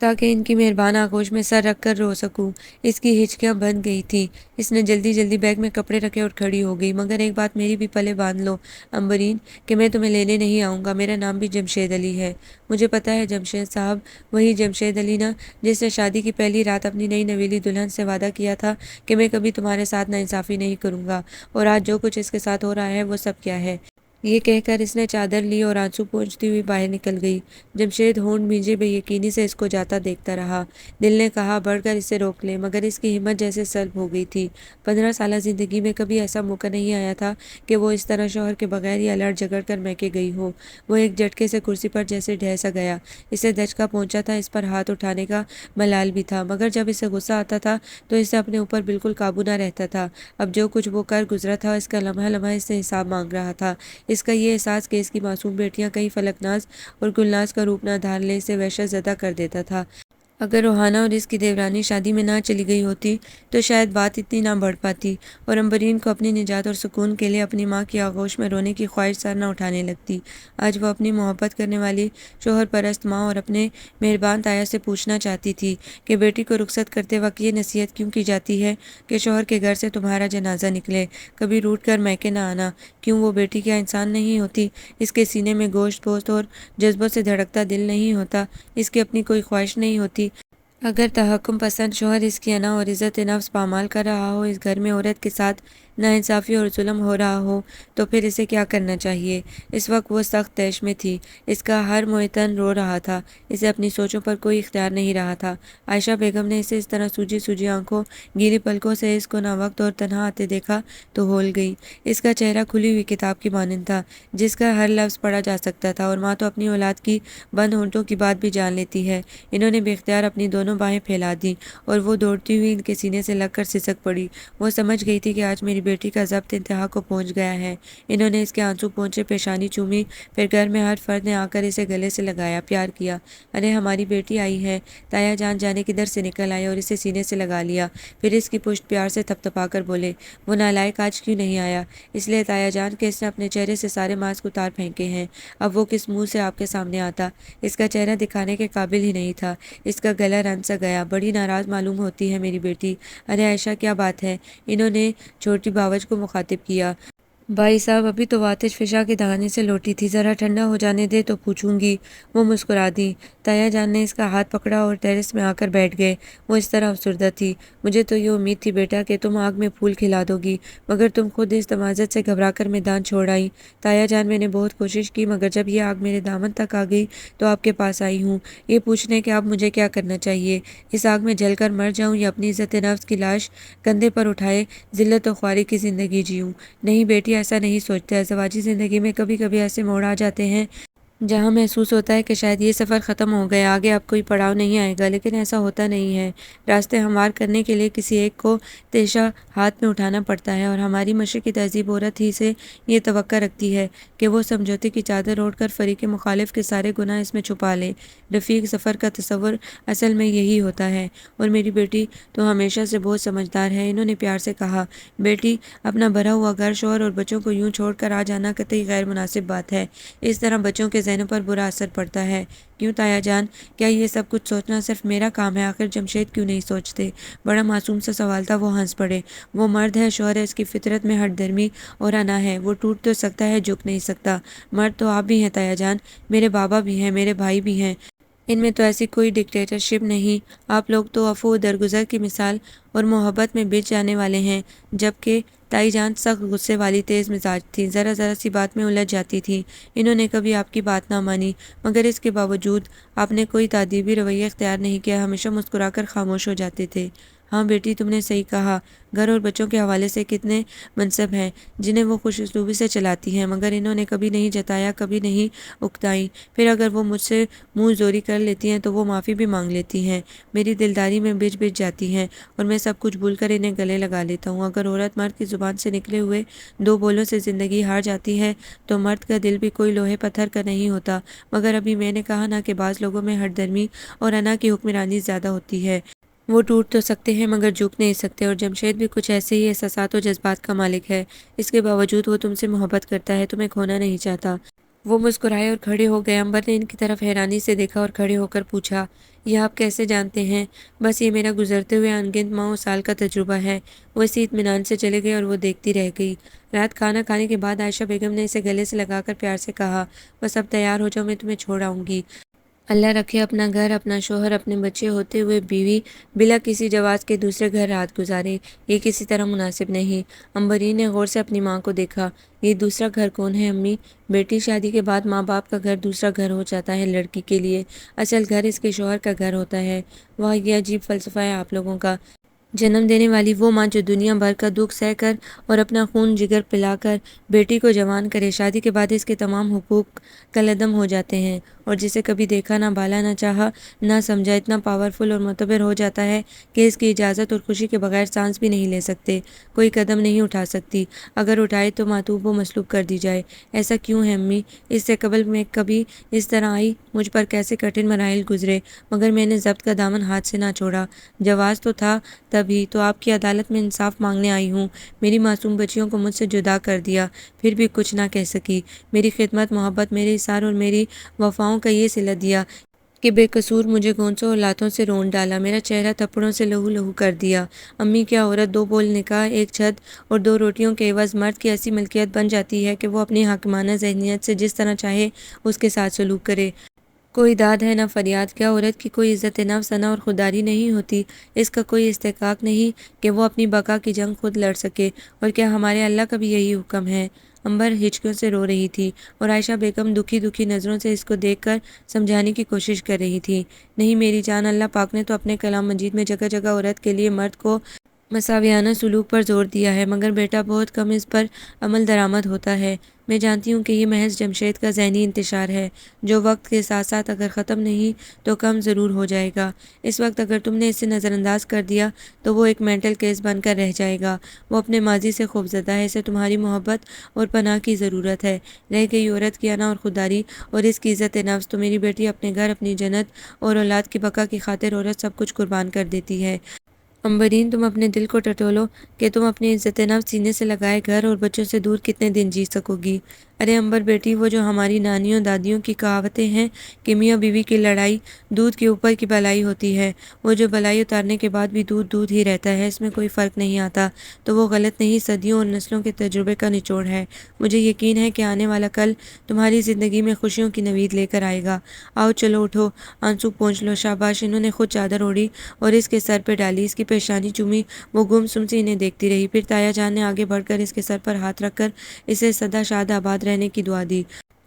تاکہ ان کی مہربان آغوش میں سر رکھ کر رو سکوں۔ اس کی ہچکیاں بند گئی تھیں، اس نے جلدی جلدی بیگ میں کپڑے رکھے اور کھڑی ہو گئی۔ مگر ایک بات میری بھی پلے باندھ لو امبرین، کہ میں تمہیں لینے نہیں آؤں گا، میرا نام بھی جمشید علی ہے۔ مجھے پتا ہے جمشید صاحب، وہی جمشید علی نا جس نے شادی کی پہلی رات اپنی نئی نویلی دلہن سے وعدہ کیا تھا کہ میں کبھی تمہارے ساتھ ناانصافی نہیں کروں گا، اور آج جو کچھ اس کے ساتھ ہو رہا ہے وہ سب کیا ہے؟ یہ کہہ کر اس نے چادر لی اور آنسو پونچھتی ہوئی باہر نکل گئی۔ جمشید ہونٹ بھینجے بے یقینی سے اس کو جاتا دیکھتا رہا۔ دل نے کہا بڑھ کر اسے روک لے، مگر اس کی ہمت جیسے سلب ہو گئی تھی۔ 15 سالہ زندگی میں کبھی ایسا موقع نہیں آیا تھا کہ وہ اس طرح شوہر کے بغیر یا لڑ جھگڑ کر میکے گئی ہو۔ وہ ایک جھٹکے سے کرسی پر جیسے ڈھہ سا گیا۔ اسے دھچکا پہنچا تھا، اس پر ہاتھ اٹھانے کا ملال بھی تھا، مگر جب اسے غصہ آتا تھا تو اسے اپنے اوپر بالکل قابو نہ رہتا تھا۔ اب جو کچھ وہ کر گزرا تھا، اس کا لمحہ لمحہ اس سے حساب مانگ رہا تھا۔ اس کا یہ احساس کہ اس کی معصوم بیٹیاں کہیں فلکناز اور گلناز کا روپ نہ دھار لیں، اسے وحشت زدہ کر دیتا تھا۔ اگر روحانہ اور اس کی دیورانی شادی میں نہ چلی گئی ہوتی تو شاید بات اتنی نہ بڑھ پاتی، اور امبرین کو اپنی نجات اور سکون کے لیے اپنی ماں کی آغوش میں رونے کی خواہش سر نہ اٹھانے لگتی۔ آج وہ اپنی محبت کرنے والی شوہر پرست ماں اور اپنے مہربان تایا سے پوچھنا چاہتی تھی کہ بیٹی کو رخصت کرتے وقت یہ نصیحت کیوں کی جاتی ہے کہ شوہر کے گھر سے تمہارا جنازہ نکلے، کبھی روٹھ کر میکے نہ آنا؟ کیوں وہ بیٹی کیا انسان نہیں ہوتی؟ اس کے سینے میں گوشت پوست اور جذبوں سے دھڑکتا دل نہیں ہوتا؟ اس کی اپنی کوئی خواہش نہیں ہوتی؟ اگر تحکم پسند شوہر اس کی انا اور عزت نفس پامال کر رہا ہو، اس گھر میں عورت کے ساتھ ناانصافی اور ظلم ہو رہا ہو، تو پھر اسے کیا کرنا چاہیے؟ اس وقت وہ سخت طیش میں تھی، اس کا ہر معتن رو رہا تھا، اسے اپنی سوچوں پر کوئی اختیار نہیں رہا تھا۔ عائشہ بیگم نے اسے اس طرح سوجی سوجی آنکھوں، گیلی پلکوں سے اس کو نہ وقت اور تنہا آتے دیکھا تو ہول گئی۔ اس کا چہرہ کھلی ہوئی کتاب کی مانند تھا، جس کا ہر لفظ پڑھا جا سکتا تھا، اور ماں تو اپنی اولاد کی بند ہونٹوں کی بات بھی جان لیتی ہے۔ انہوں نے بے اختیار اپنی دونوں باہیں پھیلا دیں اور وہ دوڑتی ہوئی ان کے سینے سے لگ کر سسک پڑی۔ وہ سمجھ گئی تھی کہ آج میری بیٹی کا ضبط انتہا کو پہنچ گیا ہے۔ انہوں نے اس کے آنسو پونچھے پیشانی چومی، پھر گھر میں ہر فرد نے آ کر اسے گلے سے لگایا، پیار کیا۔ ارے ہماری بیٹی آئی ہے! تایا جان جانے کدھر سے نکل آئے اور اسے سینے سے لگا لیا، پھر اس کی پشت پیار سے تھپ تھپا کر بولے، وہ نالائق آج کیوں نہیں آیا؟ اس لیے تایا جان کہ اس نے اپنے چہرے سے سارے ماسک اتار پھینکے ہیں۔ اب وہ کس منہ سے آپ کے سامنے آتا؟ اس کا چہرہ دکھانے کے قابل ہی نہیں تھا، اس کا گلا رن سا گیا۔ بڑی ناراض معلوم ہوتی ہے میری بیٹی۔ ارے عائشہ کیا بات ہے؟ انہوں نے چھوٹی باوج کو مخاطب کیا۔ بھائی صاحب ابھی تو وہ آتش فشاں کے دہانے سے لوٹی تھی، ذرا ٹھنڈا ہو جانے دے تو پوچھوں گی۔ وہ مسکرا دیں۔ تایا جان نے اس کا ہاتھ پکڑا اور ٹیرس میں آ کر بیٹھ گئے۔ وہ اس طرح افسردہ تھی، مجھے تو یہ امید تھی بیٹا کہ تم آگ میں پھول کھلا دو گی، مگر تم خود اس تمازت سے گھبرا کر میدان چھوڑ آئیں۔ تایا جان میں نے بہت کوشش کی، مگر جب یہ آگ میرے دامن تک آ گئی تو آپ کے پاس آئی ہوں، یہ پوچھنے کہ اب مجھے کیا کرنا چاہیے، اس آگ میں جل کر مر جاؤں یا اپنی عزت نفس کی لاش کندھے پر اٹھائے ذلت و خواری کی زندگی جیوں؟ نہیں بیٹی، ایسا نہیں سوچتے۔ ازدواجی زندگی میں کبھی کبھی ایسے موڑ آ جاتے ہیں جہاں محسوس ہوتا ہے کہ شاید یہ سفر ختم ہو گیا، آگے اب کوئی پڑاؤ نہیں آئے گا، لیکن ایسا ہوتا نہیں ہے۔ راستے ہموار کرنے کے لیے کسی ایک کو تیشہ ہاتھ میں اٹھانا پڑتا ہے، اور ہماری مشرقی تہذیب عورت ہی سے یہ توقع رکھتی ہے کہ وہ سمجھوتے کی چادر اوڑھ کر فریق مخالف کے سارے گناہ اس میں چھپا لے۔ رفیق سفر کا تصور اصل میں یہی ہوتا ہے۔ اور میری بیٹی تو ہمیشہ سے بہت سمجھدار ہے، انہوں نے پیار سے کہا۔ بیٹی، اپنا بھرا ہوا گھر، شوہر اور بچوں کو یوں چھوڑ کر آ جانا قطعی غیر مناسب بات ہے، اس طرح بچوں کے ذہنوں پر برا اثر پڑتا ہے۔ کیوں تایا جان، کیا یہ سب کچھ سوچنا صرف میرا کام ہے؟ آخر جمشید کیوں نہیں سوچتے؟ بڑا معصوم سا سوال تھا۔ وہ ہنس پڑے۔ وہ مرد ہے، شوہر ہے، اس کی فطرت میں ہٹ دھرمی اور انا ہے، وہ ٹوٹ تو سکتا ہے، جھک نہیں سکتا۔ مرد تو آپ بھی ہیں تایا جان، میرے بابا بھی ہیں، میرے بھائی بھی ہیں، ان میں تو ایسی کوئی ڈکٹیٹرشپ نہیں۔ آپ لوگ تو عفو و درگزر کی مثال اور محبت میں بچ جانے والے ہیں، جبکہ تائی جان سخت غصے والی تیز مزاج تھیں، ذرا ذرا سی بات میں الجھ جاتی تھیں۔ انہوں نے کبھی آپ کی بات نہ مانی، مگر اس کے باوجود آپ نے کوئی تادیبی رویہ اختیار نہیں کیا، ہمیشہ مسکرا کر خاموش ہو جاتے تھے۔ ہاں بیٹی، تم نے صحیح کہا۔ گھر اور بچوں کے حوالے سے کتنے منصب ہیں جنہیں وہ خوش اسلوبی سے چلاتی ہیں، مگر انہوں نے کبھی نہیں جتایا، کبھی نہیں اکتائیں۔ پھر اگر وہ مجھ سے منہ زوری کر لیتی ہیں تو وہ معافی بھی مانگ لیتی ہیں، میری دلداری میں بجھ بجھ جاتی ہیں اور میں سب کچھ بھول کر انہیں گلے لگا لیتا ہوں۔ اگر عورت مرد کی زبان سے نکلے ہوئے دو بولوں سے زندگی ہار جاتی ہے تو مرد کا دل بھی کوئی لوہے پتھر کا نہیں ہوتا۔ مگر ابھی میں نے کہا نا کہ بعض لوگوں میں ہٹ درمی اور انا کی حکمرانی زیادہ ہوتی ہے۔ وہ ٹوٹ تو سکتے ہیں مگر جھک نہیں سکتے، اور جمشید بھی کچھ ایسے ہی احساسات و جذبات کا مالک ہے۔ اس کے باوجود وہ تم سے محبت کرتا ہے، تمہیں کھونا نہیں چاہتا۔ وہ مسکرائے اور کھڑے ہو گئے۔ امبر نے ان کی طرف حیرانی سے دیکھا اور کھڑے ہو کر پوچھا، یہ آپ کیسے جانتے ہیں؟ بس یہ میرا گزرتے ہوئے ان گنت ماہ و سال کا تجربہ ہے۔ وہ اسی اطمینان سے چلے گئے اور وہ دیکھتی رہ گئی۔ رات کھانا کھانے کے بعد عائشہ بیگم نے اسے گلے سے لگا کر پیار سے کہا، بس اب تیار ہو جاؤ، میں تمہیں چھوڑ آؤں گی۔ اللہ رکھے اپنا گھر، اپنا شوہر، اپنے بچے ہوتے ہوئے بیوی بلا کسی جواز کے دوسرے گھر رات گزارے، یہ کسی طرح مناسب نہیں۔ امبرین نے غور سے اپنی ماں کو دیکھا۔ یہ دوسرا گھر کون ہے امی؟ بیٹی، شادی کے بعد ماں باپ کا گھر دوسرا گھر ہو جاتا ہے لڑکی کے لیے، اصل گھر اس کے شوہر کا گھر ہوتا ہے۔ واہ، یہ عجیب فلسفہ ہے آپ لوگوں کا۔ جنم دینے والی وہ ماں جو دنیا بھر کا دکھ سہ کر اور اپنا خون جگر پلا کر بیٹی کو جوان کرے، شادی کے بعد اس کے تمام حقوق کالعدم ہو جاتے ہیں، اور جسے کبھی دیکھا نہ بالا نہ چاہا نہ سمجھا، اتنا پاورفل اور معتبر ہو جاتا ہے کہ اس کی اجازت اور خوشی کے بغیر سانس بھی نہیں لے سکتے، کوئی قدم نہیں اٹھا سکتی، اگر اٹھائے تو معتوب و مصلوب کر دی جائے۔ ایسا کیوں ہے امی؟ اس سے قبل میں کبھی اس طرح آئی؟ مجھ پر کیسے کٹھن مراحل گزرے، مگر میں نے ضبط کا دامن ہاتھ سے نہ چھوڑا۔ جواز تو تھا تبھی تو آپ کی عدالت میں انصاف مانگنے آئی ہوں۔ میری معصوم بچیوں کو مجھ سے جدا کر دیا، پھر بھی کچھ نہ کہہ سکی۔ میری خدمت، محبت، میرے اصرار اور میری وفاؤں کا یہ صلہ دیا کہ بے قصور مجھے گونسوں اور لاتوں سے رونڈ ڈالا، میرا چہرہ تھپڑوں سے لہو لہو کر دیا۔ امی، کیا عورت دو بول نکاح، ایک چھت اور دو روٹیوں کے عوض مرد کی ایسی ملکیت بن جاتی ہے کہ وہ اپنی حاکمانہ ذہنیت سے جس طرح چاہے اس کے ساتھ سلوک کرے؟ کوئی داد ہے نہ فریاد۔ کیا عورت کی کوئی عزت نفس، انا اور خودداری نہیں ہوتی؟ اس کا کوئی استحقاق نہیں کہ وہ اپنی بقا کی جنگ خود لڑ سکے؟ اور کیا ہمارے اللہ کا بھی یہی حکم ہے؟ امبر ہچکیوں سے رو رہی تھی اور عائشہ بیگم دکھی دکھی نظروں سے اس کو دیکھ کر سمجھانے کی کوشش کر رہی تھی۔ نہیں میری جان، اللہ پاک نے تو اپنے کلام مجید میں جگہ جگہ عورت کے لیے مرد کو مساویانہ سلوک پر زور دیا ہے، مگر بیٹا بہت کم اس پر عمل درآمد ہوتا ہے۔ میں جانتی ہوں کہ یہ محض جمشید کا ذہنی انتشار ہے، جو وقت کے ساتھ ساتھ اگر ختم نہیں تو کم ضرور ہو جائے گا۔ اس وقت اگر تم نے اسے نظر انداز کر دیا تو وہ ایک مینٹل کیس بن کر رہ جائے گا۔ وہ اپنے ماضی سے خوفزدہ ہے، اسے تمہاری محبت اور پناہ کی ضرورت ہے۔ رہ گئی عورت کی انا اور خودداری اور اس کی عزت نفس، تو میری بیٹی اپنے گھر، اپنی جنت اور اولاد کی بقا کی خاطر عورت سب کچھ قربان کر دیتی ہے۔ امبرین، تم اپنے دل کو ٹٹولو کہ تم اپنی عزت نفس سینے سے لگائے گھر اور بچوں سے دور کتنے دن جی سکو گی؟ ارے امبر بیٹی، وہ جو ہماری نانیوں دادیوں کی کہاوتیں ہیں کہ میاں بیوی کی لڑائی دودھ کے اوپر کی بلائی ہوتی ہے، وہ جو بلائی اتارنے کے بعد بھی دودھ دودھ ہی رہتا ہے، اس میں کوئی فرق نہیں آتا، تو وہ غلط نہیں، صدیوں اور نسلوں کے تجربے کا نچوڑ ہے۔ مجھے یقین ہے کہ آنے والا کل تمہاری زندگی میں خوشیوں کی نوید لے کر آئے گا۔ آؤ چلو اٹھو، آنسو پونچھ لو۔ شاباش۔ انہوں نے خود چادر اوڑھی اور اس کے سر پہ ڈالی، اس کی پیشانی چومی۔ وہ گم سم سی انہیں دیکھتی رہی، پھر تایا جان نے آگے بڑھ کر اس کے سر پر ہاتھ رکھ کر اسے سدا شاد آباد رہنے کی دعا دی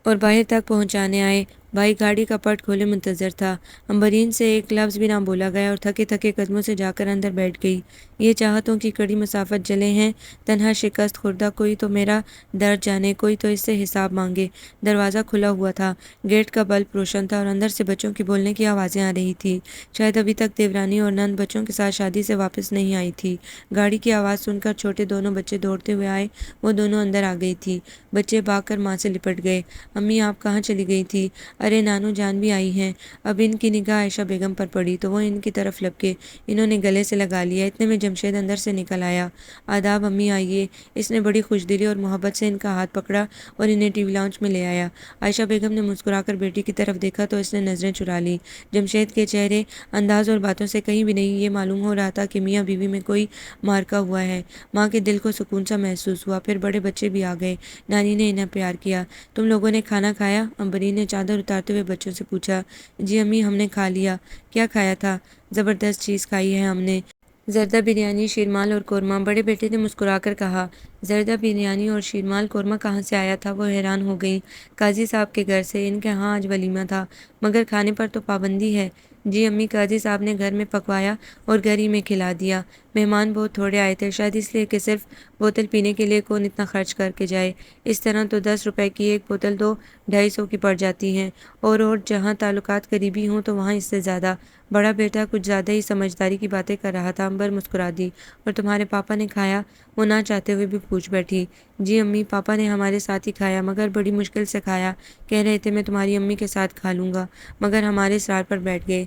اور باہر تک پہنچانے آئے۔ بھائی گاڑی کا پٹ کھولے منتظر تھا۔ امبرین سے ایک لفظ بھی نہ بولا گیا اور تھکے تھکے قدموں سے جا کر اندر بیٹھ گئی۔ یہ چاہتوں کی کڑی مسافت جلے ہیں، تنہا شکست خوردہ، کوئی تو میرا درد جانے، کوئی تو اس سے حساب مانگے۔ دروازہ کھلا ہوا تھا، گیٹ کا بلب روشن تھا اور اندر سے بچوں کی بولنے کی آوازیں آ رہی تھی۔ شاید ابھی تک دیورانی اور نند بچوں کے ساتھ شادی سے واپس نہیں آئی تھی۔ گاڑی کی آواز سن کر چھوٹے دونوں بچے دوڑتے ہوئے آئے، وہ دونوں اندر آ گئی تھی۔ بچے بھاگ کر ماں سے لپٹ گئے۔ امی، آپ کہاں چلی گئی تھی؟ ارے نانو جان بھی آئی ہیں۔ اب ان کی نگاہ عائشہ بیگم پر پڑی تو وہ ان کی طرف لپکے، انہوں نے گلے سے لگا لیا۔ اتنے میں جمشید اندر سے نکل آیا۔ آداب امی، آئیے۔ اس نے بڑی خوشدلی اور محبت سے ان کا ہاتھ پکڑا اور انہیں ٹی وی لاؤنج میں لے آیا۔ عائشہ بیگم نے مسکرا کر بیٹی کی طرف دیکھا تو اس نے نظریں چرا لیں۔ جمشید کے چہرے، انداز اور باتوں سے کہیں بھی نہیں یہ معلوم ہو رہا تھا کہ میاں بیوی میں کوئی معرکہ ہوا ہے۔ ماں کے دل کو سکون سا محسوس ہوا۔ پھر بڑے بچے بھی آ گئے۔ نانی نے انہیں پیار کیا۔ تم لوگوں نے کھانا کھایا؟ امبرین نے چادر اتارتے ہوئے بچوں سے پوچھا۔ جی امی، ہم نے کھا لیا۔ کیا کھایا تھا؟ زبردست چیز کھائی ہے ہم نے، زردہ بریانی، شیرمال اور قورمہ۔ بڑے بیٹے نے مسکرا کر کہا۔ زردہ بریانی اور شیرمال قورمہ کہاں سے آیا تھا؟ وہ حیران ہو گئی۔ قاضی صاحب کے گھر سے، ان کے ہاں آج ولیمہ تھا، مگر کھانے پر تو پابندی ہے۔ جی امی، قاضی صاحب نے گھر میں پکوایا اور گھر ہی میں کھلا دیا۔ مہمان بہت تھوڑے آئے تھے، شاید اس لیے کہ صرف بوتل پینے کے لیے کون اتنا خرچ کر کے جائے۔ اس طرح تو 10 روپے کی ایک بوتل تو 250 کی پڑ جاتی ہیں، اور جہاں تعلقات قریبی ہوں تو وہاں اس سے زیادہ۔ بڑا بیٹا کچھ زیادہ ہی سمجھداری کی باتیں کر رہا تھا۔ امبر مسکرا دی۔ اور تمہارے پاپا نے کھایا؟ وہ نہ چاہتے ہوئے بھی پوچھ بیٹھی۔ جی امی، پاپا نے ہمارے ساتھ ہی کھایا، مگر بڑی مشکل سے کھایا۔ کہہ رہے تھے میں تمہاری امی کے ساتھ کھا لوں گا، مگر ہمارے اصرار پر بیٹھ گئے۔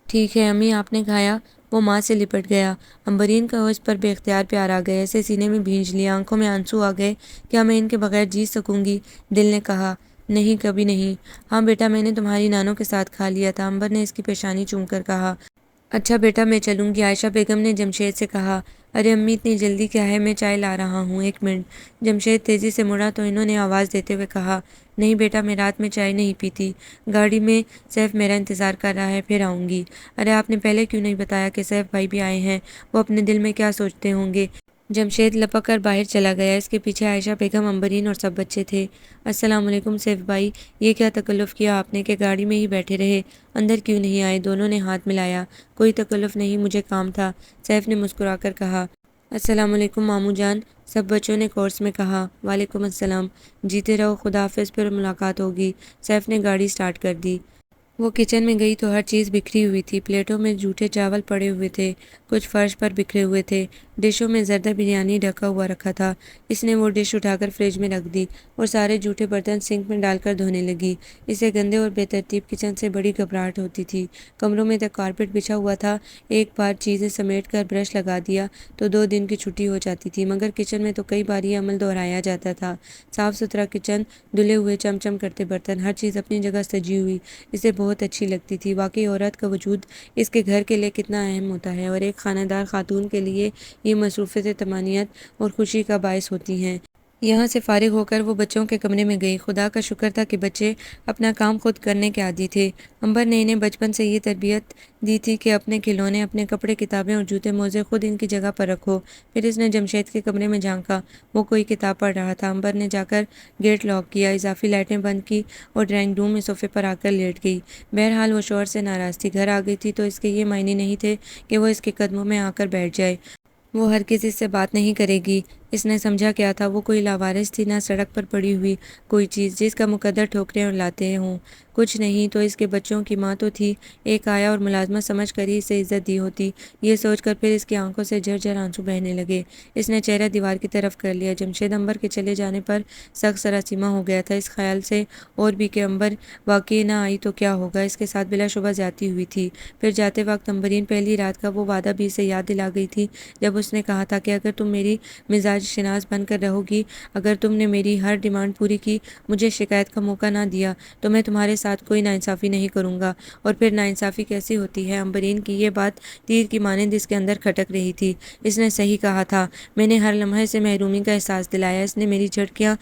ٹھیک ہے امی، آپ نے کھایا؟ وہ ماں سے لپٹ گیا۔ امبرین کا اس پر بے اختیار پیار آ گیا، اسے سینے میں بھینچ لیا، آنکھوں میں آنسو آ گئے۔ کیا میں ان کے بغیر جی سکوں گی؟ دل نے کہا۔ نہیں، کبھی نہیں۔ ہاں بیٹا، میں نے تمہاری نانوں کے ساتھ کھا لیا تھا، امبر نے اس کی پیشانی چوم کر کہا۔ اچھا بیٹا، میں چلوں گی، عائشہ بیگم نے جمشید سے کہا۔ ارے امی، اتنی جلدی کیا ہے؟ میں چائے لا رہا ہوں، 1 منٹ۔ جمشید تیزی سے مڑا تو انہوں نے آواز دیتے ہوئے کہا، نہیں بیٹا، میں رات میں چائے نہیں پیتی، گاڑی میں سیف میرا انتظار کر رہا ہے، پھر آؤں گی۔ ارے آپ نے پہلے کیوں نہیں بتایا کہ سیف بھائی بھی آئے ہیں؟ وہ اپنے دل میں کیا سوچتے ہوں گے؟ جمشید لپک کر باہر چلا گیا، اس کے پیچھے عائشہ بیگم، امبرین اور سب بچے تھے۔ السلام علیکم سیف بھائی، یہ کیا تکلف کیا آپ نے کہ گاڑی میں ہی بیٹھے رہے، اندر کیوں نہیں آئے؟ دونوں نے ہاتھ ملایا۔ کوئی تکلف نہیں، مجھے کام تھا، سیف نے مسکرا کر کہا۔ السلام علیکم ماموں جان، سب بچوں نے کورس میں کہا۔ وعلیکم السلام، جیتے رہو، خدا حافظ، پھر ملاقات ہوگی۔ سیف نے گاڑی سٹارٹ کر دی۔ وہ کچن میں گئی تو ہر چیز بکھری ہوئی تھی، پلیٹوں میں جھوٹے چاول پڑے ہوئے تھے، کچھ فرش پر بکھرے ہوئے تھے، ڈشوں میں زردہ بریانی ڈھکا ہوا رکھا تھا۔ اس نے وہ ڈش اٹھا کر فریج میں رکھ دی اور سارے جھوٹے برتن سنک میں ڈال کر دھونے لگی۔ اسے گندے اور بے ترتیب کچن سے بڑی گھبراہٹ ہوتی تھی۔ کمروں میں تک کارپیٹ بچھا ہوا تھا، ایک بار چیزیں سمیٹ کر برش لگا دیا تو 2 دن کی چھٹی ہو جاتی تھی، مگر کچن میں تو کئی بار یہ عمل دہرایا جاتا تھا۔ صاف ستھرا کچن، دھلے ہوئے چم چم کرتے برتن، ہر چیز اپنی جگہ سجی ہوئی، اسے بہت اچھی لگتی تھی۔ واقعی عورت کا وجود اس کے گھر کے لیے کتنا اہم ہوتا ہے، اور ایک خانہ دار خاتون کے لیے یہ مصروفیتیں طمانینت اور خوشی کا باعث ہوتی ہیں۔ یہاں سے فارغ ہو کر وہ بچوں کے کمرے میں گئی۔ خدا کا شکر تھا کہ بچے اپنا کام خود کرنے کے عادی تھے۔ امبر نے انہیں بچپن سے یہ تربیت دی تھی کہ اپنے کھلونے، اپنے کپڑے، کتابیں اور جوتے موزے خود ان کی جگہ پر رکھو۔ پھر اس نے جمشید کے کمرے میں جھانکا، وہ کوئی کتاب پڑھ رہا تھا۔ امبر نے جا کر گیٹ لاک کیا، اضافی لائٹیں بند کی اور ڈرائنگ روم میں صوفے پر آ کر لیٹ گئی۔ بہرحال وہ شوہر سے ناراض تھی، گھر آ گئی تھی تو اس کے یہ معنی نہیں تھے کہ وہ اس کے قدموں میں آ کر بیٹھ جائے۔ وہ ہرگز اس سے بات نہیں کرے گی۔ اس نے سمجھا کیا تھا، وہ کوئی لاوارث تھی، نہ سڑک پر پڑی ہوئی کوئی چیز جس کا مقدر ٹھوکریں اور لاتے ہوں۔ کچھ نہیں تو اس کے بچوں کی ماں تو تھی، ایک آیا اور ملازمت سمجھ کر ہی اسے عزت دی ہوتی۔ یہ سوچ کر پھر اس کی آنکھوں سے جھرجھر آنسو بہنے لگے۔ اس نے چہرہ دیوار کی طرف کر لیا۔ جمشید امبر کے چلے جانے پر سخت سراسیمہ ہو گیا تھا، اس خیال سے اور بھی کہ امبر واقعی نہ آئی تو کیا ہوگا۔ اس کے ساتھ بلا شبہ زیادتی ہوئی تھی۔ پھر جاتے وقت امبرین پہلی رات کا وہ وعدہ بھی اسے یاد دلا گئی تھی جب اس نے کہا تھا کہ اگر تم میری مزاج شناس بن کر رہو گی، اگر تم نے میری ہر ڈیمانڈ پوری کی، مجھے شکایت کا موقع نہ دیا، تو میں تمہارے ساتھ کوئی ناانصافی نہیں کروں گا۔ اور پھر ناانصافی کیسی ہوتی ہے؟ امبرین کی یہ بات تیر کی مانند اس کے اندر کھٹک رہی تھی۔ اس نے صحیح کہا تھا، میں نے ہر لمحے سے محرومی کا احساس دلایا۔ اس نے میری جھٹکیاں،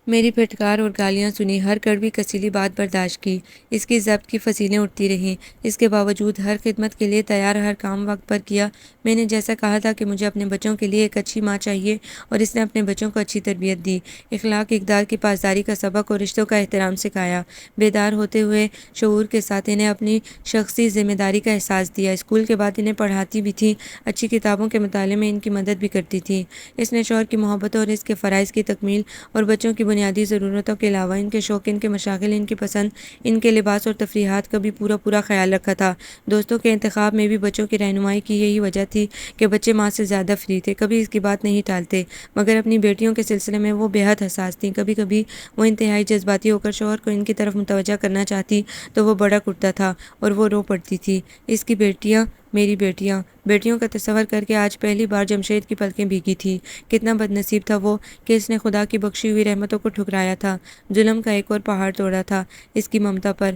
میری پھٹکار اور گالیاں سنی، ہر کڑوی کسیلی بات برداشت کی۔ اس کی ضبط کی فصیلیں اٹھتی رہیں، اس کے باوجود ہر خدمت کے لیے تیار، ہر کام وقت پر کیا۔ میں نے جیسا کہا تھا کہ مجھے اپنے بچوں کے لیے ایک اچھی ماں چاہیے، اور اس نے اپنے بچوں کو اچھی تربیت دی، اخلاق، اقدار کی پاسداری کا سبق اور رشتوں کا احترام سکھایا۔ بیدار ہوتے ہوئے شعور کے ساتھ انہیں اپنی شخصی ذمہ داری کا احساس دیا۔ اسکول کے بعد انہیں پڑھاتی بھی تھی، اچھی کتابوں کے مطالعے میں ان کی مدد بھی کرتی تھی۔ اس نے شوہر کی محبتوں اور اس کے فرائض کی تکمیل اور بچوں کی بنیادی ضرورتوں کے علاوہ ان کے شوق، ان کے مشاغل، ان کی پسند، ان کے لباس اور تفریحات کا بھی پورا خیال رکھا تھا۔ دوستوں کے انتخاب میں بھی بچوں کی رہنمائی کی یہی وجہ تھی کہ بچے ماں سے زیادہ فری تھے، کبھی اس کی بات نہیں ٹالتے، مگر اپنی بیٹیوں کے سلسلے میں وہ بے حد حساس تھیں۔ کبھی کبھی وہ انتہائی جذباتی ہو کر شوہر کو ان کی طرف متوجہ کرنا چاہتی تو وہ بڑک اٹھتا تھا اور وہ رو پڑتی تھی۔ اس کی بیٹیاں، میری بیٹیاں، بیٹیوں کا تصور کر کے آج پہلی بار جمشید کی پلکیں بھیگی تھیں۔ کتنا بد نصیب تھا وہ کہ اس نے خدا کی بخشی ہوئی رحمتوں کو ٹھکرایا تھا، ظلم کا ایک اور پہاڑ توڑا تھا اس کی ممتا پر،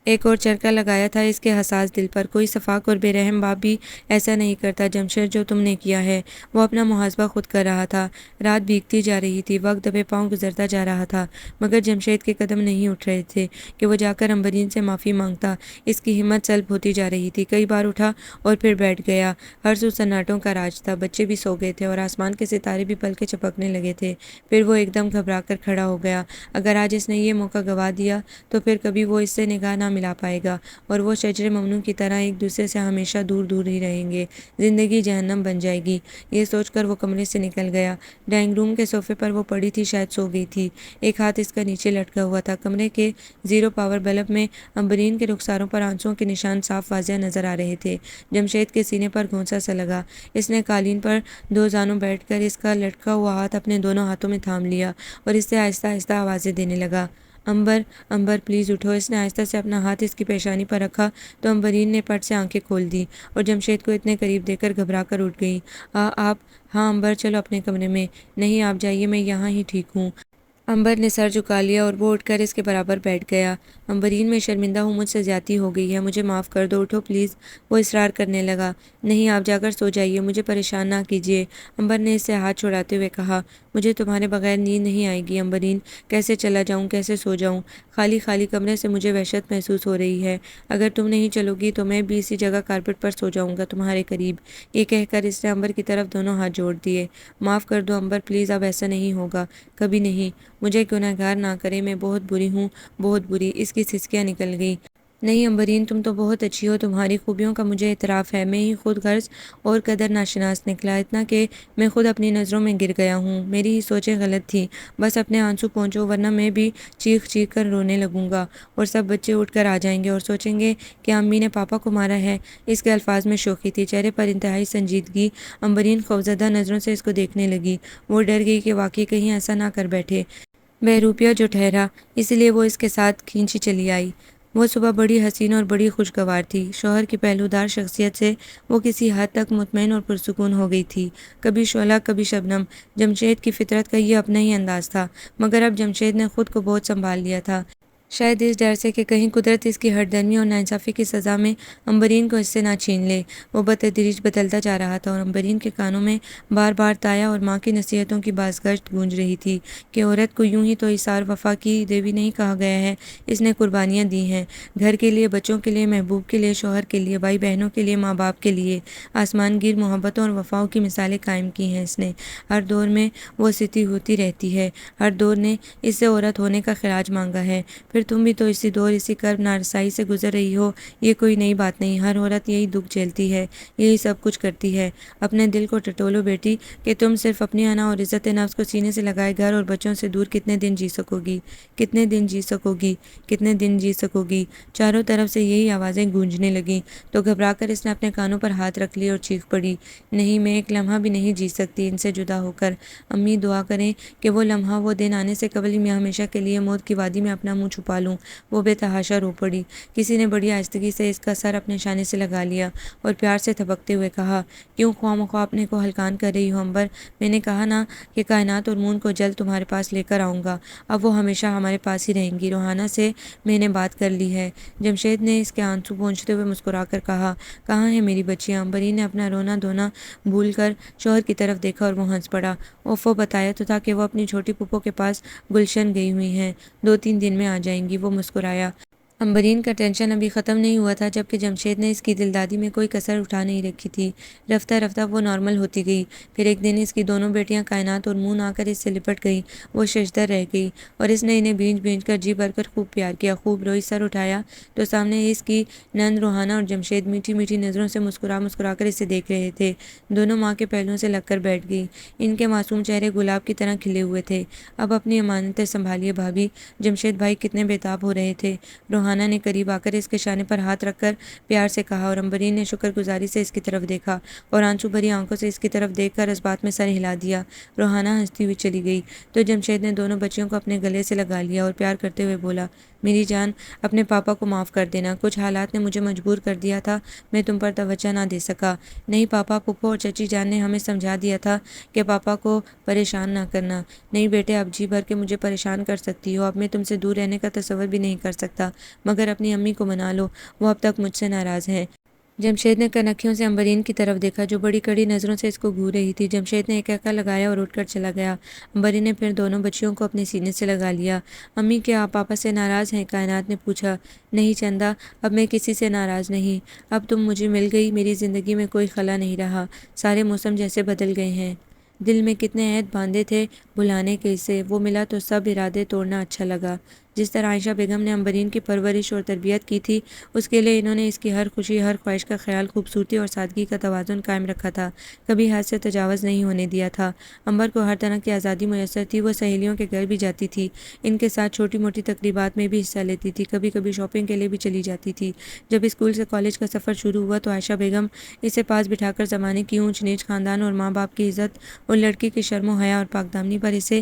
ایک اور چرکا لگایا تھا اس کے حساس دل پر۔ کوئی شفاق اور بے رحم باپ بھی ایسا نہیں کرتا جمشید جو تم نے کیا ہے۔ وہ اپنا محاسبہ خود کر رہا تھا۔ رات بھیگتی جا رہی تھی، وقت دبے پاؤں گزرتا جا رہا تھا، مگر جمشید کے قدم نہیں اٹھ رہے تھے کہ وہ جا کر امبرین سے معافی مانگتا۔ اس کی ہمت سلب ہوتی جا رہی تھی، کئی بار اٹھا اور پھر بیٹھ گیا۔ ہر سو سناٹوں کا راج تھا، بچے بھی سو گئے تھے اور آسمان کے ستارے بھی پل کے چپکنے لگے تھے۔ پھر وہ ایک دم گھبرا کر کھڑا ہو گیا۔ اگر آج اس نے یہ موقع گنوا دیا تو پھر کبھی وہ اس سے نگاہ نہ ملا پائے گا اور وہ شجر ممنوع کی طرح ایک دوسرے سے ہمیشہ دور دور ہی رہیں گے۔ زندگی جہنم بن جائے گی۔ یہ سوچ کر وہ کمرے سے نکل گیا۔ ڈرائنگ روم کے صوفے پر وہ پڑی تھی، شاید سو گئی تھی۔ ایک ہاتھ اس کا نیچے لٹکا ہوا تھا۔ کمرے کے زیرو پاور بلب میں امبرین کے رخساروں پر آنسوؤں کے نشان صاف واضح نظر آ رہے تھے۔ جمشید کے سینے پر گھونسا سا لگا۔ اس نے قالین پر دو زانوں بیٹھ کر اس کا لٹکا ہوا ہاتھ اپنے دونوں ہاتھوں میں تھام لیا اور اس سے آہستہ آہستہ آوازیں دینے لگا۔ امبر، امبر پلیز اٹھو۔ اس نے آہستہ سے اپنا ہاتھ اس کی پیشانی پر رکھا تو امبرین نے پٹ سے آنکھیں کھول دی اور جمشید کو اتنے قریب دیکھ کر گھبرا کر اٹھ گئی۔ آپ؟ ہاں امبر، چلو اپنے کمرے میں۔ نہیں آپ جائیے، میں یہاں ہی ٹھیک ہوں۔ امبر نے سر جھکا لیا اور وہ اٹھ کر اس کے برابر بیٹھ گیا۔ امبرین، میں شرمندہ ہوں، مجھ سے زیادتی ہو گئی ہے، مجھے معاف کر دو، اٹھو پلیز۔ وہ اصرار کرنے لگا۔ نہیں آپ جا کر سو جائیے، مجھے پریشان نہ کیجیے، امبر نے اس سے ہاتھ چھڑاتے ہوئے کہا۔ مجھے تمہارے بغیر نیند نہیں آئے گی امبرین، کیسے چلا جاؤں، کیسے سو جاؤں؟ خالی خالی کمرے سے مجھے وحشت محسوس ہو رہی ہے۔ اگر تم نہیں چلو گی تو میں بھی اسی جگہ کارپٹ پر سو جاؤں گا تمہارے قریب۔ یہ کہہ کر اس نے امبر کی طرف دونوں ہاتھ جوڑ دیے۔ معاف کر دو امبر پلیز، اب ایسا نہیں ہوگا، کبھی نہیں، مجھے گنہگار نہ کرے، میں بہت بری ہوں، بہت بری۔ اس کی سسکیاں نکل گئیں۔ نہیں امبرین، تم تو بہت اچھی ہو، تمہاری خوبیوں کا مجھے اعتراف ہے، میں ہی خود غرض اور قدر ناشناس نکلا، اتنا کہ میں خود اپنی نظروں میں گر گیا ہوں۔ میری ہی سوچیں غلط تھیں، بس اپنے آنسو پہنچو ورنہ میں بھی چیخ چیخ کر رونے لگوں گا اور سب بچے اٹھ کر آ جائیں گے اور سوچیں گے کہ امی نے پاپا کو مارا ہے۔ اس کے الفاظ میں شوخی تھی، چہرے پر انتہائی سنجیدگی۔ امبرین خوفزدہ نظروں سے اس کو دیکھنے لگی۔ وہ ڈر گئی کہ واقعی کہیں ایسا نہ کر بیٹھے بہروپیہ جو ٹھہرا، اس لیے وہ اس کے ساتھ کھینچی چلی آئی۔ وہ صبح بڑی حسین اور بڑی خوشگوار تھی۔ شوہر کی پہلودار شخصیت سے وہ کسی حد تک مطمئن اور پرسکون ہو گئی تھی۔ کبھی شعلہ، کبھی شبنم، جمشید کی فطرت کا یہ اپنا ہی انداز تھا، مگر اب جمشید نے خود کو بہت سنبھال لیا تھا، شاید اس ڈر سے کہ کہیں قدرت اس کی ہٹ درمی اور ناانصافی کی سزا میں امبرین کو اس سے نہ چھین لے۔ وہ بتدریج بدلتا جا رہا تھا اور امبرین کے کانوں میں بار بار تایا اور ماں کی نصیحتوں کی بازگشت گونج رہی تھی کہ عورت کو یوں ہی تو ایثار وفا کی دیوی نہیں کہا گیا ہے، اس نے قربانیاں دی ہیں، گھر کے لیے، بچوں کے لیے، محبوب کے لیے، شوہر کے لیے، بھائی بہنوں کے لیے، ماں باپ کے لیے، آسمان گیر محبتوں اور وفاؤں کی مثالیں قائم کی ہیں اس نے۔ ہر دور میں وہ ستی ہوتی رہتی ہے، ہر دور نے اس سے عورت ہونے کا خراج مانگا ہے۔ پھر تم بھی تو اسی دور، اسی کرب نارسائی سے گزر رہی ہو، یہ کوئی نئی بات نہیں، ہر عورت یہی دکھ جھیلتی ہے، یہی سب کچھ کرتی ہے۔ اپنے دل کو ٹٹولو بیٹی کہ تم صرف اپنی انا اور عزت نفس کو سینے سے لگائے گھر اور بچوں سے دور کتنے دن جی سکو گی، کتنے دن جی سکو گی، کتنے دن جی سکو گی؟ چاروں طرف سے یہی آوازیں گونجنے لگیں تو گھبرا کر اس نے اپنے کانوں پر ہاتھ رکھ لیے اور چیخ پڑی، نہیں میں ایک لمحہ بھی نہیں جی سکتی ان سے جدا ہو کر۔ امی دعا کریں کہ وہ لمحہ، وہ دن آنے سے قبل ہی میں ہمیشہ کے لیے موت کی وادی میں اپنا منہ چھپا لوں۔ وہ بے تحاشا رو پڑی۔ کسی نے بڑی آہستگی سے اس کا سر اپنے شانے سے لگا لیا اور پیار سے تھپکتے ہوئے کہا، کیوں خواہ مخواہ اپنے کو ہلکان کر رہی ہو امبر؟ میں نے کہا نا کہ کائنات اور مون کو جلد تمہارے پاس لے کر آؤں گا، اب وہ ہمیشہ ہمارے پاس ہی رہیں گی، روحانہ سے میں نے بات کر لی ہے۔ جمشید نے اس کے آنسو پونچھتے ہوئے مسکرا کر کہا، کہاں ہیں میری بچیاں؟ امبرین نے اپنا رونا دھونا بھول کر شوہر کی طرف دیکھا اور وہ ہنس پڑا۔ اوفو، بتایا تو تھا کہ وہ اپنی چھوٹی پھپھو کے پاس گلشن گئی ہوئی ہیں، 2-3 دن میں آ جائیں گی، وہ مسکرایا۔ امبرین کا ٹینشن ابھی ختم نہیں ہوا تھا جبکہ جمشید نے اس کی دلدادی میں کوئی کسر اٹھا نہیں رکھی تھی۔ رفتہ رفتہ وہ نارمل ہوتی گئی۔ پھر ایک دن اس کی دونوں بیٹیاں کائنات اور مون آ کر اس سے لپٹ گئی، وہ ششدر رہ گئی اور اس نے انہیں بھینچ بھینچ کر جی بھر کر خوب پیار کیا، خوب روئی۔ سر اٹھایا تو سامنے اس کی نند روحانہ اور جمشید میٹھی میٹھی نظروں سے مسکرا مسکرا کر اسے دیکھ رہے تھے۔ دونوں ماں کے پہلوؤں سے لگ کر بیٹھ گئی، ان کے معصوم چہرے گلاب کی طرح کھلے ہوئے تھے۔ اب اپنی امانتیں سنبھالیے بھابھی، جمشید بھائی کتنے بےتاب ہو رہے تھے، روحانہ نے قریب آ کر اس کے شانے پر ہاتھ رکھ کر پیار سے کہا اور امبرین نے شکر گزاری سے اس کی طرف دیکھا اور آنسو بھری آنکھوں سے اس کی طرف دیکھ کر اس بات میں سر ہلا دیا۔ روحانہ ہنستی ہوئی چلی گئی تو جمشید نے دونوں بچیوں کو اپنے گلے سے لگا لیا اور پیار کرتے ہوئے بولا، میری جان، اپنے پاپا کو معاف کر دینا، کچھ حالات نے مجھے مجبور کر دیا تھا، میں تم پر توجہ نہ دے سکا۔ نہیں پاپا، پھپھو اور چچی جان نے ہمیں سمجھا دیا تھا کہ پاپا کو پریشان نہ کرنا۔ نہیں بیٹے، اب جی بھر کے مجھے پریشان کر سکتی ہو، اب میں تم سے دور رہنے کا تصور بھی نہیں کر سکتا، مگر اپنی امی کو منا لو، وہ اب تک مجھ سے ناراض ہیں۔ جمشید نے کنکھیوں سے امبرین کی طرف دیکھا جو بڑی کڑی نظروں سے اس کو گھور رہی تھی۔ جمشید نے ایک ایکا لگایا اور اٹھ کر چلا گیا۔ امبرین نے پھر دونوں بچیوں کو اپنے سینے سے لگا لیا۔ امی، کیا آپ پاپا سے ناراض ہیں؟ کائنات نے پوچھا۔ نہیں چندا، اب میں کسی سے ناراض نہیں، اب تم مجھے مل گئی، میری زندگی میں کوئی خلا نہیں رہا، سارے موسم جیسے بدل گئے ہیں۔ دل میں کتنے عہد باندھے تھے بھلانے کے اسے، وہ ملا تو سب ارادے توڑنا اچھا لگا۔ جس طرح عائشہ بیگم نے عمبرین کی پرورش اور تربیت کی تھی، اس کے لیے انہوں نے اس کی ہر خوشی، ہر خواہش کا خیال، خوبصورتی اور سادگی کا توازن قائم رکھا تھا، کبھی حد سے تجاوز نہیں ہونے دیا تھا۔ عمبر کو ہر طرح کی آزادی میسر تھی، وہ سہیلیوں کے گھر بھی جاتی تھی، ان کے ساتھ چھوٹی موٹی تقریبات میں بھی حصہ لیتی تھی، کبھی کبھی شاپنگ کے لیے بھی چلی جاتی تھی۔ جب اسکول سے کالج کا سفر شروع ہوا تو عائشہ بیگم اسے پاس بٹھا کر زمانے کی اونچ نیچ، خاندان اور ماں باپ کی عزت اور لڑکی کی شرم و حیا اور پاک دامنی پر اسے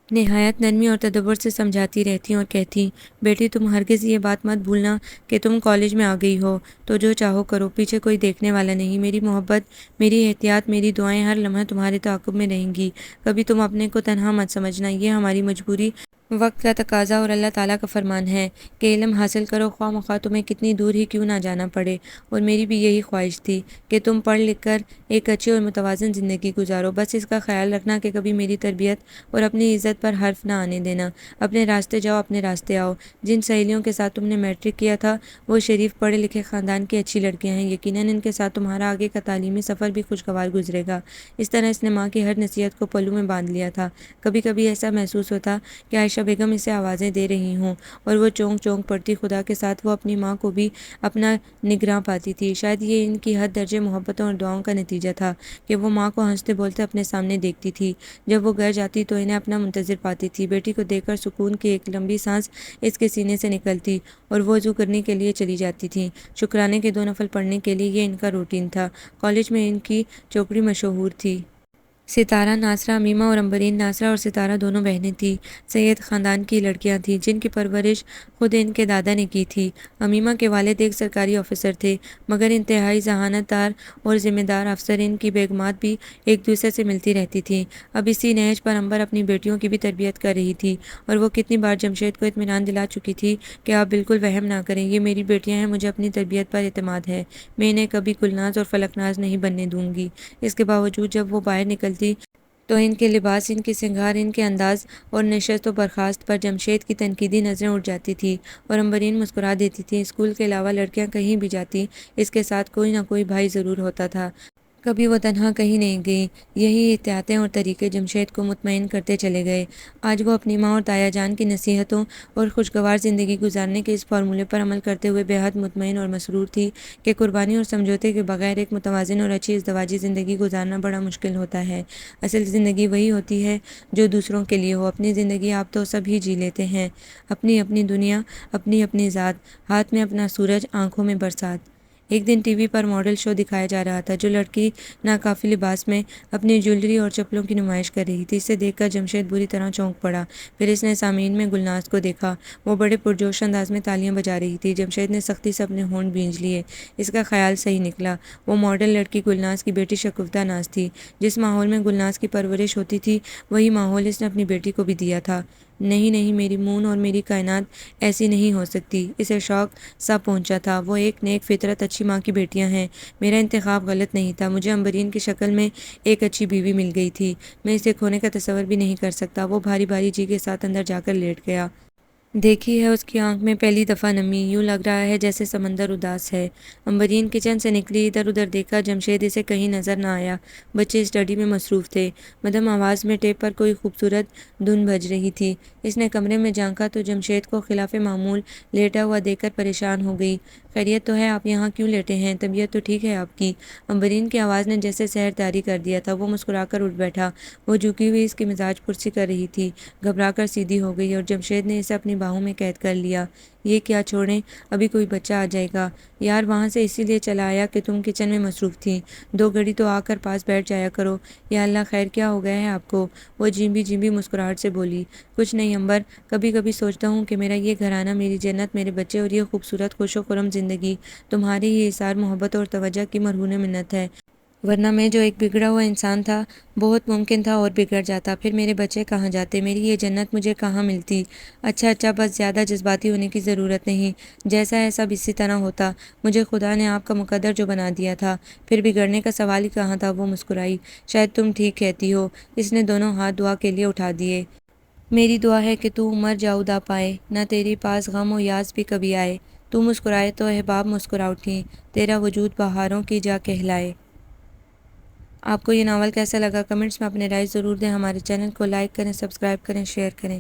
نہایت نرمی اور تدبر سے سمجھاتی رہتی اور کہتی، بیٹی تم ہرگز یہ بات مت بھولنا کہ تم کالج میں آ گئی ہو تو جو چاہو کرو، پیچھے کوئی دیکھنے والا نہیں، میری محبت، میری احتیاط، میری دعائیں ہر لمحہ تمہارے تعاقب میں رہیں گی، کبھی تم اپنے کو تنہا مت سمجھنا، یہ ہماری مجبوری، وقت کا تقاضا اور اللہ تعالیٰ کا فرمان ہے کہ علم حاصل کرو، خواہ مخواہ تمہیں کتنی دور ہی کیوں نہ جانا پڑے، اور میری بھی یہی خواہش تھی کہ تم پڑھ لکھ کر ایک اچھی اور متوازن زندگی گزارو، بس اس کا خیال رکھنا کہ کبھی میری تربیت اور اپنی عزت پر حرف نہ آنے دینا، اپنے راستے جاؤ، اپنے راستے آؤ، جن سہیلیوں کے ساتھ تم نے میٹرک کیا تھا وہ شریف پڑھے لکھے خاندان کی اچھی لڑکیاں ہیں، یقیناً ان کے ساتھ تمہارا آگے کا تعلیمی سفر بھی خوشگوار گزرے گا۔ اس طرح اس نے ماں کی ہر نصیحت کو پلوں میں باندھ لیا تھا۔ کبھی کبھی ایسا محسوس ہوتا کہ عائشہ بیگم اسے آوازیں دے رہی ہوں اور وہ چونک چونک پڑتی، خدا کے ساتھ وہ اپنی ماں کو بھی اپنا نگراں پاتی تھی۔ شاید یہ ان کی حد درجے محبتوں اور دعاؤں کا نتیجہ تھا کہ وہ ماں کو ہنستے بولتے اپنے سامنے دیکھتی تھی، جب وہ گھر جاتی تو انہیں اپنا منتظر پاتی تھی، بیٹی کو دیکھ کر سکون کی ایک لمبی سانس اس کے سینے سے نکلتی اور وہ وضو کرنے کے لیے چلی جاتی تھیں، شکرانے کے 2 نفل پڑھنے کے لیے، یہ ان کا روٹین تھا۔ کالج میں ان کی چوکڑی مشہور تھی۔ ستارہ ناصرہ، امیمہ اور عمبرین، ناصرہ اور ستارہ دونوں بہنیں تھیں، سید خاندان کی لڑکیاں تھیں جن کی پرورش خود ان کے دادا نے کی تھی۔ امیمہ کے والد ایک سرکاری آفیسر تھے، مگر انتہائی ذہانت دار اور ذمہ دار افسر، ان کی بیگمات بھی ایک دوسرے سے ملتی رہتی تھیں۔ اب اسی نہج پر عمبر اپنی بیٹیوں کی بھی تربیت کر رہی تھی، اور وہ کتنی بار جمشید کو اطمینان دلا چکی تھی کہ آپ بالکل وہم نہ کریں، یہ میری بیٹیاں ہیں، مجھے اپنی تربیت پر اعتماد ہے، میں انہیں کبھی گلناز اور فلکناز نہیں بننے دوں گی۔ اس کے باوجود جب وہ باہر نکلتی تو ان کے لباس، ان کے سنگار، ان کے انداز اور نشست و برخاست پر جمشید کی تنقیدی نظریں اٹھ جاتی تھیں، اور عمبرین مسکرا دیتی تھی۔ اسکول کے علاوہ لڑکیاں کہیں بھی جاتی، اس کے ساتھ کوئی نہ کوئی بھائی ضرور ہوتا تھا، کبھی وہ تنہا کہیں نہیں گئی۔ یہی احتیاطیں اور طریقے جمشید کو مطمئن کرتے چلے گئے۔ آج وہ اپنی ماں اور تایا جان کی نصیحتوں اور خوشگوار زندگی گزارنے کے اس فارمولے پر عمل کرتے ہوئے بے حد مطمئن اور مسرور تھی کہ قربانی اور سمجھوتے کے بغیر ایک متوازن اور اچھی ازدواجی زندگی گزارنا بڑا مشکل ہوتا ہے۔ اصل زندگی وہی ہوتی ہے جو دوسروں کے لیے ہو، اپنی زندگی آپ تو سب ہی جی لیتے ہیں، اپنی اپنی دنیا، اپنی اپنی ذات، ہاتھ میں اپنا سورج، آنکھوں میں برسات۔ ایک دن ٹی وی پر ماڈل شو دکھایا جا رہا تھا، جو لڑکی ناکافی لباس میں اپنی جیولری اور چپلوں کی نمائش کر رہی تھی۔ اسے دیکھ کر جمشید بری طرح چونک پڑا، پھر اس نے سامعین میں گلناز کو دیکھا، وہ بڑے پرجوش انداز میں تالیاں بجا رہی تھی۔ جمشید نے سختی سے اپنے ہونٹ بھینج لیے، اس کا خیال صحیح نکلا، وہ ماڈل لڑکی گلناز کی بیٹی شگفتہ ناز تھی، جس ماحول میں گلناز کی پرورش ہوتی تھی وہی ماحول اس نے اپنی بیٹی کو بھی دیا تھا۔ نہیں نہیں، میری مون اور میری کائنات ایسی نہیں ہو سکتی، اسے شوق سا پہنچا تھا، وہ ایک نیک فطرت اچھی ماں کی بیٹیاں ہیں، میرا انتخاب غلط نہیں تھا، مجھے عمبرین کی شکل میں ایک اچھی بیوی مل گئی تھی، میں اسے کھونے کا تصور بھی نہیں کر سکتا۔ وہ بھاری بھاری جی کے ساتھ اندر جا کر لیٹ گیا۔ دیکھی ہے اس کی آنکھ میں پہلی دفعہ نمی، یوں لگ رہا ہے جیسے سمندر اداس ہے۔ عمبرین کچن سے نکلی، ادھر ادھر دیکھا، جمشید اسے کہیں نظر نہ آیا، بچے اسٹڈی میں مصروف تھے۔ مدھم آواز میں ٹیپ پر کوئی خوبصورت دھن بج رہی تھی۔ اس نے کمرے میں جھانکا تو جمشید کو خلاف معمول لیٹا ہوا دیکھ کر پریشان ہو گئی۔ خیریت تو ہے، آپ یہاں کیوں لیٹے ہیں؟ طبیعت تو ٹھیک ہے آپ کی؟ عمبرین کی آواز نے جیسے سحر طاری کر دیا تھا، وہ مسکرا کر اٹھ بیٹھا، وہ جھکی ہوئی اس کی مزاج پرسی کر رہی تھی، گھبرا کر سیدھی ہو گئی، اور جمشید نے اسے اپنی باہوں میں قید کر لیا۔ یہ کیا، چھوڑیں، ابھی کوئی بچہ آ جائے گا۔ یار وہاں سے اسی لیے چلا آیا کہ تم کچن میں مصروف تھیں، 2 گھڑی تو آ کر پاس بیٹھ جایا کرو۔ یا اللہ، خیر کیا ہو گیا ہے آپ کو؟ وہ جھیمبی جھیمبی مسکراہٹ سے بولی۔ کچھ نہیں عمبر، کبھی کبھی سوچتا ہوں کہ میرا یہ گھرانہ، میری جنت، میرے بچے اور یہ خوبصورت خوش و خرم زندگی تمہاری ہی اثار محبت اور توجہ کی مرہون منت ہے، ورنہ میں جو ایک بگڑا ہوا انسان تھا، بہت ممکن تھا اور بگڑ جاتا، پھر میرے بچے کہاں جاتے، میری یہ جنت مجھے کہاں ملتی؟ اچھا، بس زیادہ جذباتی ہونے کی ضرورت نہیں، جیسا ہے سب اسی طرح ہوتا، مجھے خدا نے آپ کا مقدر جو بنا دیا تھا، پھر بگڑنے کا سوال ہی کہاں تھا۔ وہ مسکرائی۔ شاید تم ٹھیک کہتی ہو۔ اس نے دونوں ہاتھ دعا کے لیے اٹھا دیے۔ میری دعا ہے کہ تو عمر جاؤدا پائے، نہ تیری پاس غم و یاس بھی کبھی آئے۔ تو مسکرائے تو احباب مسکرا اٹھیں، تیرا وجود بہاروں کی جا کہلائے۔ آپ کو یہ ناول کیسا لگا؟ کمنٹس میں اپنے رائے ضرور دیں، ہمارے چینل کو لائک کریں، سبسکرائب کریں، شیئر کریں۔